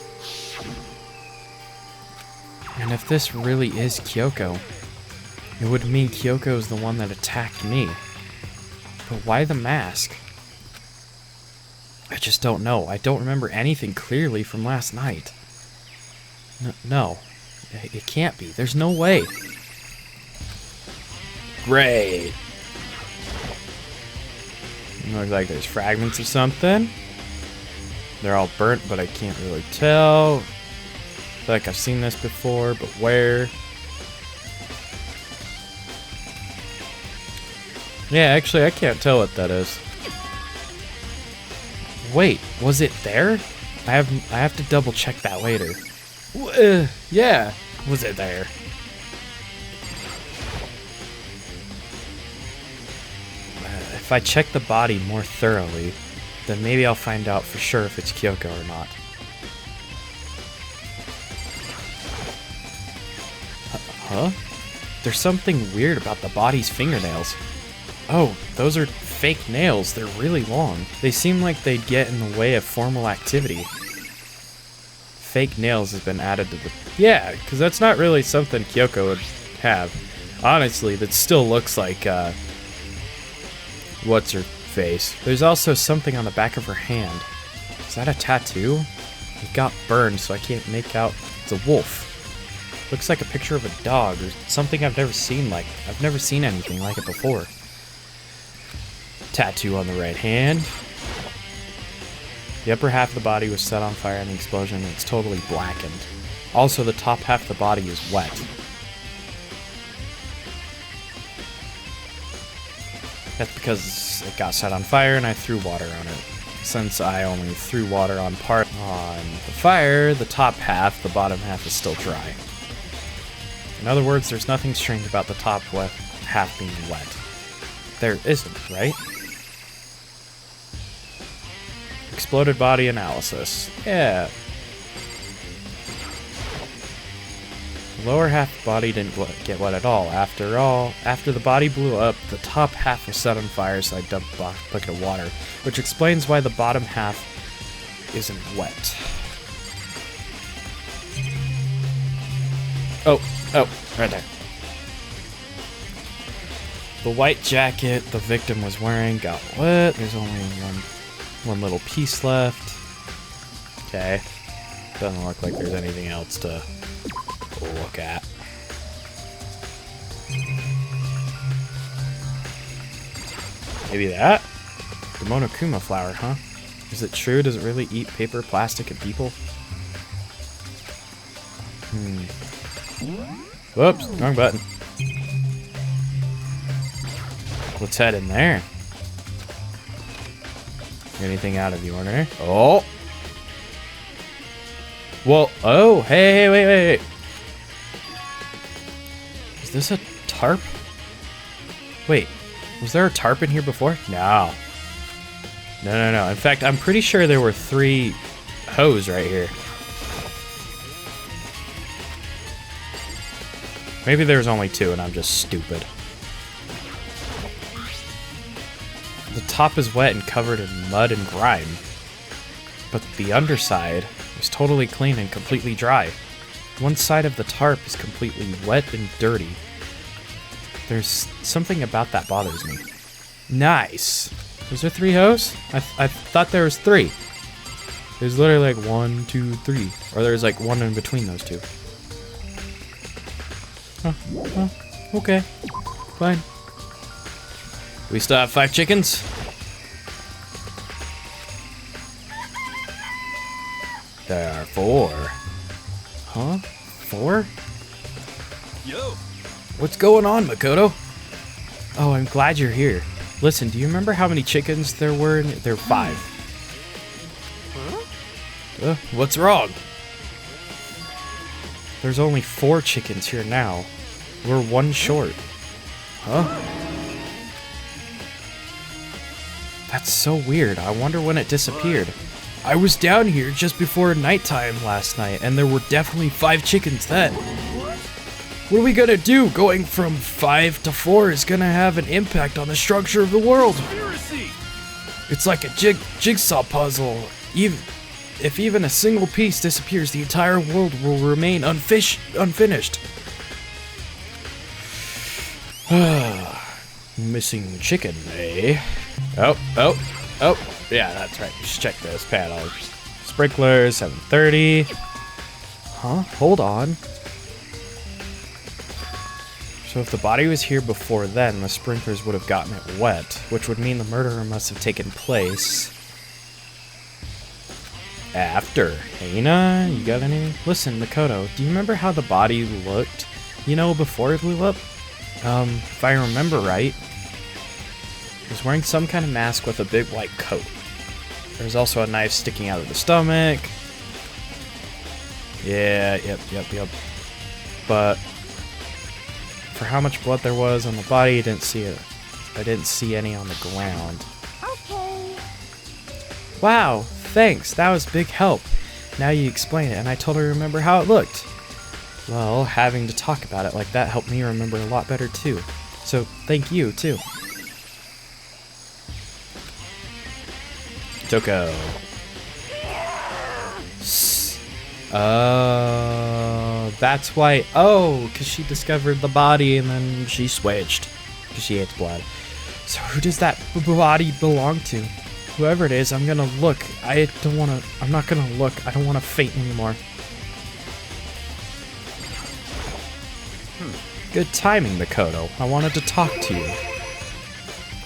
And if this really is Kyoko, it would mean Kyoko is the one that attacked me. But why the mask? I just don't know. I don't remember anything clearly from last night. No. It can't be. There's no way. Great. It looks like there's fragments of something. They're all burnt, but I can't really tell. I feel like I've seen this before, but where? Yeah, actually, I can't tell what that is. Wait, was it there? I have to double check that later. Yeah, was it there? If I check the body more thoroughly, then maybe I'll find out for sure if it's Kyoko or not. Huh? There's something weird about the body's fingernails. Oh, those are fake nails. They're really long. They seem like they'd get in the way of formal activity. Fake nails has been added to the... Yeah, because that's not really something Kyoko would have. Honestly, that still looks like, what's her face? There's also something on the back of her hand. Is that a tattoo? It got burned, so I can't make out. It's a wolf. Looks like a picture of a dog or something I've never seen like. I've never seen anything like it before. Tattoo on the right hand. The upper half of the body was set on fire in the explosion and it's totally blackened. Also, the top half of the body is wet. That's because it got set on fire and I threw water on it. Since I only threw water on part on the fire, the top half, the bottom half is still dry. In other words, there's nothing strange about the top half being wet. There isn't, right? Exploded body analysis. Yeah. The lower half of the body didn't get wet at all. After the body blew up, the top half was set on fire, so I dumped a bucket of water, which explains why the bottom half isn't wet. Oh, right there. The white jacket the victim was wearing got wet. There's only one little piece left. Okay. Doesn't look like there's anything else to look at. Maybe that? The Monokuma flower, huh? Is it true? Does it really eat paper, plastic, and people? Whoops, wrong button. Let's head in there. Anything out of the ordinary? Oh! Whoa, oh, hey, wait. Is this a tarp? Wait, was there a tarp in here before? No. No. In fact, I'm pretty sure there were 3 hose right here. Maybe there's only 2 and I'm just stupid. The top is wet and covered in mud and grime. But the underside is totally clean and completely dry. One side of the tarp is completely wet and dirty. There's something about that bothers me. Nice. Was there 3 hose? I thought there was 3. There's literally like 1, 2, 3. Or there's like 1 in between those 2. Oh, okay. Fine. We still have 5 chickens? There are 4. Huh? 4? Yo! What's going on, Makoto? Oh, I'm glad you're here. Listen, do you remember how many chickens there were? There were 5. Huh? What's wrong? There's only 4 chickens here now. We're 1 short. Huh? That's so weird. I wonder when it disappeared. I was down here just before nighttime last night, and there were definitely 5 chickens then. What are we gonna do? Going from 5 to 4 is gonna have an impact on the structure of the world. Conspiracy! It's like a jigsaw puzzle. If even a single piece disappears, the entire world will remain unfinished. Missing chicken, eh? Oh. Yeah, that's right. Just check this panel. Sprinklers, 7:30. Huh? Hold on. So if the body was here before then, the sprinklers would have gotten it wet, which would mean the murder must have taken place after. Hina, you got any? Listen, Makoto, do you remember how the body looked, before it blew up? If I remember right, he was wearing some kind of mask with a big white coat. There's also a knife sticking out of the stomach. Yeah, yep. But for how much blood there was on the body, I didn't see it. I didn't see any on the ground. Okay. Wow, thanks. That was big help. Now you explain it, and I totally remember how it looked. Well, having to talk about it like that helped me remember a lot better too. So, thank you, too. Toko. That's why. Oh, because she discovered the body and then she switched. Because she hates blood. So who does that body belong to? Whoever it is, I'm gonna look. I'm not gonna look. I don't want to faint anymore. Good timing, Makoto. I wanted to talk to you.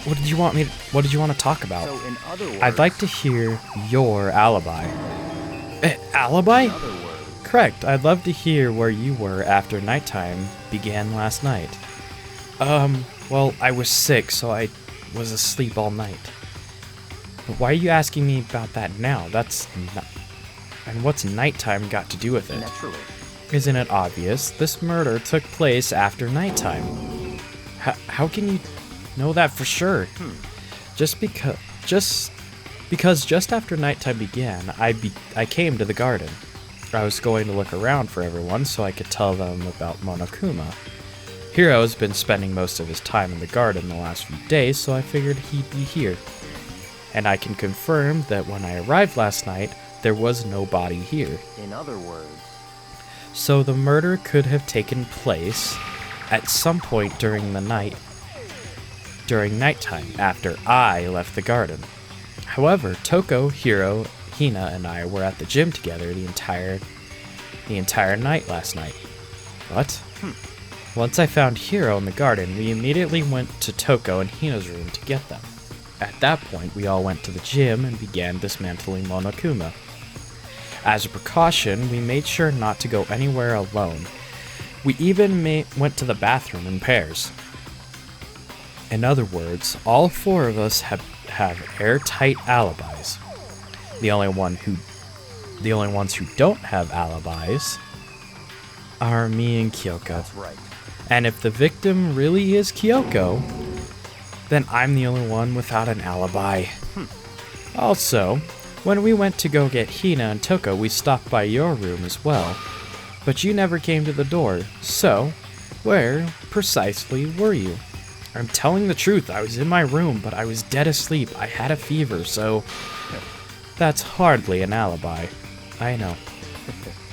What did you want to talk about? So in other words, I'd like to hear your alibi. Alibi? in other words, Correct. I'd love to hear where you were after nighttime began last night. Well, I was sick, so I was asleep all night. But why are you asking me about that now? And what's nighttime got to do with it? naturally. Isn't it obvious? This murder took place after nighttime. How can you know that for sure? Just after nighttime began, I came to the garden. I was going to look around for everyone so I could tell them about Monokuma. Hiro's been spending most of his time in the garden the last few days, so I figured he'd be here. And I can confirm that when I arrived last night, there was no body here. In other words, So the murder could have taken place at some point during nighttime, after I left the garden. However, Toko, Hiro, Hina, and I were at the gym together the entire night last night. What? Once I found Hiro in the garden, we immediately went to Toko and Hina's room to get them. At that point, we all went to the gym and began dismantling Monokuma. As a precaution, we made sure not to go anywhere alone. We even went to the bathroom in pairs. In other words, all 4 of us have airtight alibis. The only ones who don't have alibis are me and Kyoko. that's right. And if the victim really is Kyoko, then I'm the only one without an alibi. Also, when we went to go get Hina and Toko, we stopped by your room as well. But you never came to the door, so where precisely were you? I'm telling the truth, I was in my room, but I was dead asleep. I had a fever, so that's hardly an alibi. I know.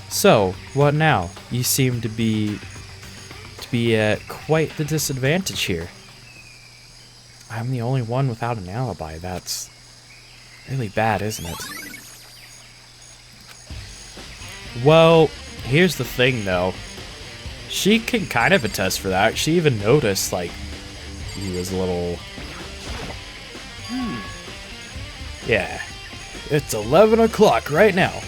So, what now? You seem to be at quite the disadvantage here. I'm the only one without an alibi. That's really bad, isn't it? Well, here's the thing, though. She can kind of attest for that. She even noticed, he was a little... Yeah. It's 11 o'clock right now.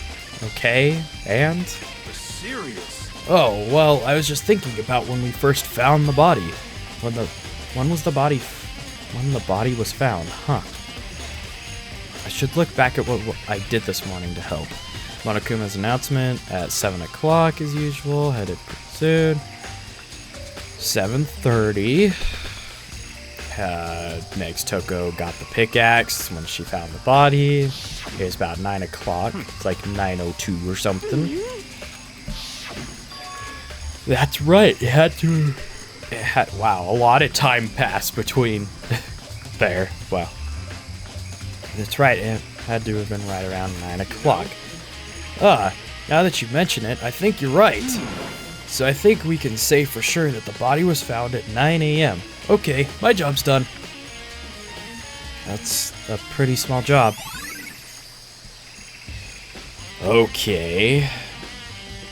Okay, and? Serious. Oh, well, I was just thinking about when we first found the body. When the body was found, huh? I should look back at what I did this morning to help. Monokuma's announcement at 7 o'clock as usual, headed pretty soon. 7:30. Next, Toko got the pickaxe when she found the body. It was about 9 o'clock. It's like 9:02 or something. That's right. Wow, a lot of time passed between there. Wow. That's right. It had to have been right around 9 o'clock. Now that you mention it, I think you're right. So I think we can say for sure that the body was found at 9 a.m. Okay, my job's done. That's a pretty small job. Okay.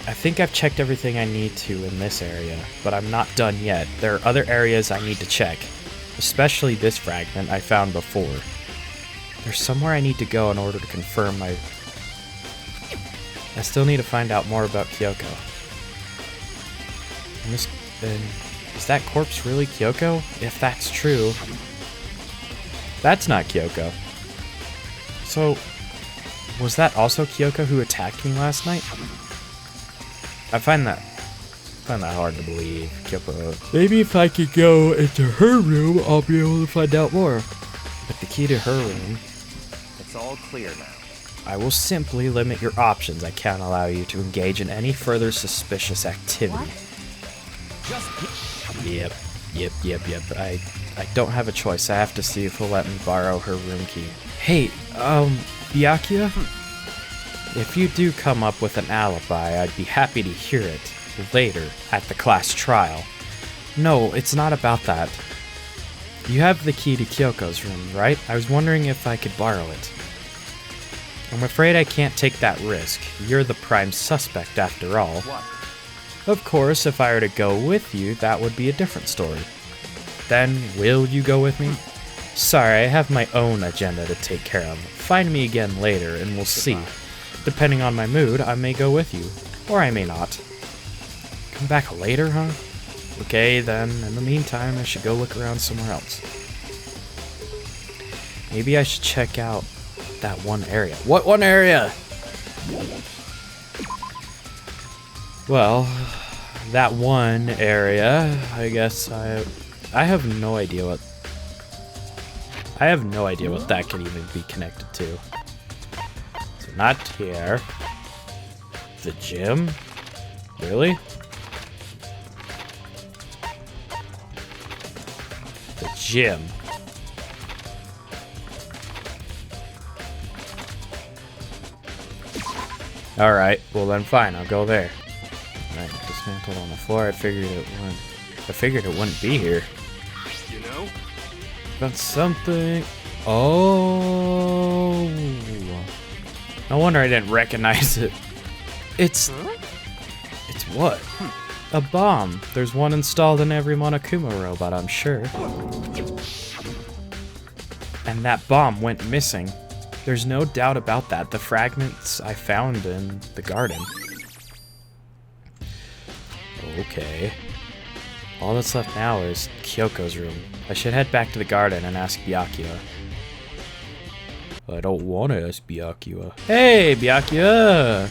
I think I've checked everything I need to in this area, but I'm not done yet. There are other areas I need to check, especially this fragment I found before. There's somewhere I need to go in order to confirm my... I still need to find out more about Kyoko. Is that corpse really Kyoko? If that's true... That's not Kyoko. So, was that also Kyoko who attacked me last night? I find that hard to believe. Kyoko. Maybe if I could go into her room, I'll be able to find out more. But the key to her room... It's all clear now. I will simply limit your options. I can't allow you to engage in any further suspicious activity. Yep. I don't have a choice. I have to see if he'll let me borrow her room key. Hey, Byakuya? If you do come up with an alibi, I'd be happy to hear it later at the class trial. No, it's not about that. You have the key to Kyoko's room, right? I was wondering if I could borrow it. I'm afraid I can't take that risk. You're the prime suspect after all. What? Of course, if I were to go with you, that would be a different story. Then, will you go with me? Sorry, I have my own agenda to take care of. Find me again later, and we'll see. Depending on my mood, I may go with you, or I may not. Come back later, huh? Okay, then, in the meantime, I should go look around somewhere else. Maybe I should check out that one area. What one area? Well, that one area, I guess I have no idea what... I have no idea what that could even be connected to. So not here. The gym? Really? The gym. Alright, well then fine, I'll go there. Alright, dismantled on the floor. I figured it wouldn't be here. You know? Got something. Oh. No wonder I didn't recognize it. It's what? A bomb. There's one installed in every Monokuma robot, I'm sure. And that bomb went missing. There's no doubt about that. The fragments I found in the garden. Okay. All that's left now is Kyoko's room. I should head back to the garden and ask Byakuya. I don't want to ask Byakuya. Hey, Byakuya!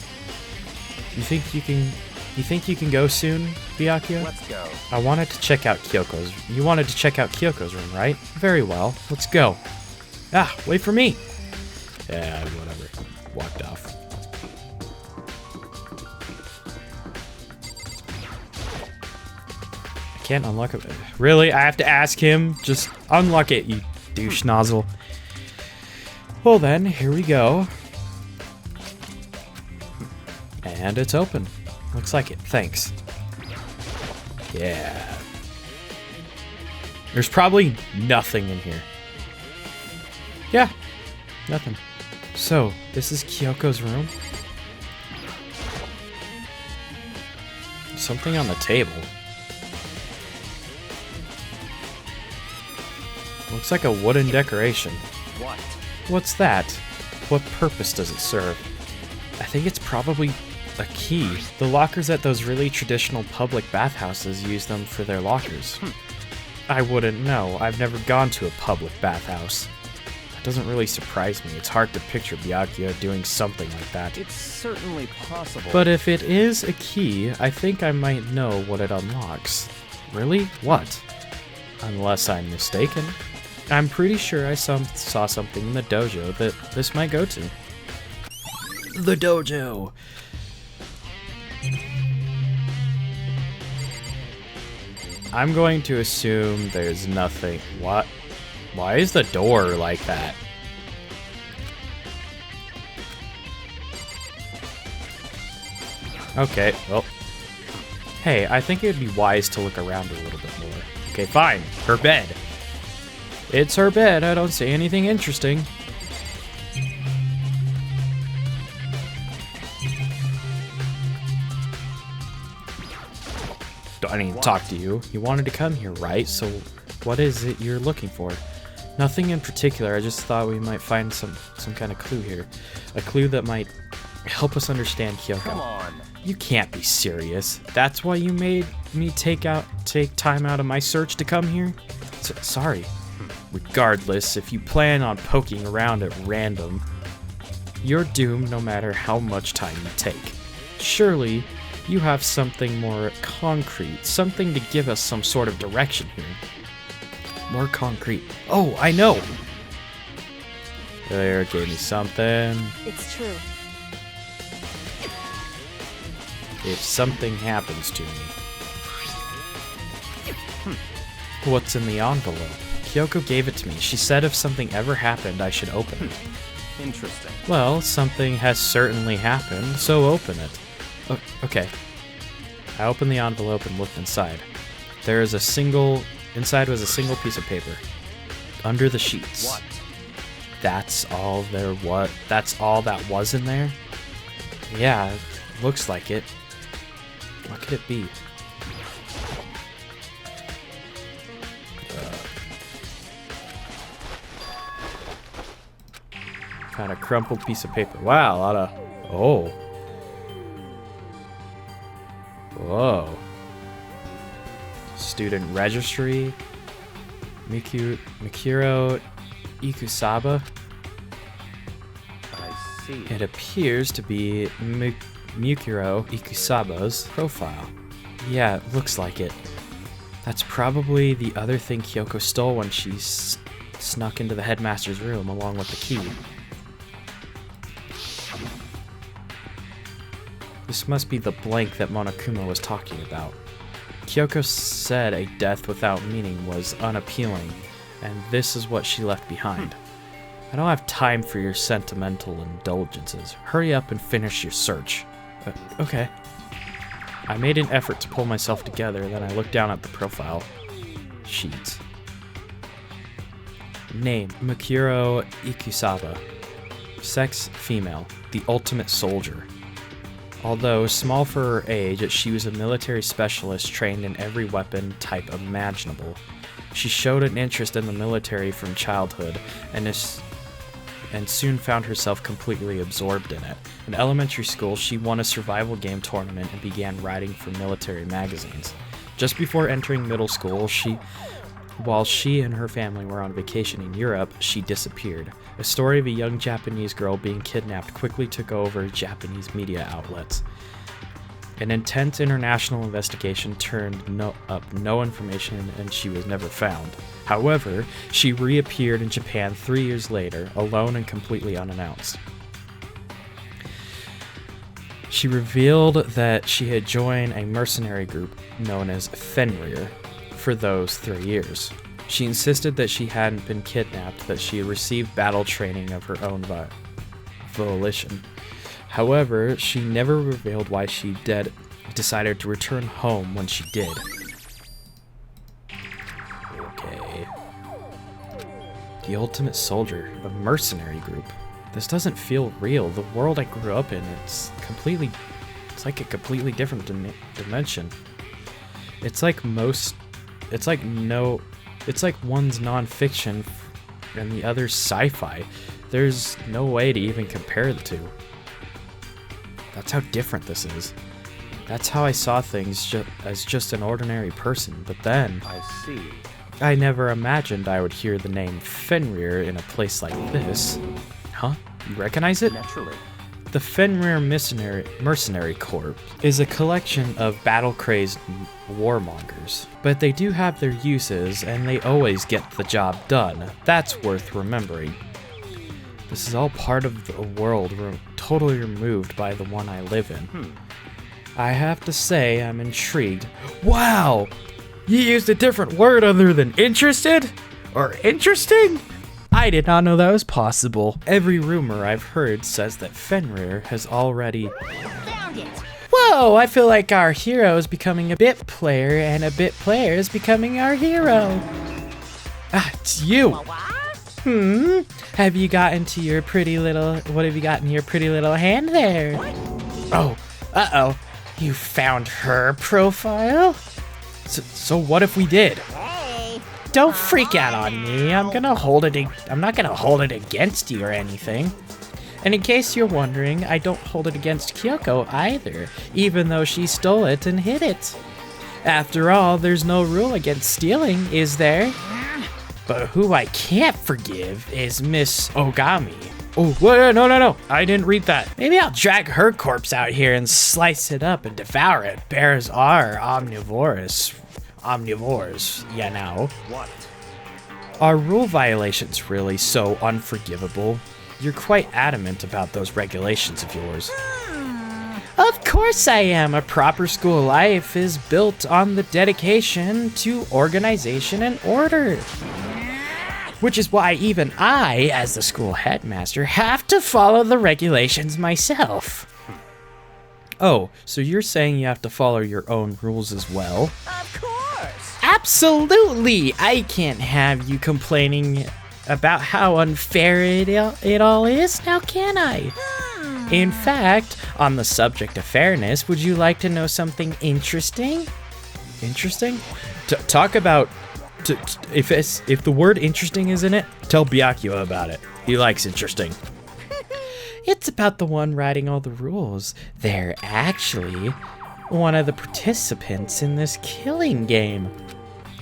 You think you can go soon, Byakuya? Let's go. I wanted to check out Kyoko's. You wanted to check out Kyoko's room, right? Very well. Let's go. Ah, wait for me. Yeah, whatever. Walked off. I can't unlock it. Really? I have to ask him? Just unlock it, you douche nozzle. Well then, here we go. And it's open. Looks like it. Thanks. Yeah. There's probably nothing in here. Yeah. Nothing. So, this is Kyoko's room? Something on the table. Looks like a wooden decoration. What? What's that? What purpose does it serve? I think it's probably a key. The lockers at those really traditional public bathhouses use them for their lockers. I wouldn't know. I've never gone to a public bathhouse. That doesn't really surprise me. It's hard to picture Byakuya doing something like that. It's certainly possible. But if it is a key, I think I might know what it unlocks. Really? What? Unless I'm mistaken. I'm pretty sure I saw something in the dojo that this might go to. The dojo! I'm going to assume there's nothing. What? Why is the door like that? Okay, well. Hey, I think it would be wise to look around a little bit more. Okay, fine. Her bed. It's her bed. I don't see anything interesting. I didn't talk to you. You wanted to come here, right? So what is it you're looking for? Nothing in particular. I just thought we might find some kind of clue here. A clue that might help us understand Kyoko. Come on. You can't be serious. That's why you made me take time out of my search to come here? Sorry. Regardless, if you plan on poking around at random, you're doomed no matter how much time you take. Surely, you have something more concrete, something to give us some sort of direction here. More concrete. Oh, I know! There, gave me something. It's true. If something happens to me. What's in the envelope? Kyoko gave it to me. She said if something ever happened, I should open it. Interesting. Well, something has certainly happened, so open it. Okay. I opened the envelope and looked inside. Inside was a single piece of paper. Under the sheets. What? That's all that was in there? Yeah, looks like it. What could it be? Kind of crumpled piece of paper. Wow, a lot of... Oh. Whoa. Student registry. Mikuro Ikusaba. I see. It appears to be Mikuro Ikusaba's profile. Yeah, it looks like it. That's probably the other thing Kyoko stole when she snuck into the headmaster's room along with the key. This must be the blank that Monokuma was talking about. Kyoko said a death without meaning was unappealing, and this is what she left behind. I don't have time for your sentimental indulgences. Hurry up and finish your search. Okay. I made an effort to pull myself together, then I looked down at the profile sheets. Name, Mikuro Ikusaba. Sex, female. The ultimate soldier. Although small for her age, she was a military specialist trained in every weapon type imaginable. She showed an interest in the military from childhood and soon found herself completely absorbed in it. In elementary school, she won a survival game tournament and began writing for military magazines. Just before entering middle school, while she and her family were on vacation in Europe, she disappeared. A story of a young Japanese girl being kidnapped quickly took over Japanese media outlets. An intense international investigation turned up no information, and she was never found. However, she reappeared in Japan 3 years later, alone and completely unannounced. She revealed that she had joined a mercenary group known as Fenrir for those 3 years. She insisted that she hadn't been kidnapped, that she had received battle training of her own volition. However, she never revealed why she decided to return home when she did. Okay. The Ultimate Soldier, a mercenary group. This doesn't feel real. The world I grew up in, it's like a completely different dimension. It's like one's non-fiction and the other's sci-fi. There's no way to even compare the two. That's how different this is. That's how I saw things as just an ordinary person, but then I see. I never imagined I would hear the name Fenrir in a place like this. Huh? You recognize it? Naturally. The Fenrir Mercenary Corps is a collection of battle-crazed warmongers, but they do have their uses and they always get the job done. That's worth remembering. This is all part of a world totally removed by the one I live in. I have to say I'm intrigued. Wow! You used a different word other than interested? Or interesting? I did not know that was possible. Every rumor I've heard says that Fenrir has already... Found it! Whoa, I feel like our hero is becoming a bit player, and a bit player is becoming our hero. Ah, it's you. What? Have you gotten to your pretty little... What have you got in your pretty little hand there? Oh, uh-oh. You found her profile? So what if we did? Hey! Don't freak out on me. I'm not gonna hold it against you or anything. And in case you're wondering, I don't hold it against Kyoko either, even though she stole it and hid it. After all, there's no rule against stealing, is there? But who I can't forgive is Miss Ogami. Oh, wait, no. I didn't read that. Maybe I'll drag her corpse out here and slice it up and devour it. Bears are omnivores, you know. What? Are rule violations really so unforgivable? You're quite adamant about those regulations of yours. Of course I am. A proper school life is built on the dedication to organization and order. Which is why even I, as the school headmaster, have to follow the regulations myself. Oh, so you're saying you have to follow your own rules as well? Of course! Absolutely! I can't have you complaining about how unfair it all is, now can I? In fact, on the subject of fairness, would you like to know something interesting? Interesting? Talk about... if the word interesting is in it, tell Byakuya about it. He likes interesting. It's about the one writing all the rules. They're actually one of the participants in this killing game.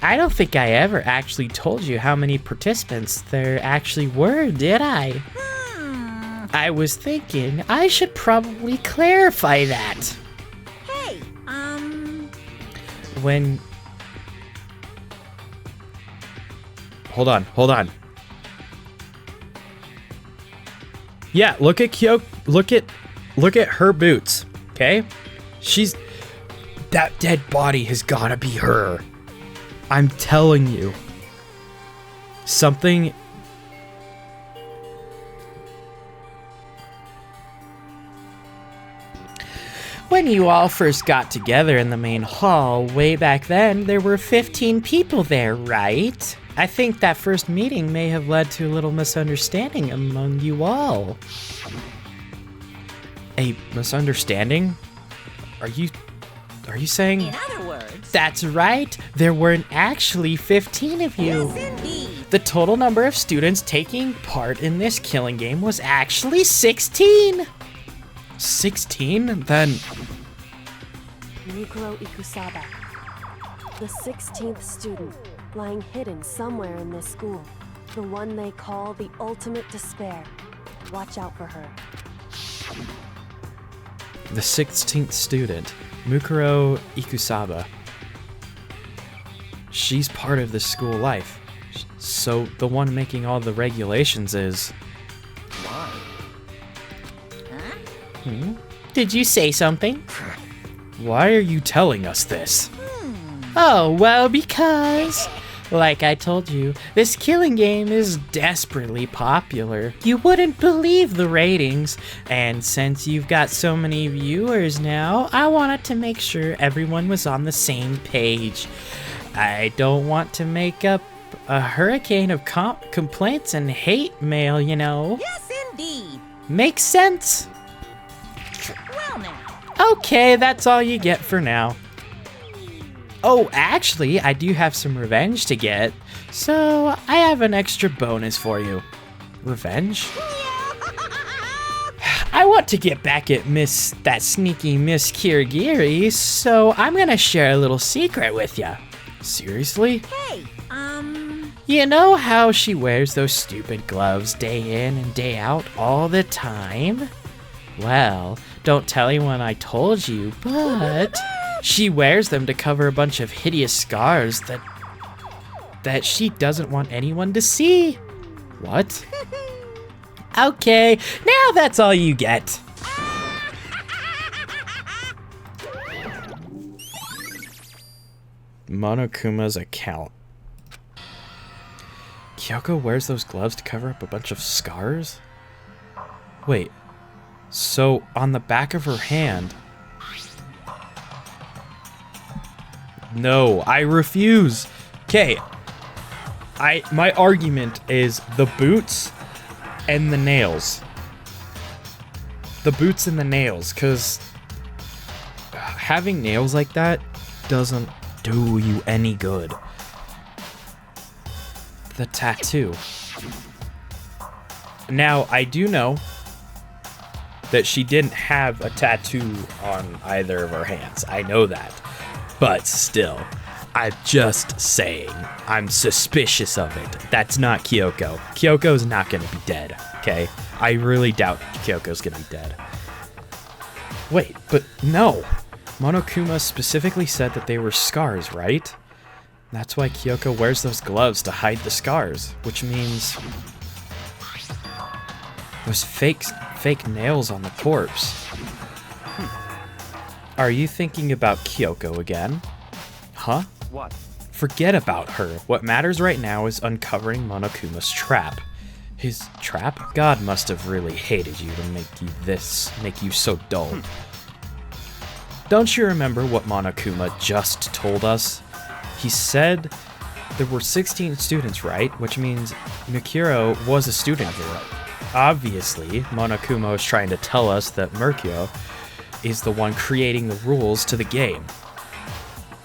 I don't think I ever actually told you how many participants there actually were, did I? I was thinking I should probably clarify that. Hey, When... Hold on. Yeah, look at Kyoko. Look at her boots. Okay? That dead body has gotta be her. I'm telling you. Something... When you all first got together in the main hall, way back then, there were 15 people there, right? I think that first meeting may have led to a little misunderstanding among you all. A misunderstanding? Are you saying... in other words... That's right, there weren't actually 15 of you. Yes, indeed. The total number of students taking part in this killing game was actually 16! 16? Then... Mikuro Ikusaba, the 16th student, lying hidden somewhere in this school. The one they call the ultimate despair. Watch out for her. The 16th student, Mukuro Ikusaba. She's part of the school life. So the one making all the regulations is... Why? Did you say something? Why are you telling us this? Oh, well, because... Like I told you, this killing game is desperately popular. You wouldn't believe the ratings, and since you've got so many viewers now, I wanted to make sure everyone was on the same page. I don't want to make up a hurricane of complaints and hate mail, you know. Yes, indeed. Makes sense? Well now. Okay, that's all you get for now. Oh, actually, I do have some revenge to get, so I have an extra bonus for you. Revenge? I want to get back at that sneaky Miss Kirigiri, so I'm gonna share a little secret with you. Seriously? Hey, You know how she wears those stupid gloves day in and day out all the time? Well, don't tell anyone I told you, but she wears them to cover a bunch of hideous scars that she doesn't want anyone to see. What? Okay, now that's all you get. Monokuma's account. Kyoko wears those gloves to cover up a bunch of scars? Wait, so on the back of her hand... No, I refuse. Okay, my argument is the boots and the nails. The boots and the nails, because having nails like that doesn't do you any good. The tattoo. Now, I do know that she didn't have a tattoo on either of her hands. I know that. But still, I'm just saying, I'm suspicious of it. That's not Kyoko. Kyoko's not gonna be dead, okay? I really doubt Kyoko's gonna be dead. Wait, but no. Monokuma specifically said that they were scars, right? That's why Kyoko wears those gloves to hide the scars, which means those fake nails on the corpse. Are you thinking about Kyoko again? Huh? What? Forget about her. What matters right now is uncovering Monokuma's trap. His trap? God must have really hated you to make you so dull. Don't you remember what Monokuma just told us? He said there were 16 students, right? Which means Mikuro was a student here. Obviously, Monokuma is trying to tell us that Mikuro is the one creating the rules to the game.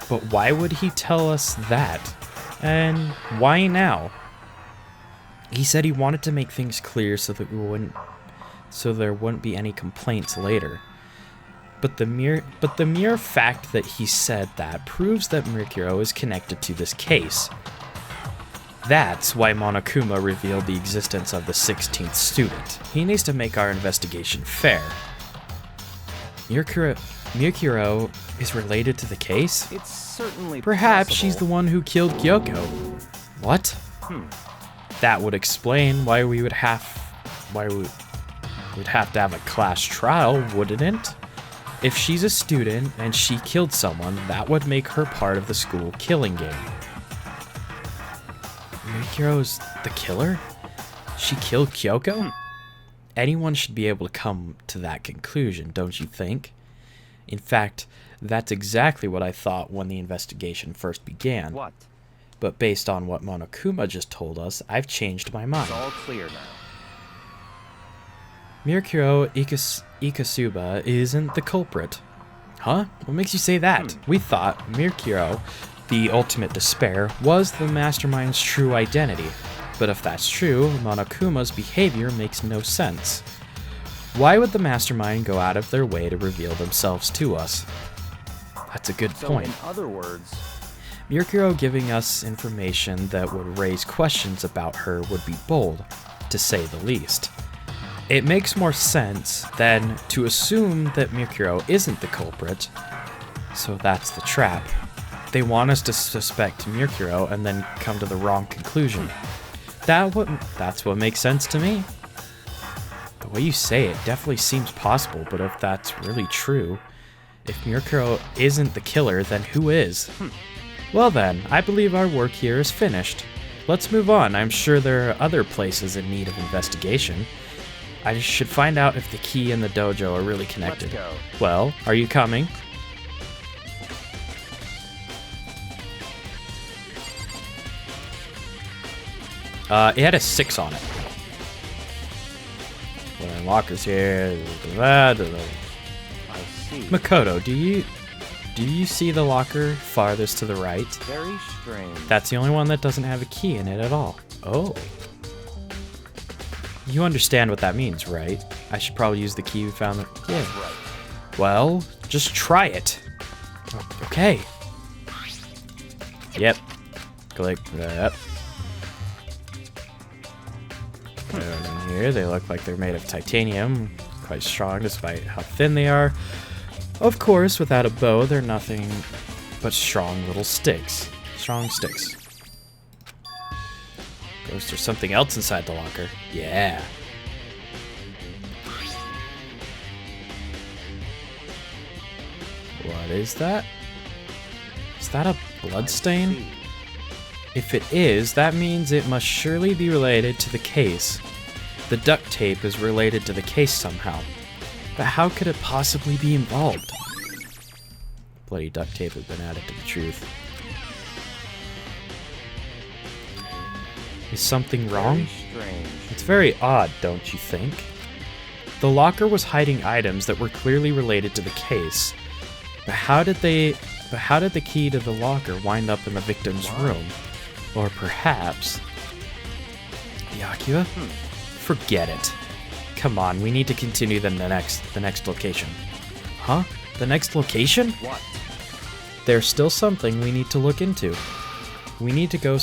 But why would he tell us that? And why now? He said he wanted to make things clear so there wouldn't be any complaints later. But the mere fact that he said that proves that Mikuro is connected to this case. That's why Monokuma revealed the existence of the 16th student. He needs to make our investigation fair. Mikuro is related to the case? It's certainly Perhaps possible. she's the one who killed Kyoko. What? That would explain why we'd have to have a class trial, wouldn't it? If she's a student and she killed someone, that would make her part of the school killing game. Mikuro's the killer? She killed Kyoko? Anyone should be able to come to that conclusion, don't you think? In fact, that's exactly what I thought when the investigation first began. What? But based on what Monokuma just told us, I've changed my mind. It's all clear now. Mikuro Ikasuba isn't the culprit. Huh? What makes you say that? We thought Mikuro, the ultimate despair, was the mastermind's true identity. But if that's true, Monokuma's behavior makes no sense. Why would the mastermind go out of their way to reveal themselves to us? That's a good point. In other words, Mikuro giving us information that would raise questions about her would be bold, to say the least. It makes more sense than to assume that Mikuro isn't the culprit, so that's the trap. They want us to suspect Mikuro and then come to the wrong conclusion. That's what makes sense to me. The way you say it definitely seems possible, but if that's really true, if Mikuro isn't the killer, then who is? Well then, I believe our work here is finished. Let's move on. I'm sure there are other places in need of investigation. I should find out if the key and the dojo are really connected. Let's go. Well, are you coming? It had a 6 on it. Well, lockers here. I see. Makoto, do you see the locker farthest to the right? Very strange. That's the only one that doesn't have a key in it at all. Oh. You understand what that means, right? I should probably use the key we found there. Yeah. That's right. Well, just try it. Okay. Yep. Click that. Put those in here. They look like they're made of titanium. quite strong despite how thin they are. Of course, without a bow, they're nothing but strong little sticks. Strong sticks. Ghost, there's something else inside the locker. Yeah. What is that? Is that a bloodstain? If it is, that means it must surely be related to the case. The duct tape is related to the case somehow. But how could it possibly be involved? Bloody duct tape has been added to the truth. Is something wrong? Very strange. It's very odd, don't you think? The locker was hiding items that were clearly related to the case. But how did the key to the locker wind up in the victim's room? Or perhaps Byakuya? Forget it. Come on, we need to continue the next location. Huh? The next location? What? There's still something we need to look into. We need to go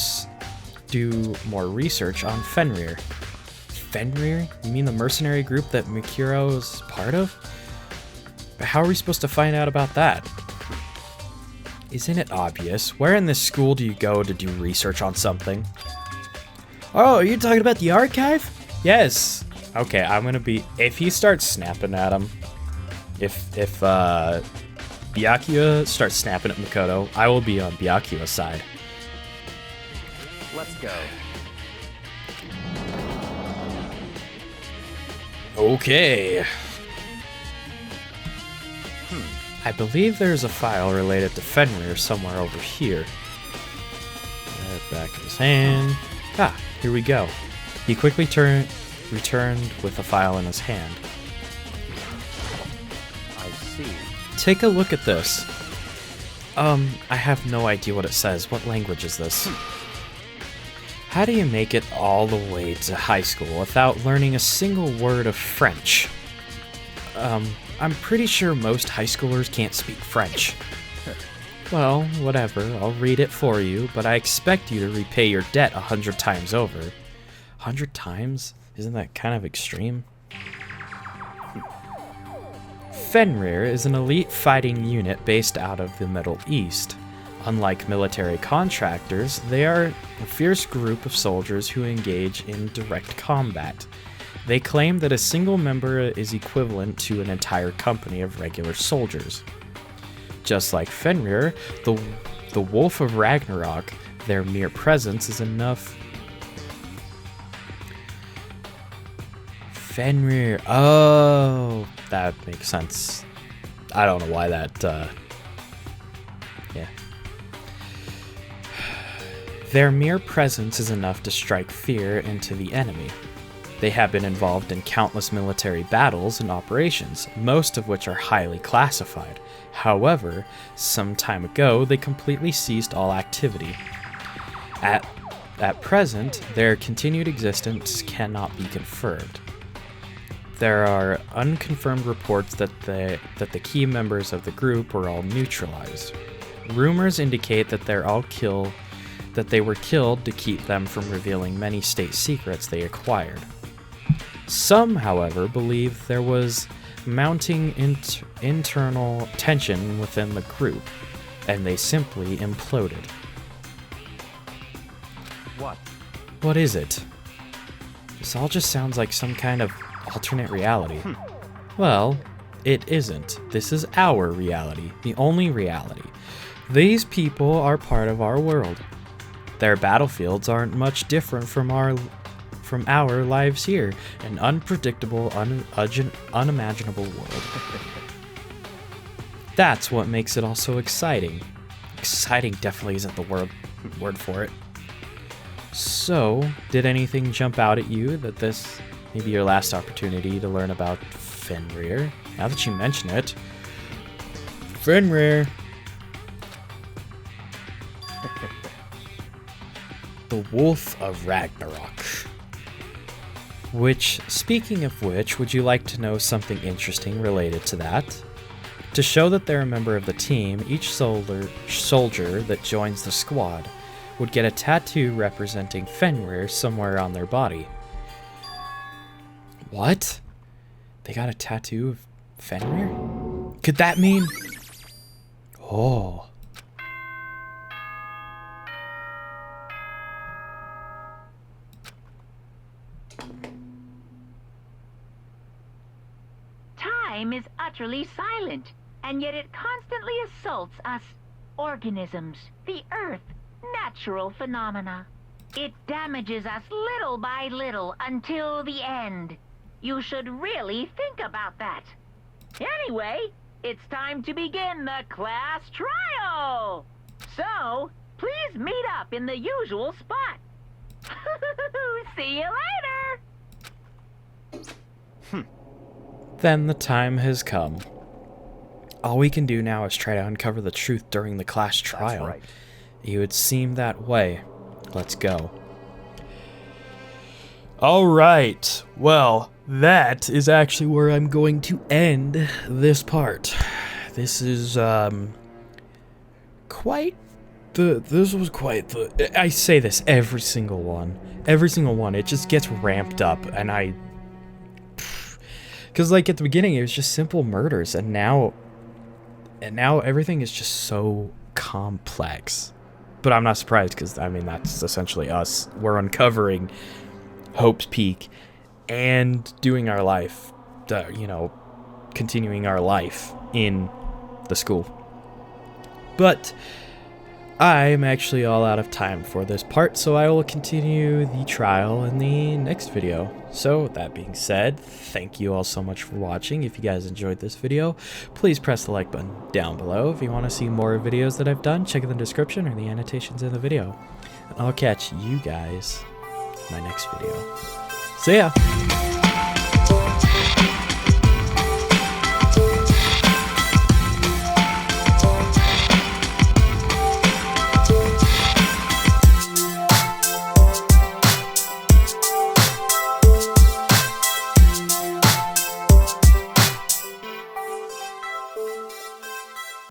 do more research on Fenrir. Fenrir? You mean the mercenary group that Mikuro is part of? But how are we supposed to find out about that? Isn't it obvious? Where in this school do you go to do research on something? Oh, are you talking about the archive? Yes. Okay, I'm gonna be... If he starts snapping at him, if Byakuya starts snapping at Makoto, I will be on Byakuya's side. Let's go. Okay. I believe there's a file related to Fenrir somewhere over here. Back of his hand. Ah, here we go. He quickly returned with a file in his hand. I see. Take a look at this. I have no idea what it says. What language is this? How do you make it all the way to high school without learning a single word of French? I'm pretty sure most high schoolers can't speak French. Well, whatever, I'll read it for you, but I expect you to repay your debt 100 times over. 100 times? Isn't that kind of extreme? Fenrir is an elite fighting unit based out of the Middle East. Unlike military contractors, they are a fierce group of soldiers who engage in direct combat. They claim that a single member is equivalent to an entire company of regular soldiers. Just like Fenrir, the Wolf of Ragnarok, their mere presence is enough. Fenrir, oh, that makes sense. I don't know why that, yeah. Their mere presence is enough to strike fear into the enemy. They have been involved in countless military battles and operations, most of which are highly classified. However, some time ago, they completely ceased all activity. At present, their continued existence cannot be confirmed. There are unconfirmed reports that the key members of the group were all neutralized. Rumors indicate that they were killed to keep them from revealing many state secrets they acquired. Some, however, believe there was mounting internal tension within the group, and they simply imploded. What? What is it? This all just sounds like some kind of alternate reality. Well, it isn't. This is our reality, the only reality. These people are part of our world. Their battlefields aren't much different from our lives here, an unpredictable, unimaginable world. That's what makes it all so exciting. Exciting definitely isn't the word for it. So, did anything jump out at you that this may be your last opportunity to learn about Fenrir? Now that you mention it. Fenrir! The Wolf of Ragnarok. Speaking of which, would you like to know something interesting related to that? To show that they're a member of the team, each soldier that joins the squad would get a tattoo representing Fenrir somewhere on their body. What? They got a tattoo of Fenrir? Could that mean... Oh. Time is utterly silent, and yet it constantly assaults us organisms, the Earth, natural phenomena. It damages us little by little until the end. You should really think about that. Anyway, it's time to begin the class trial. So, please meet up in the usual spot. See you later. Then the time has come. All we can do now is try to uncover the truth during the class trial. right. It would seem that way. Let's go. Alright, well, that is actually where I'm going to end this part. This is, this was quite the... I say this every single one. Every single one, it just gets ramped up, and because, like, at the beginning, it was just simple murders, and now everything is just so complex. But I'm not surprised, because, I mean, that's essentially us. We're uncovering Hope's Peak and doing our life, you know, continuing our life in the school. But I'm actually all out of time for this part, so I will continue the trial in the next video. So, that being said, thank you all so much for watching. If you guys enjoyed this video, please press the like button down below. If you want to see more videos that I've done, check in the description or the annotations in the video. And I'll catch you guys in my next video. See ya!